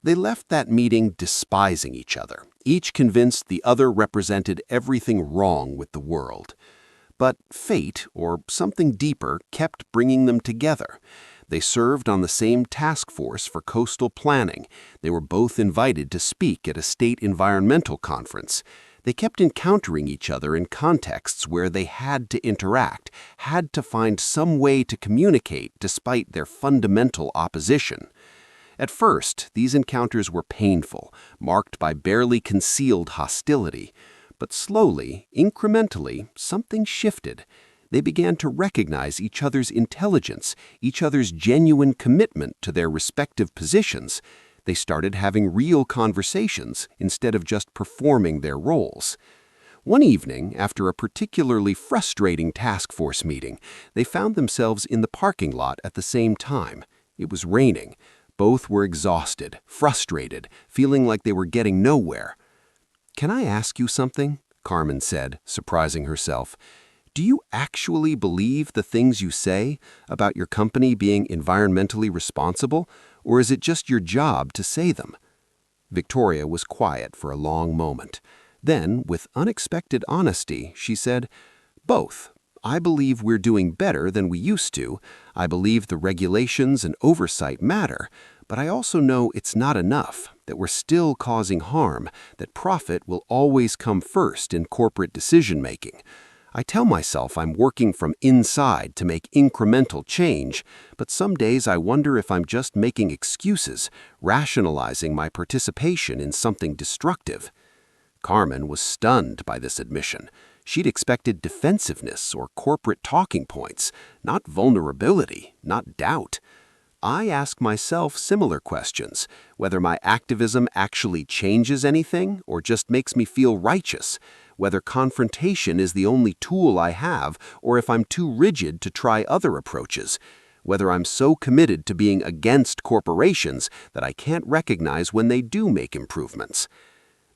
They left that meeting despising each other, each convinced the other represented everything wrong with the world. But fate, or something deeper, kept bringing them together. They served on the same task force for coastal planning. They were both invited to speak at a state environmental conference. They kept encountering each other in contexts where they had to interact, had to find some way to communicate despite their fundamental opposition. At first, these encounters were painful, marked by barely concealed hostility. But slowly, incrementally, something shifted. They began to recognize each other's intelligence, each other's genuine commitment to their respective positions. They started having real conversations instead of just performing their roles. One evening, after a particularly frustrating task force meeting, they found themselves in the parking lot at the same time. It was raining. Both were exhausted, frustrated, feeling like they were getting nowhere. "Can I ask you something?" Carmen said, surprising herself. "Do you actually believe the things you say about your company being environmentally responsible, or is it just your job to say them?" Victoria was quiet for a long moment. Then, with unexpected honesty, she said, "Both. I believe we're doing better than we used to. I believe the regulations and oversight matter, but I also know it's not enough, that we're still causing harm, that profit will always come first in corporate decision-making. I tell myself I'm working from inside to make incremental change, but some days I wonder if I'm just making excuses, rationalizing my participation in something destructive." Carmen was stunned by this admission. She'd expected defensiveness or corporate talking points, not vulnerability, not doubt. I ask myself similar questions, whether my activism actually changes anything or just makes me feel righteous, whether confrontation is the only tool I have or if I'm too rigid to try other approaches, whether I'm so committed to being against corporations that I can't recognize when they do make improvements.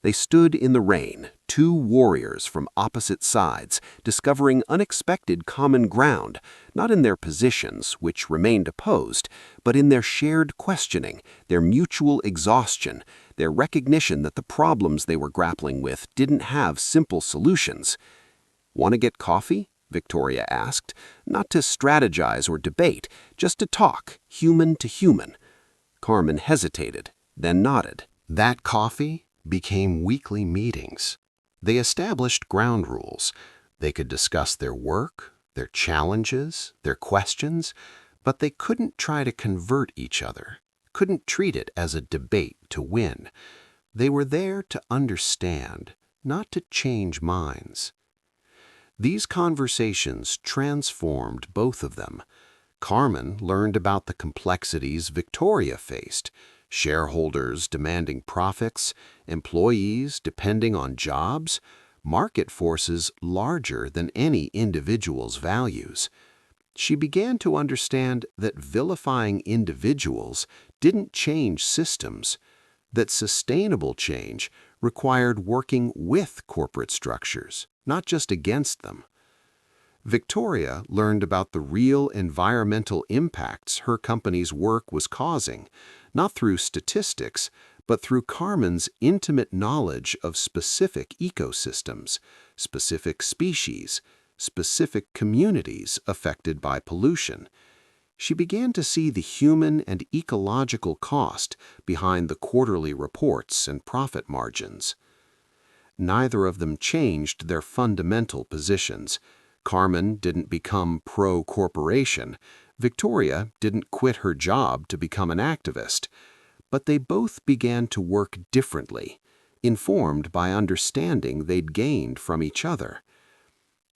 They stood in the rain, two warriors from opposite sides, discovering unexpected common ground, not in their positions, which remained opposed, but in their shared questioning, their mutual exhaustion, their recognition that the problems they were grappling with didn't have simple solutions. "Want to get coffee?" Victoria asked, not to strategize or debate, just to talk, human to human. Carmen hesitated, then nodded. That coffee became weekly meetings. They established ground rules. They could discuss their work, their challenges, their questions, but they couldn't try to convert each other, couldn't treat it as a debate to win. They were there to understand, not to change minds. These conversations transformed both of them. Carmen learned about the complexities Victoria faced: shareholders demanding profits, employees depending on jobs, market forces larger than any individual's values. She began to understand that vilifying individuals didn't change systems, that sustainable change required working with corporate structures, not just against them. Victoria learned about the real environmental impacts her company's work was causing, not through statistics, but through Carmen's intimate knowledge of specific ecosystems, specific species, specific communities affected by pollution. She began to see the human and ecological cost behind the quarterly reports and profit margins. Neither of them changed their fundamental positions. Carmen didn't become pro-corporation. Victoria didn't quit her job to become an activist. But they both began to work differently, informed by understanding they'd gained from each other.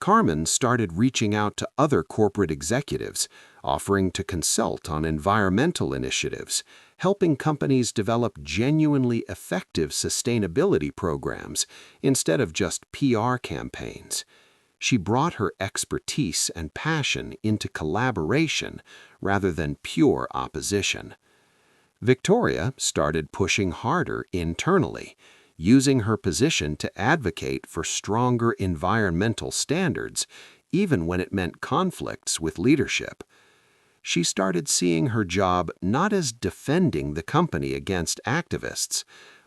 Carmen started reaching out to other corporate executives, offering to consult on environmental initiatives, helping companies develop genuinely effective sustainability programs instead of just PR campaigns. She brought her expertise and passion into collaboration rather than pure opposition. Victoria started pushing harder internally, using her position to advocate for stronger environmental standards, even when it meant conflicts with leadership. She started seeing her job not as defending the company against activists,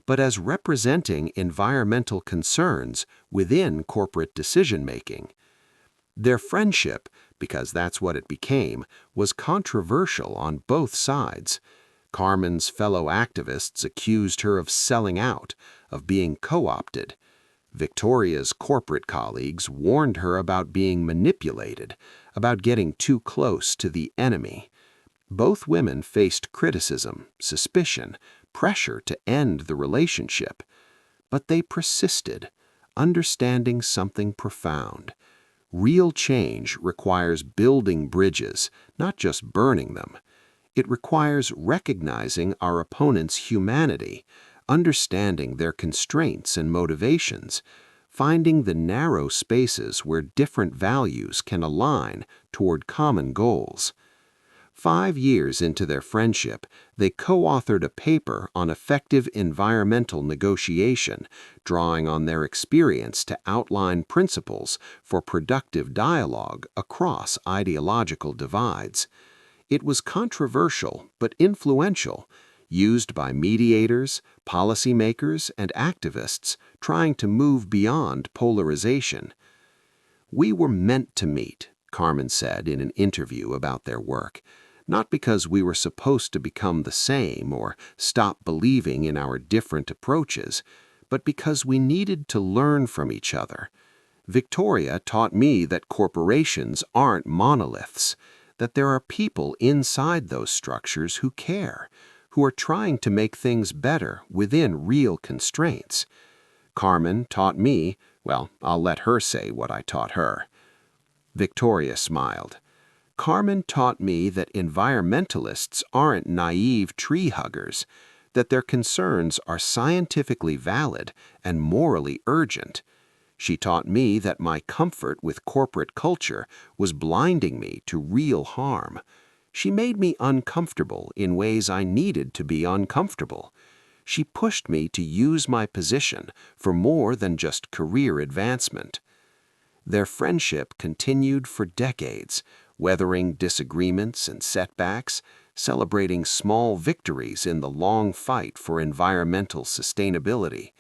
but as representing environmental concerns within corporate decision-making. Their friendship, because that's what it became, was controversial on both sides. Carmen's fellow activists accused her of selling out, of being co-opted. Victoria's corporate colleagues warned her about being manipulated, about getting too close to the enemy. Both women faced criticism, suspicion, pressure to end the relationship. But they persisted, understanding something profound. Real change requires building bridges, not just burning them. It requires recognizing our opponent's humanity, understanding their constraints and motivations, finding the narrow spaces where different values can align toward common goals. 5 years into their friendship, they co-authored a paper on effective environmental negotiation, drawing on their experience to outline principles for productive dialogue across ideological divides. It was controversial but influential, used by mediators, policymakers, and activists trying to move beyond polarization. "We were meant to meet," Carmen said in an interview about their work, "not because we were supposed to become the same or stop believing in our different approaches, but because we needed to learn from each other. Victoria taught me that corporations aren't monoliths, that there are people inside those structures who care, who are trying to make things better within real constraints. Carmen taught me, well, I'll let her say what I taught her." Victoria smiled. "Carmen taught me that environmentalists aren't naive tree huggers, that their concerns are scientifically valid and morally urgent. She taught me that my comfort with corporate culture was blinding me to real harm. She made me uncomfortable in ways I needed to be uncomfortable. She pushed me to use my position for more than just career advancement." Their friendship continued for decades, weathering disagreements and setbacks, celebrating small victories in the long fight for environmental sustainability.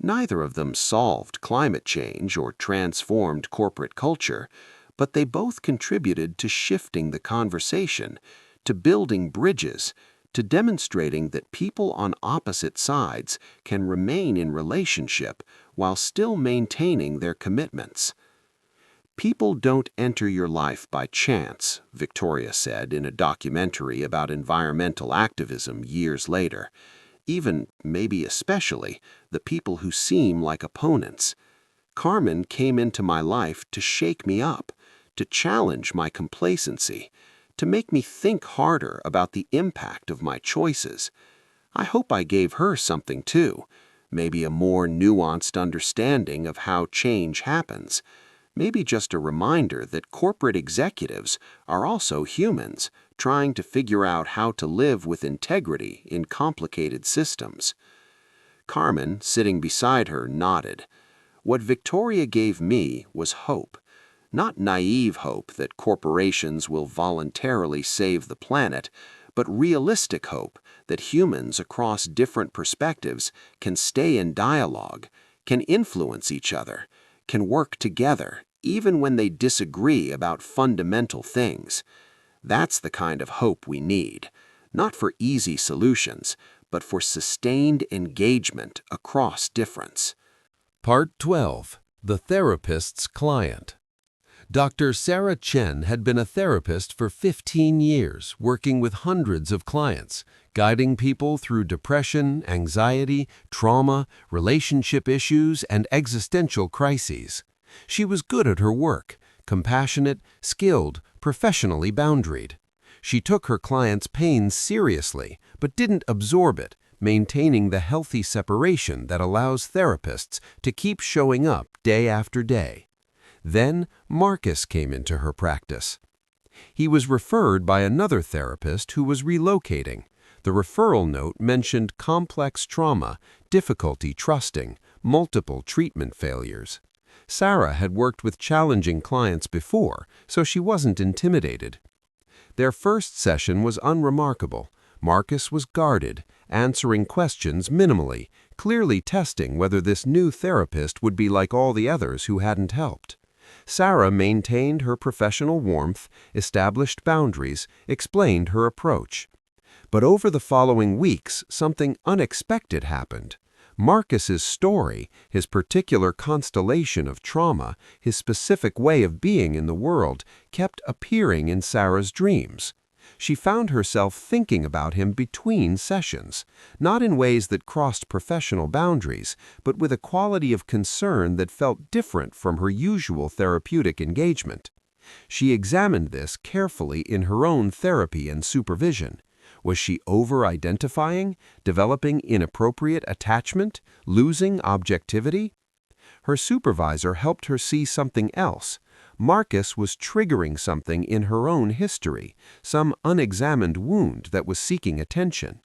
Neither of them solved climate change or transformed corporate culture, but they both contributed to shifting the conversation, to building bridges, to demonstrating that people on opposite sides can remain in relationship while still maintaining their commitments. People don't enter your life by chance, Victoria said in a documentary about environmental activism years later. Even, maybe especially, the people who seem like opponents. Carmen came into my life to shake me up, to challenge my complacency, to make me think harder about the impact of my choices. I hope I gave her something too, maybe a more nuanced understanding of how change happens, maybe just a reminder that corporate executives are also humans trying to figure out how to live with integrity in complicated systems. Carmen, sitting beside her, nodded. What Victoria gave me was hope. Not naive hope that corporations will voluntarily save the planet, but realistic hope that humans across different perspectives can stay in dialogue, can influence each other, can work together, even when they disagree about fundamental things. That's the kind of hope we need, not for easy solutions, but for sustained engagement across difference. Part 12. The Therapist's Client. Dr. Sarah Chen had been a therapist for 15 years, working with hundreds of clients, guiding people through depression, anxiety, trauma, relationship issues, and existential crises. She was good at her work, compassionate, skilled, professionally boundaried. She took her clients' pain seriously, but didn't absorb it, maintaining the healthy separation that allows therapists to keep showing up day after day. Then Marcus came into her practice. He was referred by another therapist who was relocating. The referral note mentioned complex trauma, difficulty trusting, multiple treatment failures. Sarah had worked with challenging clients before, so she wasn't intimidated. Their first session was unremarkable. Marcus was guarded, answering questions minimally, clearly testing whether this new therapist would be like all the others who hadn't helped. Sarah maintained her professional warmth, established boundaries, explained her approach. But over the following weeks, something unexpected happened. Marcus's story, his particular constellation of trauma, his specific way of being in the world, kept appearing in Sarah's dreams. She found herself thinking about him between sessions, not in ways that crossed professional boundaries, but with a quality of concern that felt different from her usual therapeutic engagement. She examined this carefully in her own therapy and supervision. Was she over-identifying, developing inappropriate attachment, losing objectivity? Her supervisor helped her see something else. Marcus was triggering something in her own history, some unexamined wound that was seeking attention.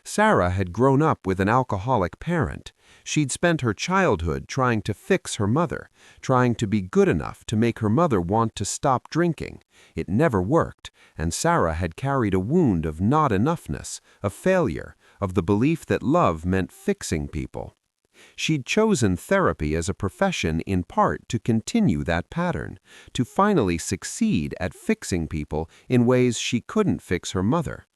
Sarah had grown up with an alcoholic parent. She'd spent her childhood trying to fix her mother, trying to be good enough to make her mother want to stop drinking. It never worked, and Sarah had carried a wound of not enoughness, of failure, of the belief that love meant fixing people. She'd chosen therapy as a profession in part to continue that pattern, to finally succeed at fixing people in ways she couldn't fix her mother.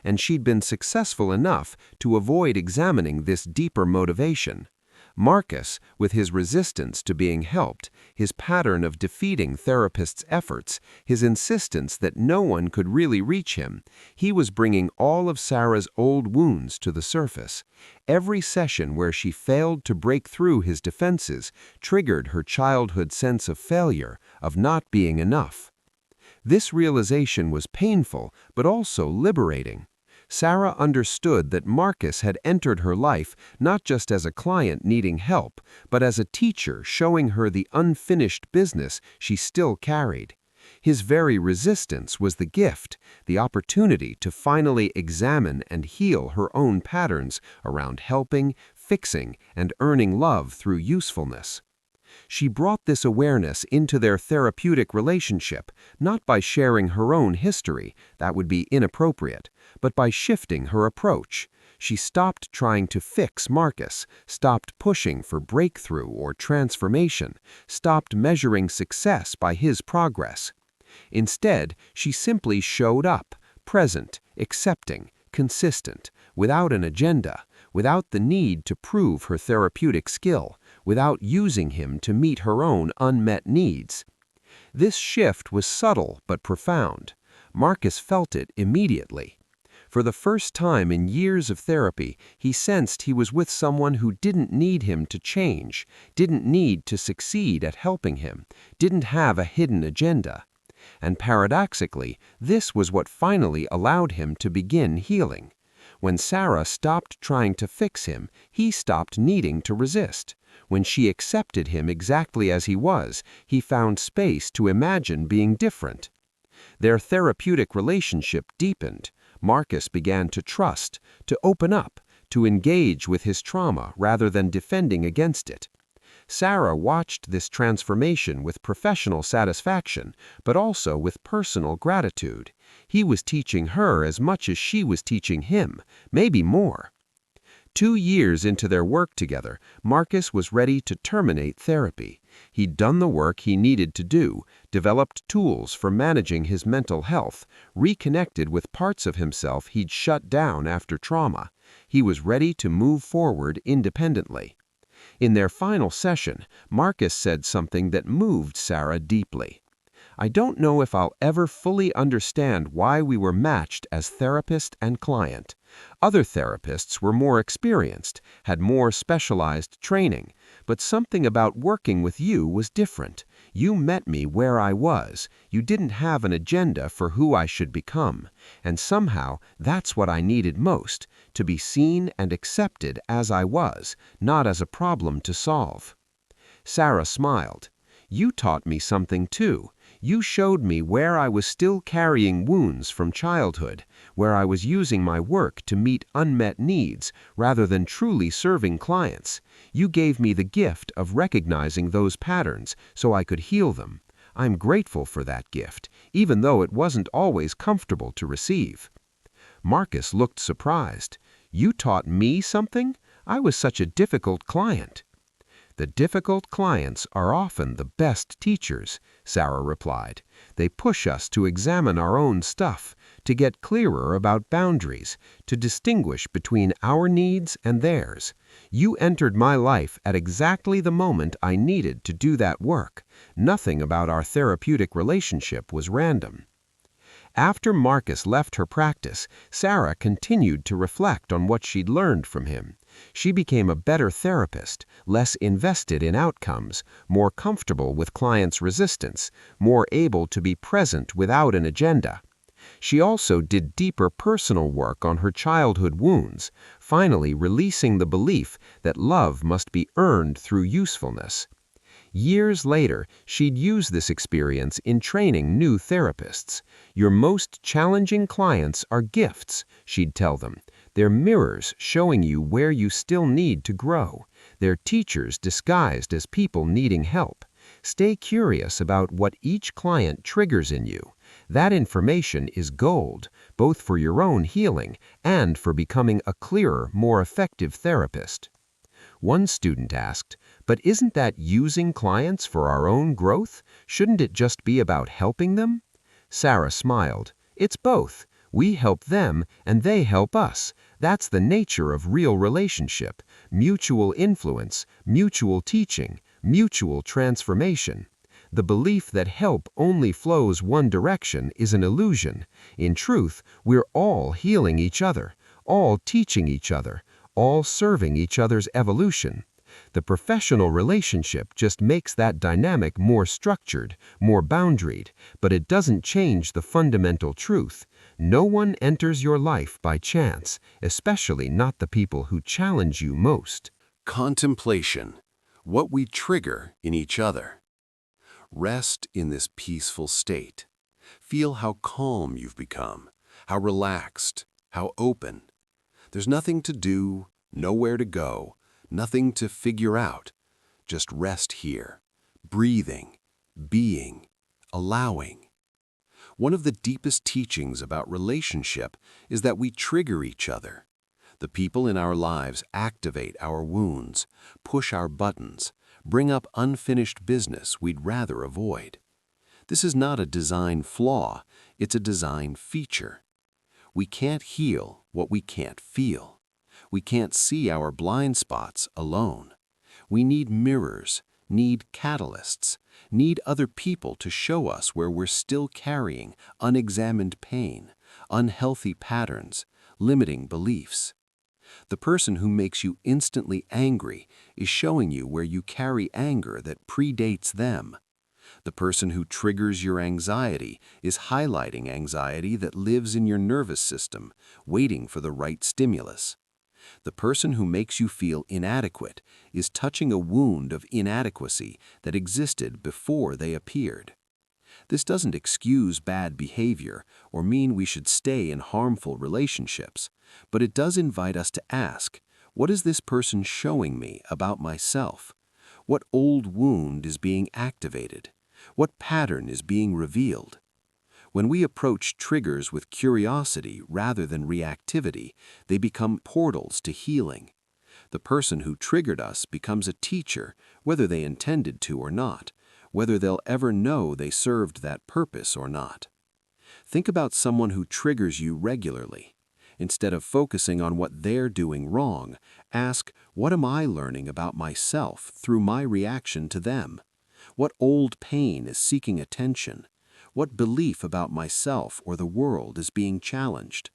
And she'd been successful enough to avoid examining this deeper motivation. Marcus, with his resistance to being helped, his pattern of defeating therapists' efforts, his insistence that no one could really reach him, he was bringing all of Sarah's old wounds to the surface. Every session where she failed to break through his defenses triggered her childhood sense of failure, of not being enough. This realization was painful, but also liberating. Sarah understood that Marcus had entered her life not just as a client needing help, but as a teacher showing her the unfinished business she still carried. His very resistance was the gift, the opportunity to finally examine and heal her own patterns around helping, fixing, and earning love through usefulness. She brought this awareness into their therapeutic relationship, not by sharing her own history, that would be inappropriate, but by shifting her approach. She stopped trying to fix Marcus, stopped pushing for breakthrough or transformation, stopped measuring success by his progress. Instead, she simply showed up, present, accepting, consistent, without an agenda, without the need to prove her therapeutic skill, without using him to meet her own unmet needs. This shift was subtle but profound. Marcus felt it immediately. For the first time in years of therapy, he sensed he was with someone who didn't need him to change, didn't need to succeed at helping him, didn't have a hidden agenda. And paradoxically, this was what finally allowed him to begin healing. When Sarah stopped trying to fix him, he stopped needing to resist. When she accepted him exactly as he was, he found space to imagine being different. Their therapeutic relationship deepened. Marcus began to trust, to open up, to engage with his trauma rather than defending against it. Sarah watched this transformation with professional satisfaction, but also with personal gratitude. He was teaching her as much as she was teaching him, maybe more. 2 years into their work together, Marcus was ready to terminate therapy. He'd done the work he needed to do, developed tools for managing his mental health, reconnected with parts of himself he'd shut down after trauma. He was ready to move forward independently. In their final session, Marcus said something that moved Sarah deeply. "I don't know if I'll ever fully understand why we were matched as therapist and client. Other therapists were more experienced, had more specialized training, but something about working with you was different. You met me where I was. You didn't have an agenda for who I should become. And somehow, that's what I needed most, to be seen and accepted as I was, not as a problem to solve." Sarah smiled. "You taught me something too. You showed me where I was still carrying wounds from childhood, where I was using my work to meet unmet needs rather than truly serving clients. You gave me the gift of recognizing those patterns so I could heal them. I'm grateful for that gift, even though it wasn't always comfortable to receive." Marcus looked surprised. "You taught me something? I was such a difficult client." "The difficult clients are often the best teachers," Sarah replied. "They push us to examine our own stuff, to get clearer about boundaries, to distinguish between our needs and theirs. You entered my life at exactly the moment I needed to do that work. Nothing about our therapeutic relationship was random." After Marcus left her practice, Sarah continued to reflect on what she'd learned from him. She became a better therapist, less invested in outcomes, more comfortable with clients' resistance, more able to be present without an agenda. She also did deeper personal work on her childhood wounds, finally releasing the belief that love must be earned through usefulness. Years later, she'd use this experience in training new therapists. "Your most challenging clients are gifts," she'd tell them. "They're mirrors showing you where you still need to grow. They're teachers disguised as people needing help. Stay curious about what each client triggers in you. That information is gold, both for your own healing and for becoming a clearer, more effective therapist." One student asked, "But isn't that using clients for our own growth? Shouldn't it just be about helping them?" Sarah smiled. "It's both. We help them, and they help us. That's the nature of real relationship. Mutual influence, mutual teaching, mutual transformation. The belief that help only flows one direction is an illusion. In truth, we're all healing each other, all teaching each other, all serving each other's evolution. The professional relationship just makes that dynamic more structured, more boundaried, but it doesn't change the fundamental truth. No one enters your life by chance, especially not the people who challenge you most." Contemplation, what we trigger in each other. Rest in this peaceful state. Feel how calm you've become, how relaxed, how open. There's nothing to do, nowhere to go, nothing to figure out. Just rest here, breathing, being, allowing. One of the deepest teachings about relationship is that we trigger each other. The people in our lives activate our wounds, push our buttons, bring up unfinished business we'd rather avoid. This is not a design flaw, it's a design feature. We can't heal what we can't feel. We can't see our blind spots alone. We need mirrors, need catalysts, need other people to show us where we're still carrying unexamined pain, unhealthy patterns, limiting beliefs. The person who makes you instantly angry is showing you where you carry anger that predates them. The person who triggers your anxiety is highlighting anxiety that lives in your nervous system, waiting for the right stimulus. The person who makes you feel inadequate is touching a wound of inadequacy that existed before they appeared. This doesn't excuse bad behavior or mean we should stay in harmful relationships, but it does invite us to ask, what is this person showing me about myself? What old wound is being activated? What pattern is being revealed? When we approach triggers with curiosity rather than reactivity, they become portals to healing. The person who triggered us becomes a teacher, whether they intended to or not, whether they'll ever know they served that purpose or not. Think about someone who triggers you regularly. Instead of focusing on what they're doing wrong, ask, what am I learning about myself through my reaction to them? What old pain is seeking attention? What belief about myself or the world is being challenged?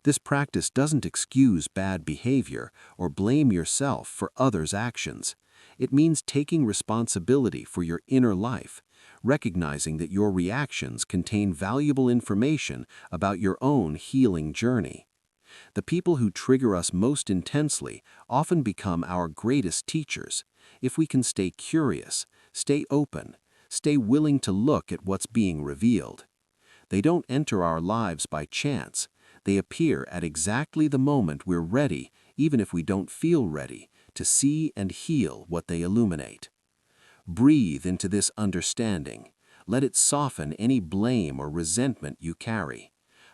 This practice doesn't excuse bad behavior or blame yourself for others' actions. It means taking responsibility for your inner life, recognizing that your reactions contain valuable information about your own healing journey. The people who trigger us most intensely often become our greatest teachers if we can stay curious, stay open, stay willing to look at what's being revealed. They don't enter our lives by chance. They appear at exactly the moment we're ready, even if we don't feel ready, to see and heal what they illuminate. Breathe into this understanding. Let it soften any blame or resentment you carry.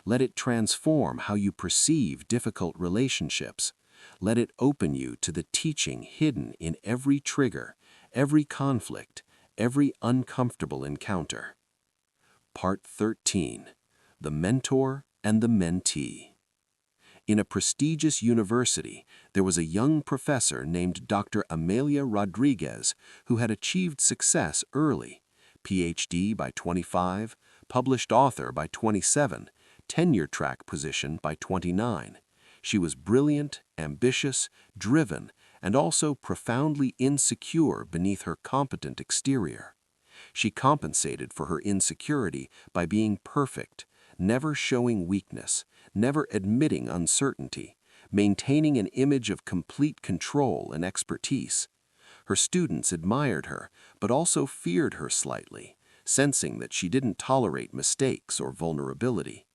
Let it transform how you perceive difficult relationships. Let it open you to the teaching hidden in every trigger, every conflict, every uncomfortable encounter. Part 13. The Mentor and the Mentee. In a prestigious university, there was a young professor named Dr. Amelia Rodriguez who had achieved success early, PhD by 25, published author by 27, tenure-track position by 29. She was brilliant, ambitious, driven, and also profoundly insecure beneath her competent exterior. She compensated for her insecurity by being perfect, never showing weakness, never admitting uncertainty, maintaining an image of complete control and expertise. Her students admired her, but also feared her slightly, sensing that she didn't tolerate mistakes or vulnerability.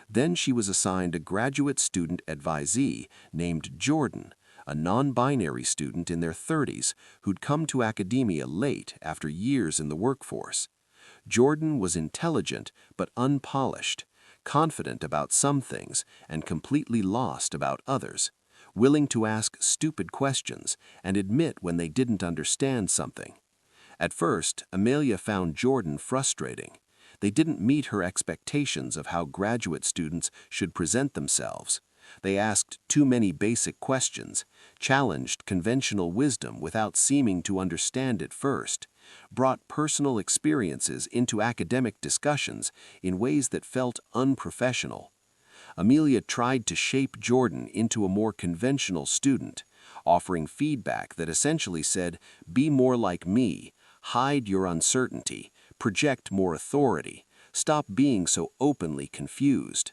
Then she was assigned a graduate student advisee named Jordan, a non-binary student in their 30s who'd come to academia late after years in the workforce. Jordan was intelligent but unpolished, confident about some things and completely lost about others, willing to ask stupid questions and admit when they didn't understand something. At first, Amelia found Jordan frustrating. They didn't meet her expectations of how graduate students should present themselves. They asked too many basic questions, challenged conventional wisdom without seeming to understand it first, brought personal experiences into academic discussions in ways that felt unprofessional. Amelia tried to shape Jordan into a more conventional student, offering feedback that essentially said, "Be more like me, hide your uncertainty, project more authority, stop being so openly confused."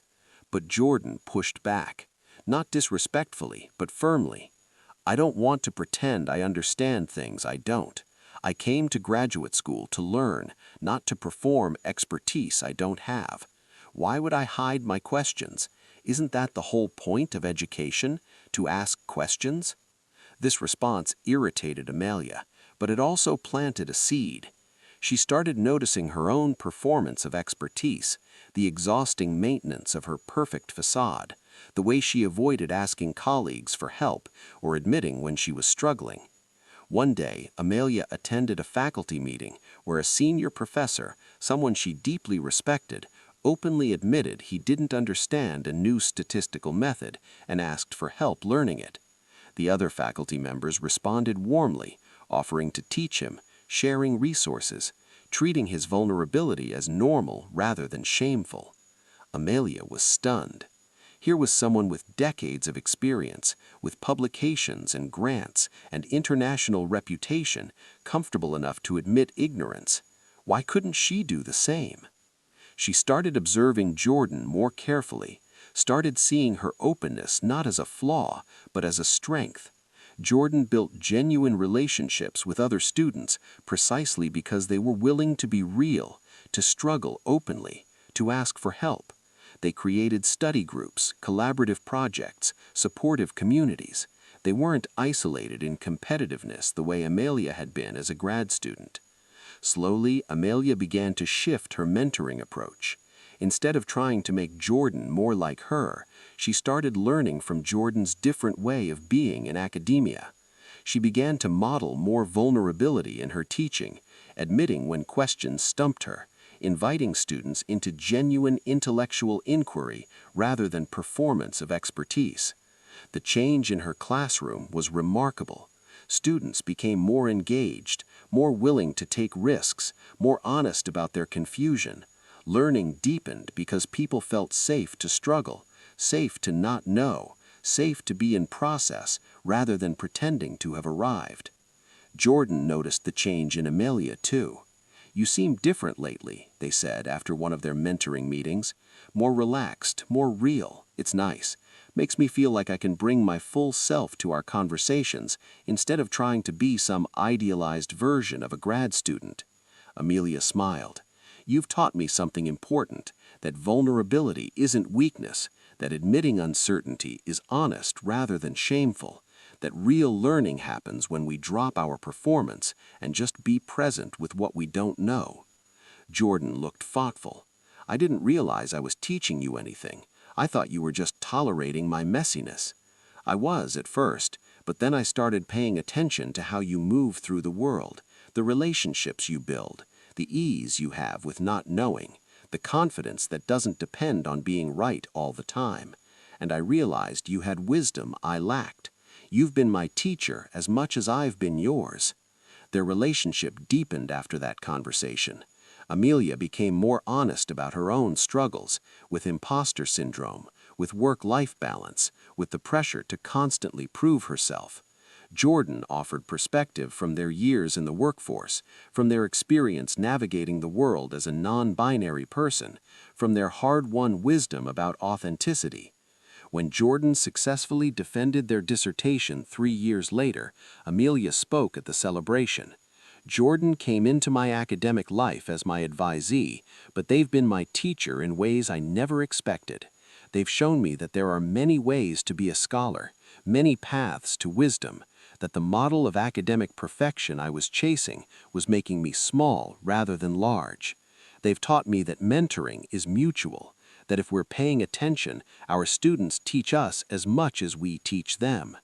But Jordan pushed back, not disrespectfully, but firmly. "I don't want to pretend I understand things I don't. I came to graduate school to learn, not to perform expertise I don't have. Why would I hide my questions? Isn't that the whole point of education, to ask questions?" This response irritated Amelia, but it also planted a seed. She started noticing her own performance of expertise, the exhausting maintenance of her perfect facade, the way she avoided asking colleagues for help or admitting when she was struggling. One day, Amelia attended a faculty meeting where a senior professor, someone she deeply respected, openly admitted he didn't understand a new statistical method and asked for help learning it. The other faculty members responded warmly, offering to teach him, sharing resources, treating his vulnerability as normal rather than shameful. Amelia was stunned. Here was someone with decades of experience, with publications and grants and international reputation, comfortable enough to admit ignorance. Why couldn't she do the same? She started observing Jordan more carefully, started seeing her openness not as a flaw, but as a strength. Jordan built genuine relationships with other students precisely because they were willing to be real, to struggle openly, to ask for help. They created study groups, collaborative projects, supportive communities. They weren't isolated in competitiveness the way Amelia had been as a grad student. Slowly, Amelia began to shift her mentoring approach. Instead of trying to make Jordan more like her, she started learning from Jordan's different way of being in academia. She began to model more vulnerability in her teaching, admitting when questions stumped her, inviting students into genuine intellectual inquiry rather than performance of expertise. The change in her classroom was remarkable. Students became more engaged, more willing to take risks, more honest about their confusion. Learning deepened because people felt safe to struggle, safe to not know, safe to be in process rather than pretending to have arrived. Jordan noticed the change in Amelia, too. "You seem different lately," they said after one of their mentoring meetings. "More relaxed, more real. It's nice. Makes me feel like I can bring my full self to our conversations instead of trying to be some idealized version of a grad student." Amelia smiled. "You've taught me something important, that vulnerability isn't weakness, that admitting uncertainty is honest rather than shameful, that real learning happens when we drop our performance and just be present with what we don't know." Jordan looked thoughtful. "I didn't realize I was teaching you anything. I thought you were just tolerating my messiness." "I was at first, but then I started paying attention to how you move through the world, the relationships you build, the ease you have with not knowing, the confidence that doesn't depend on being right all the time. And I realized you had wisdom I lacked. You've been my teacher as much as I've been yours." Their relationship deepened after that conversation. Amelia became more honest about her own struggles, with imposter syndrome, with work-life balance, with the pressure to constantly prove herself. Jordan offered perspective from their years in the workforce, from their experience navigating the world as a non-binary person, from their hard-won wisdom about authenticity. When Jordan successfully defended their dissertation 3 years later, Amelia spoke at the celebration. "Jordan came into my academic life as my advisee, but they've been my teacher in ways I never expected. They've shown me that there are many ways to be a scholar, many paths to wisdom, that the model of academic perfection I was chasing was making me small rather than large. They've taught me that mentoring is mutual, that if we're paying attention, our students teach us as much as we teach them."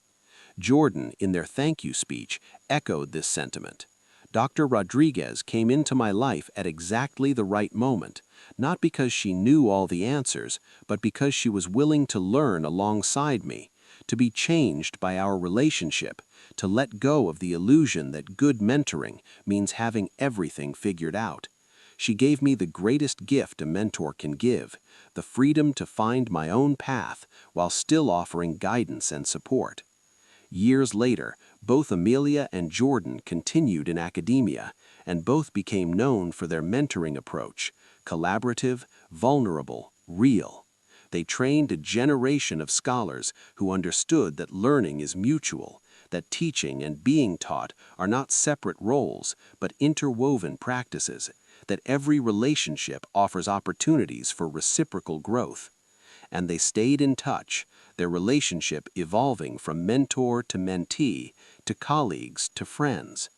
Jordan, in their thank you speech, echoed this sentiment. "Dr. Rodriguez came into my life at exactly the right moment, not because she knew all the answers, but because she was willing to learn alongside me, to be changed by our relationship, to let go of the illusion that good mentoring means having everything figured out. She gave me the greatest gift a mentor can give, the freedom to find my own path while still offering guidance and support." Years later, both Amelia and Jordan continued in academia, and both became known for their mentoring approach: collaborative, vulnerable, real. They trained a generation of scholars who understood that learning is mutual, that teaching and being taught are not separate roles, but interwoven practices, that every relationship offers opportunities for reciprocal growth. And they stayed in touch, their relationship evolving from mentor to mentee, to colleagues to friends.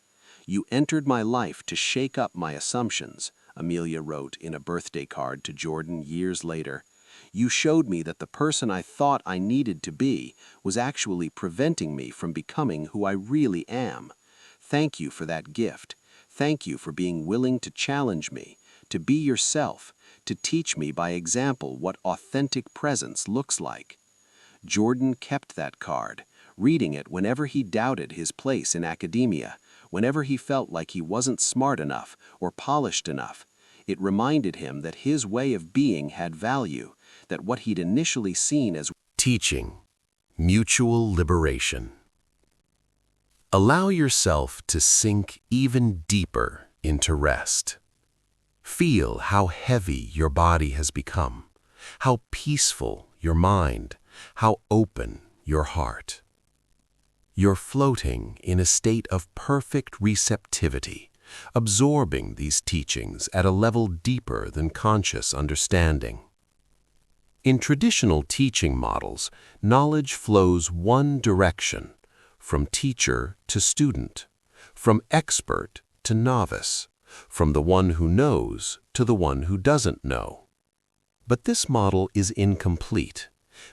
"You entered my life to shake up my assumptions," Amelia wrote in a birthday card to Jordan years later. You showed me that the person I thought I needed to be was actually preventing me from becoming who I really am. Thank you for that gift. Thank you for being willing to challenge me, to be yourself, to teach me by example what authentic presence looks like. Jordan kept that card, reading it whenever he doubted his place in academia, whenever he felt like he wasn't smart enough or polished enough. It reminded him that his way of being had value, that what he'd initially seen as Teaching. Mutual liberation. Allow yourself to sink even deeper into rest. Feel how heavy your body has become, how peaceful your mind, how open your heart. You're floating in a state of perfect receptivity, absorbing these teachings at a level deeper than conscious understanding. In traditional teaching models, knowledge flows one direction, from teacher to student, from expert to novice, from the one who knows to the one who doesn't know. But this model is incomplete,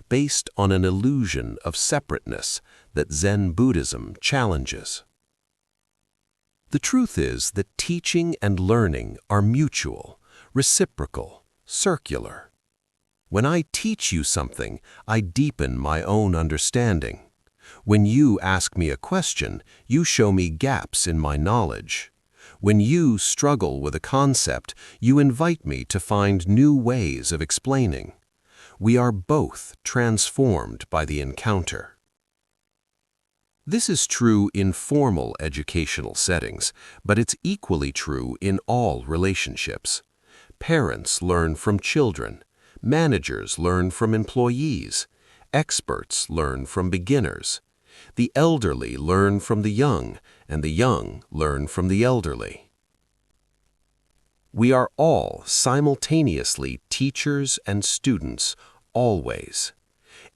based on an illusion of separateness that Zen Buddhism challenges. The truth is that teaching and learning are mutual, reciprocal, circular. When I teach you something, I deepen my own understanding. When you ask me a question, you show me gaps in my knowledge. When you struggle with a concept, you invite me to find new ways of explaining. We are both transformed by the encounter. This is true in formal educational settings, but it's equally true in all relationships. Parents learn from children, managers learn from employees, experts learn from beginners. The elderly learn from the young, and the young learn from the elderly. We are all simultaneously teachers and students, always.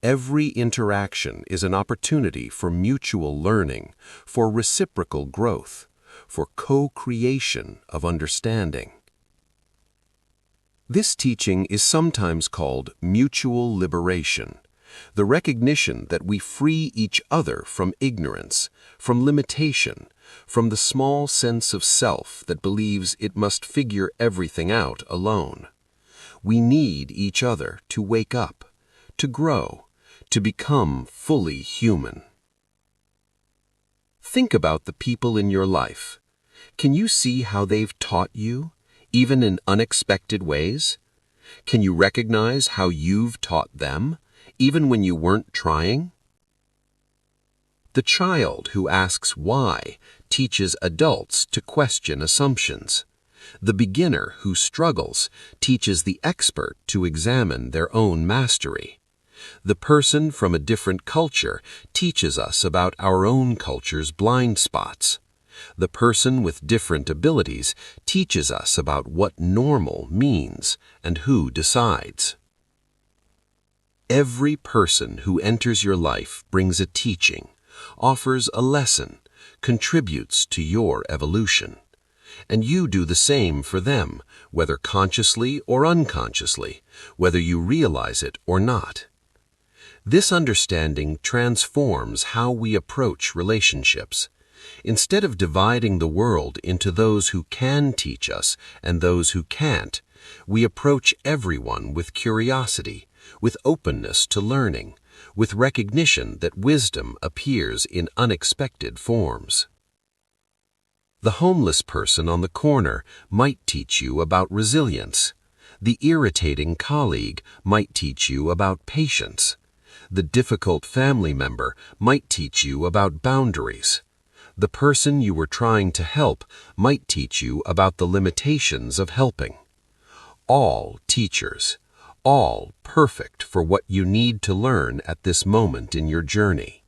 Every interaction is an opportunity for mutual learning, for reciprocal growth, for co-creation of understanding. This teaching is sometimes called mutual liberation, the recognition that we free each other from ignorance, from limitation, from the small sense of self that believes it must figure everything out alone. We need each other to wake up, to grow, to become fully human. Think about the people in your life. Can you see how they've taught you, even in unexpected ways? Can you recognize how you've taught them, even when you weren't trying? The child who asks why teaches adults to question assumptions. The beginner who struggles teaches the expert to examine their own mastery. The person from a different culture teaches us about our own culture's blind spots. The person with different abilities teaches us about what normal means and who decides. Every person who enters your life brings a teaching, offers a lesson, contributes to your evolution. And you do the same for them, whether consciously or unconsciously, whether you realize it or not. This understanding transforms how we approach relationships. Instead of dividing the world into those who can teach us and those who can't, we approach everyone with curiosity, with openness to learning, with recognition that wisdom appears in unexpected forms. The homeless person on the corner might teach you about resilience. The irritating colleague might teach you about patience. The difficult family member might teach you about boundaries. The person you were trying to help might teach you about the limitations of helping. All teachers, all perfect for what you need to learn at this moment in your journey.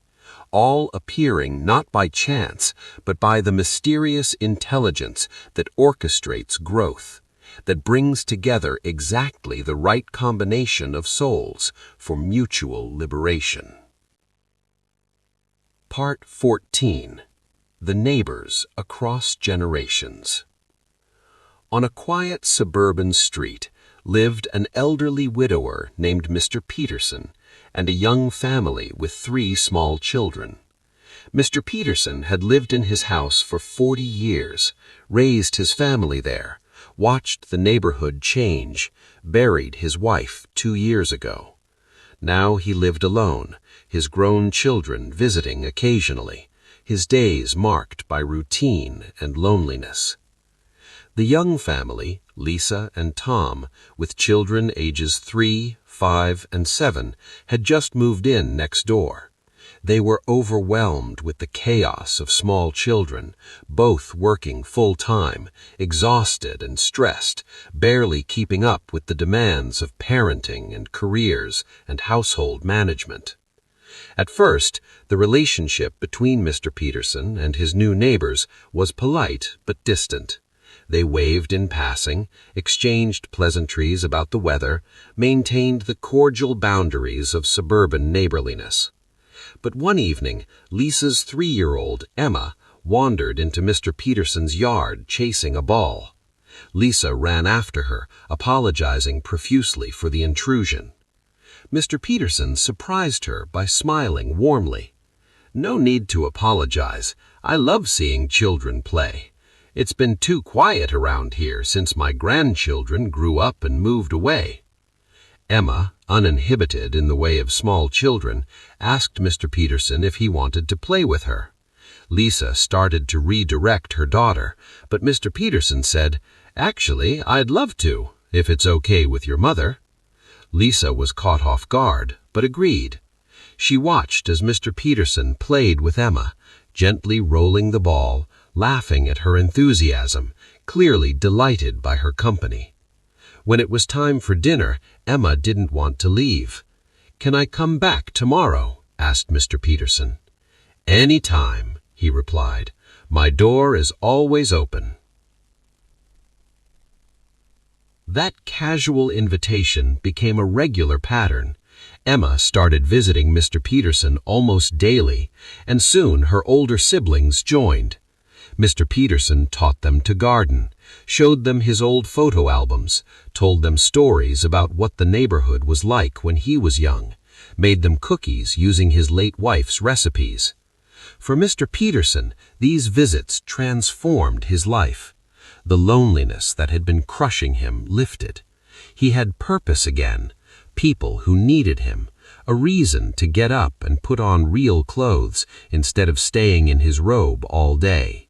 All appearing not by chance, but by the mysterious intelligence that orchestrates growth, that brings together exactly the right combination of souls for mutual liberation. Part 14. The Neighbors Across Generations. On a quiet suburban street, lived an elderly widower named Mr. Peterson and a young family with 3 small children. Mr. Peterson had lived in his house for 40 years, raised his family there, watched the neighborhood change, buried his wife 2 years ago. Now he lived alone, his grown children visiting occasionally, his days marked by routine and loneliness. The young family, Lisa and Tom, with children ages 3, 5, and 7, had just moved in next door. They were overwhelmed with the chaos of small children, both working full-time, exhausted and stressed, barely keeping up with the demands of parenting and careers and household management. At first, the relationship between Mr. Peterson and his new neighbors was polite but distant. They waved in passing, exchanged pleasantries about the weather, maintained the cordial boundaries of suburban neighborliness. But one evening, Lisa's 3-year-old, Emma, wandered into Mr. Peterson's yard chasing a ball. Lisa ran after her, apologizing profusely for the intrusion. Mr. Peterson surprised her by smiling warmly. "No need to apologize. I love seeing children play. It's been too quiet around here since my grandchildren grew up and moved away." Emma, uninhibited in the way of small children, asked Mr. Peterson if he wanted to play with her. Lisa started to redirect her daughter, but Mr. Peterson said, "Actually, I'd love to, if it's okay with your mother." Lisa was caught off guard, but agreed. She watched as Mr. Peterson played with Emma, gently rolling the ball, laughing at her enthusiasm, clearly delighted by her company. When it was time for dinner, Emma didn't want to leave. "Can I come back tomorrow?" asked Mr. Peterson. "Any time," he replied. "My door is always open." That casual invitation became a regular pattern. Emma started visiting Mr. Peterson almost daily, and soon her older siblings joined. Mr. Peterson taught them to garden, showed them his old photo albums, told them stories about what the neighborhood was like when he was young, made them cookies using his late wife's recipes. For Mr. Peterson, these visits transformed his life. The loneliness that had been crushing him lifted. He had purpose again, people who needed him, a reason to get up and put on real clothes instead of staying in his robe all day.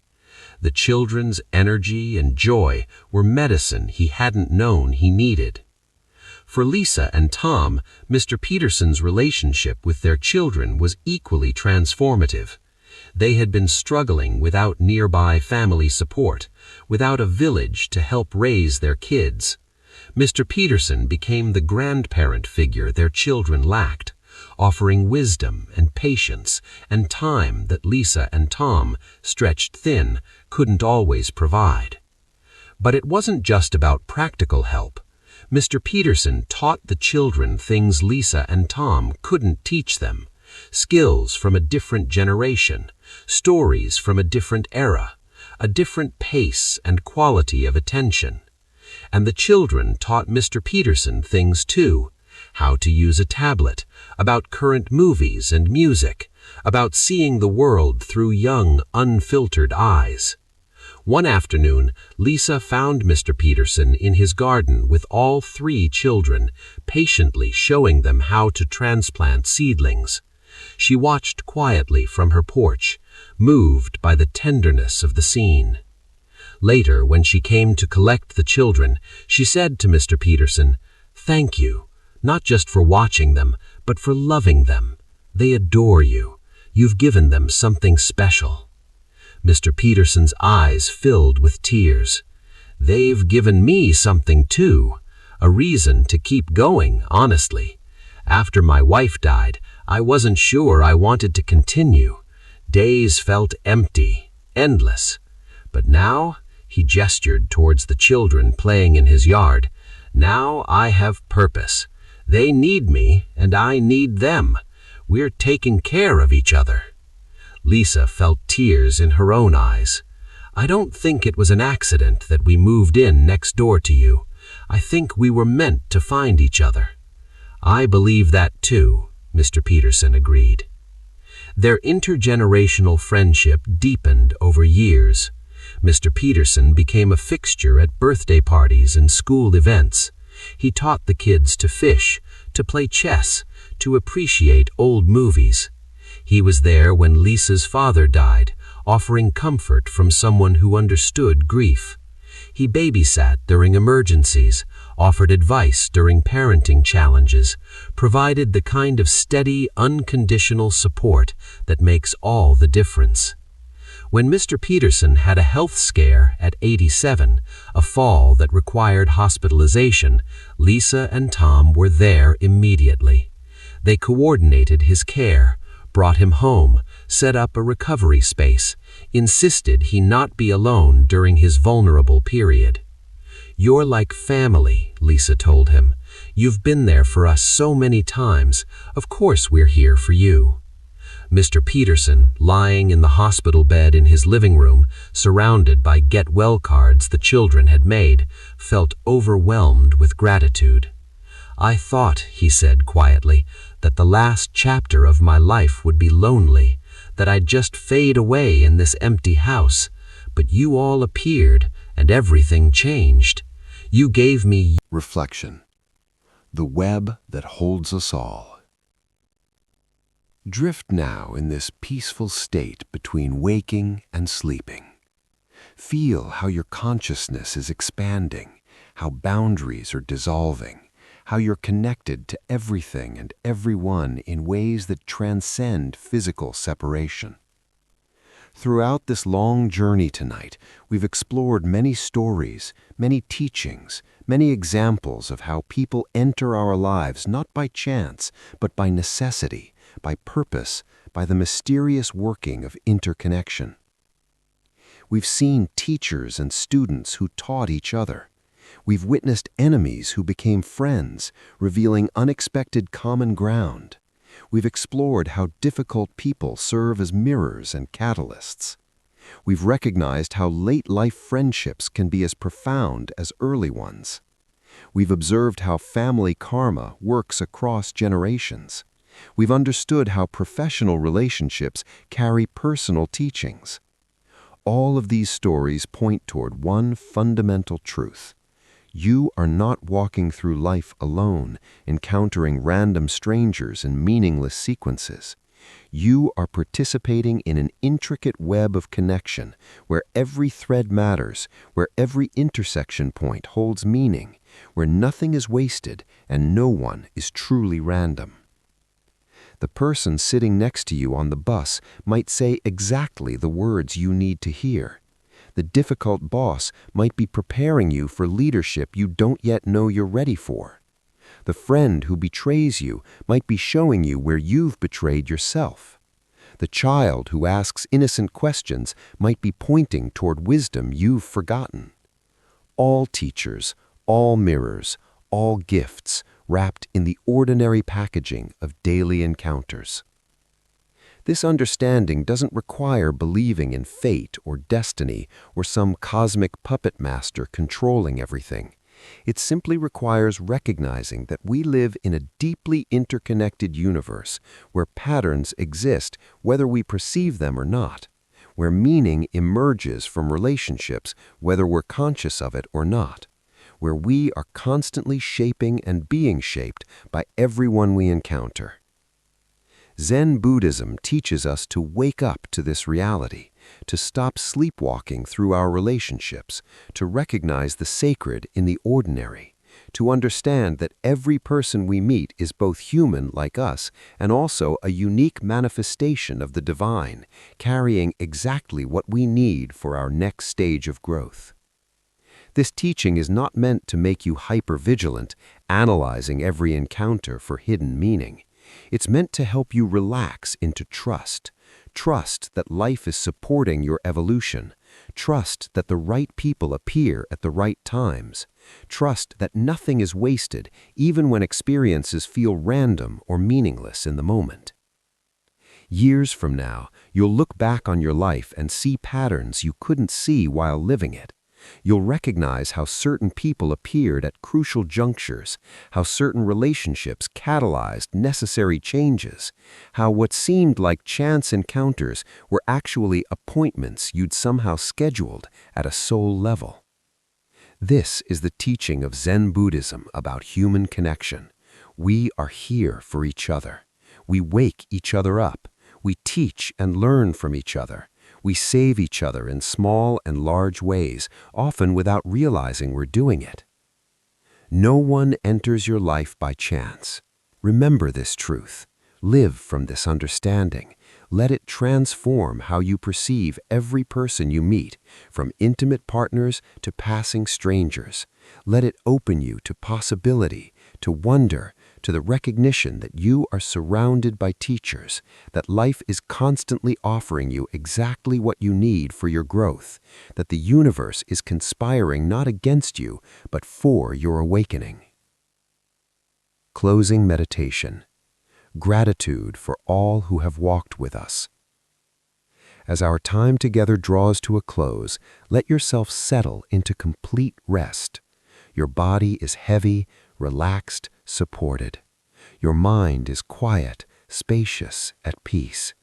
The children's energy and joy were medicine he hadn't known he needed. For Lisa and Tom, Mr. Peterson's relationship with their children was equally transformative. They had been struggling without nearby family support, without a village to help raise their kids. Mr. Peterson became the grandparent figure their children lacked, offering wisdom and patience and time that Lisa and Tom, stretched thin, couldn't always provide. But it wasn't just about practical help. Mr. Peterson taught the children things Lisa and Tom couldn't teach them, skills from a different generation, stories from a different era, a different pace and quality of attention. And the children taught Mr. Peterson things too, how to use a tablet, about current movies and music, about seeing the world through young, unfiltered eyes. One afternoon, Lisa found Mr. Peterson in his garden with all 3 children, patiently showing them how to transplant seedlings. She watched quietly from her porch, moved by the tenderness of the scene. Later, when she came to collect the children, she said to Mr. Peterson, "Thank you, not just for watching them, but for loving them. They adore you. You've given them something special." Mr. Peterson's eyes filled with tears. "They've given me something too, a reason to keep going, honestly. After my wife died, I wasn't sure I wanted to continue. Days felt empty, endless. But now," he gestured towards the children playing in his yard, "now I have purpose. They need me, and I need them. We're taking care of each other." Lisa felt tears in her own eyes. "I don't think it was an accident that we moved in next door to you. I think we were meant to find each other." "I believe that too," Mr. Peterson agreed. Their intergenerational friendship deepened over years. Mr. Peterson became a fixture at birthday parties and school events. He taught the kids to fish, to play chess, to appreciate old movies. He was there when Lisa's father died, offering comfort from someone who understood grief. He babysat during emergencies, offered advice during parenting challenges, provided the kind of steady, unconditional support that makes all the difference. When Mr. Peterson had a health scare at 87, a fall that required hospitalization, Lisa and Tom were there immediately. They coordinated his care, brought him home, set up a recovery space, insisted he not be alone during his vulnerable period. "You're like family," Lisa told him. "You've been there for us so many times. Of course we're here for you." Mr. Peterson, lying in the hospital bed in his living room, surrounded by get-well cards the children had made, felt overwhelmed with gratitude. "I thought," he said quietly, "that the last chapter of my life would be lonely, that I'd just fade away in this empty house. But you all appeared, and everything changed. You gave me..." Reflection. The web that holds us all. Drift now in this peaceful state between waking and sleeping. Feel how your consciousness is expanding, how boundaries are dissolving, how you're connected to everything and everyone in ways that transcend physical separation. Throughout this long journey tonight, we've explored many stories, many teachings, many examples of how people enter our lives not by chance, but by necessity, by purpose, by the mysterious working of interconnection. We've seen teachers and students who taught each other. We've witnessed enemies who became friends, revealing unexpected common ground. We've explored how difficult people serve as mirrors and catalysts. We've recognized how late-life friendships can be as profound as early ones. We've observed how family karma works across generations. We've understood how professional relationships carry personal teachings. All of these stories point toward one fundamental truth. You are not walking through life alone, encountering random strangers in meaningless sequences. You are participating in an intricate web of connection where every thread matters, where every intersection point holds meaning, where nothing is wasted and no one is truly random. The person sitting next to you on the bus might say exactly the words you need to hear. The difficult boss might be preparing you for leadership you don't yet know you're ready for. The friend who betrays you might be showing you where you've betrayed yourself. The child who asks innocent questions might be pointing toward wisdom you've forgotten. All teachers, all mirrors, all gifts, wrapped in the ordinary packaging of daily encounters. This understanding doesn't require believing in fate or destiny or some cosmic puppet master controlling everything. It simply requires recognizing that we live in a deeply interconnected universe where patterns exist whether we perceive them or not, where meaning emerges from relationships whether we're conscious of it or not, where we are constantly shaping and being shaped by everyone we encounter. Zen Buddhism teaches us to wake up to this reality, to stop sleepwalking through our relationships, to recognize the sacred in the ordinary, to understand that every person we meet is both human like us and also a unique manifestation of the divine, carrying exactly what we need for our next stage of growth. This teaching is not meant to make you hyper-vigilant, analyzing every encounter for hidden meaning. It's meant to help you relax into trust. Trust that life is supporting your evolution. Trust that the right people appear at the right times. Trust that nothing is wasted, even when experiences feel random or meaningless in the moment. Years from now, you'll look back on your life and see patterns you couldn't see while living it. You'll recognize how certain people appeared at crucial junctures, how certain relationships catalyzed necessary changes, how what seemed like chance encounters were actually appointments you'd somehow scheduled at a soul level. This is the teaching of Zen Buddhism about human connection. We are here for each other. We wake each other up. We teach and learn from each other. We save each other in small and large ways, often without realizing we're doing it. No one enters your life by chance. Remember this truth. Live from this understanding. Let it transform how you perceive every person you meet, from intimate partners to passing strangers. Let it open you to possibility, to wonder, to the recognition that you are surrounded by teachers, that life is constantly offering you exactly what you need for your growth, that the universe is conspiring not against you, but for your awakening. Closing meditation. Gratitude for all who have walked with us. As our time together draws to a close, let yourself settle into complete rest. Your body is heavy, relaxed, supported. Your mind is quiet, spacious, at peace.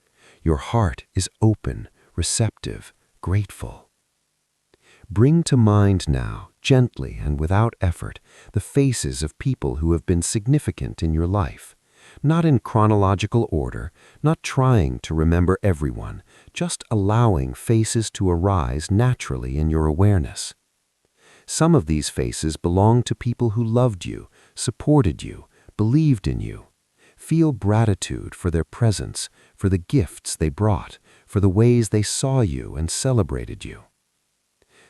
Your heart is open, receptive, grateful. Bring to mind now, gently and without effort, the faces of people who have been significant in your life. Not in chronological order, not trying to remember everyone, just allowing faces to arise naturally in your awareness. Some of these faces belong to people who loved you, supported you, believed in you. Feel gratitude for their presence, for the gifts they brought, for the ways they saw you and celebrated you.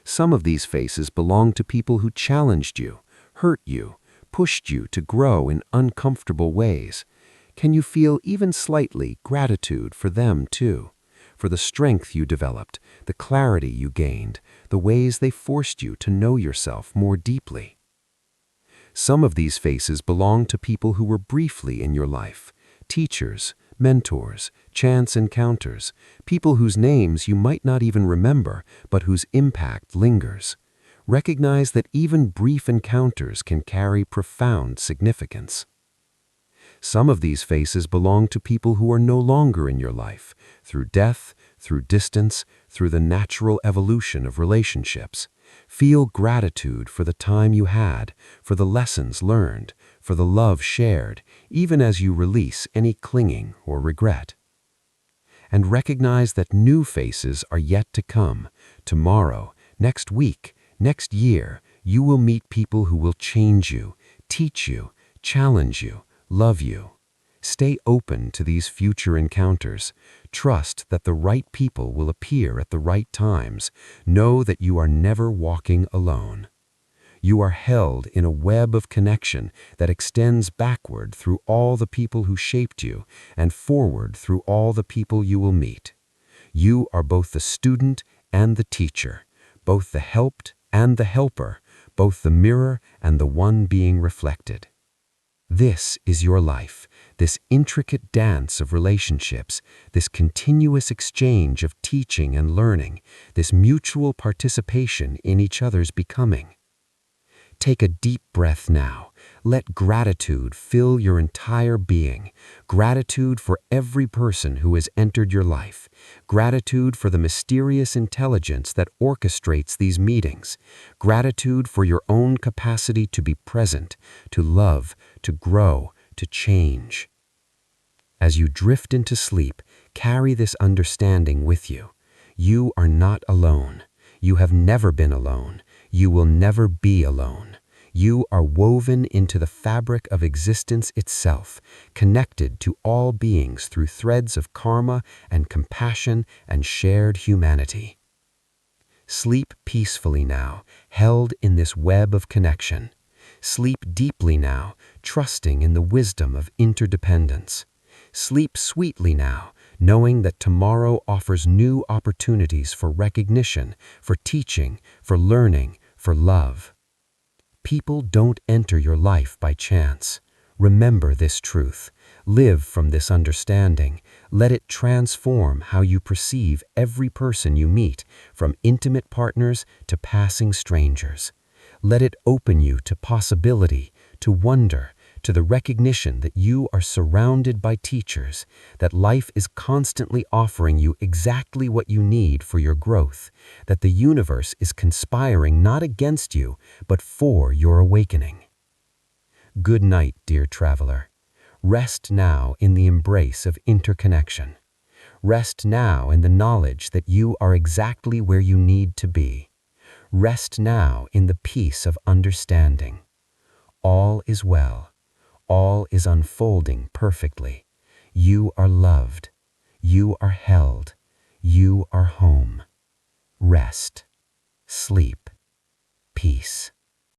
Some of these faces belong to people who challenged you, hurt you, pushed you to grow in uncomfortable ways. Can you feel even slightly gratitude for them too? For the strength you developed, the clarity you gained, the ways they forced you to know yourself more deeply. Some of these faces belong to people who were briefly in your life, teachers, mentors, chance encounters, people whose names you might not even remember, but whose impact lingers. Recognize that even brief encounters can carry profound significance. Some of these faces belong to people who are no longer in your life, through death, through distance, through the natural evolution of relationships. Feel gratitude for the time you had, for the lessons learned, for the love shared, even as you release any clinging or regret. And recognize that new faces are yet to come. Tomorrow, next week, next year, you will meet people who will change you, teach you, challenge you, love you. Stay open to these future encounters. Trust that the right people will appear at the right times. Know that you are never walking alone. You are held in a web of connection that extends backward through all the people who shaped you and forward through all the people you will meet. You are both the student and the teacher, both the helped and the helper, both the mirror and the one being reflected. This is your life, this intricate dance of relationships, this continuous exchange of teaching and learning, this mutual participation in each other's becoming. Take a deep breath now. Let gratitude fill your entire being. Gratitude for every person who has entered your life. Gratitude for the mysterious intelligence that orchestrates these meetings. Gratitude for your own capacity to be present, to love, to grow, to change. As you drift into sleep, carry this understanding with you. You are not alone. You have never been alone. You will never be alone. You are woven into the fabric of existence itself, connected to all beings through threads of karma and compassion and shared humanity. Sleep peacefully now, held in this web of connection. Sleep deeply now, trusting in the wisdom of interdependence. Sleep sweetly now, knowing that tomorrow offers new opportunities for recognition, for teaching, for learning, for love. People don't enter your life by chance. Remember this truth. Live from this understanding. Let it transform how you perceive every person you meet, from intimate partners to passing strangers. Let it open you to possibility, to wonder, to the recognition that you are surrounded by teachers, that life is constantly offering you exactly what you need for your growth, that the universe is conspiring not against you, but for your awakening. Good night, dear traveler. Rest now in the embrace of interconnection. Rest now in the knowledge that you are exactly where you need to be. Rest now in the peace of understanding. All is well. All is unfolding perfectly. You are loved. You are held. You are home. Rest. Sleep. Peace.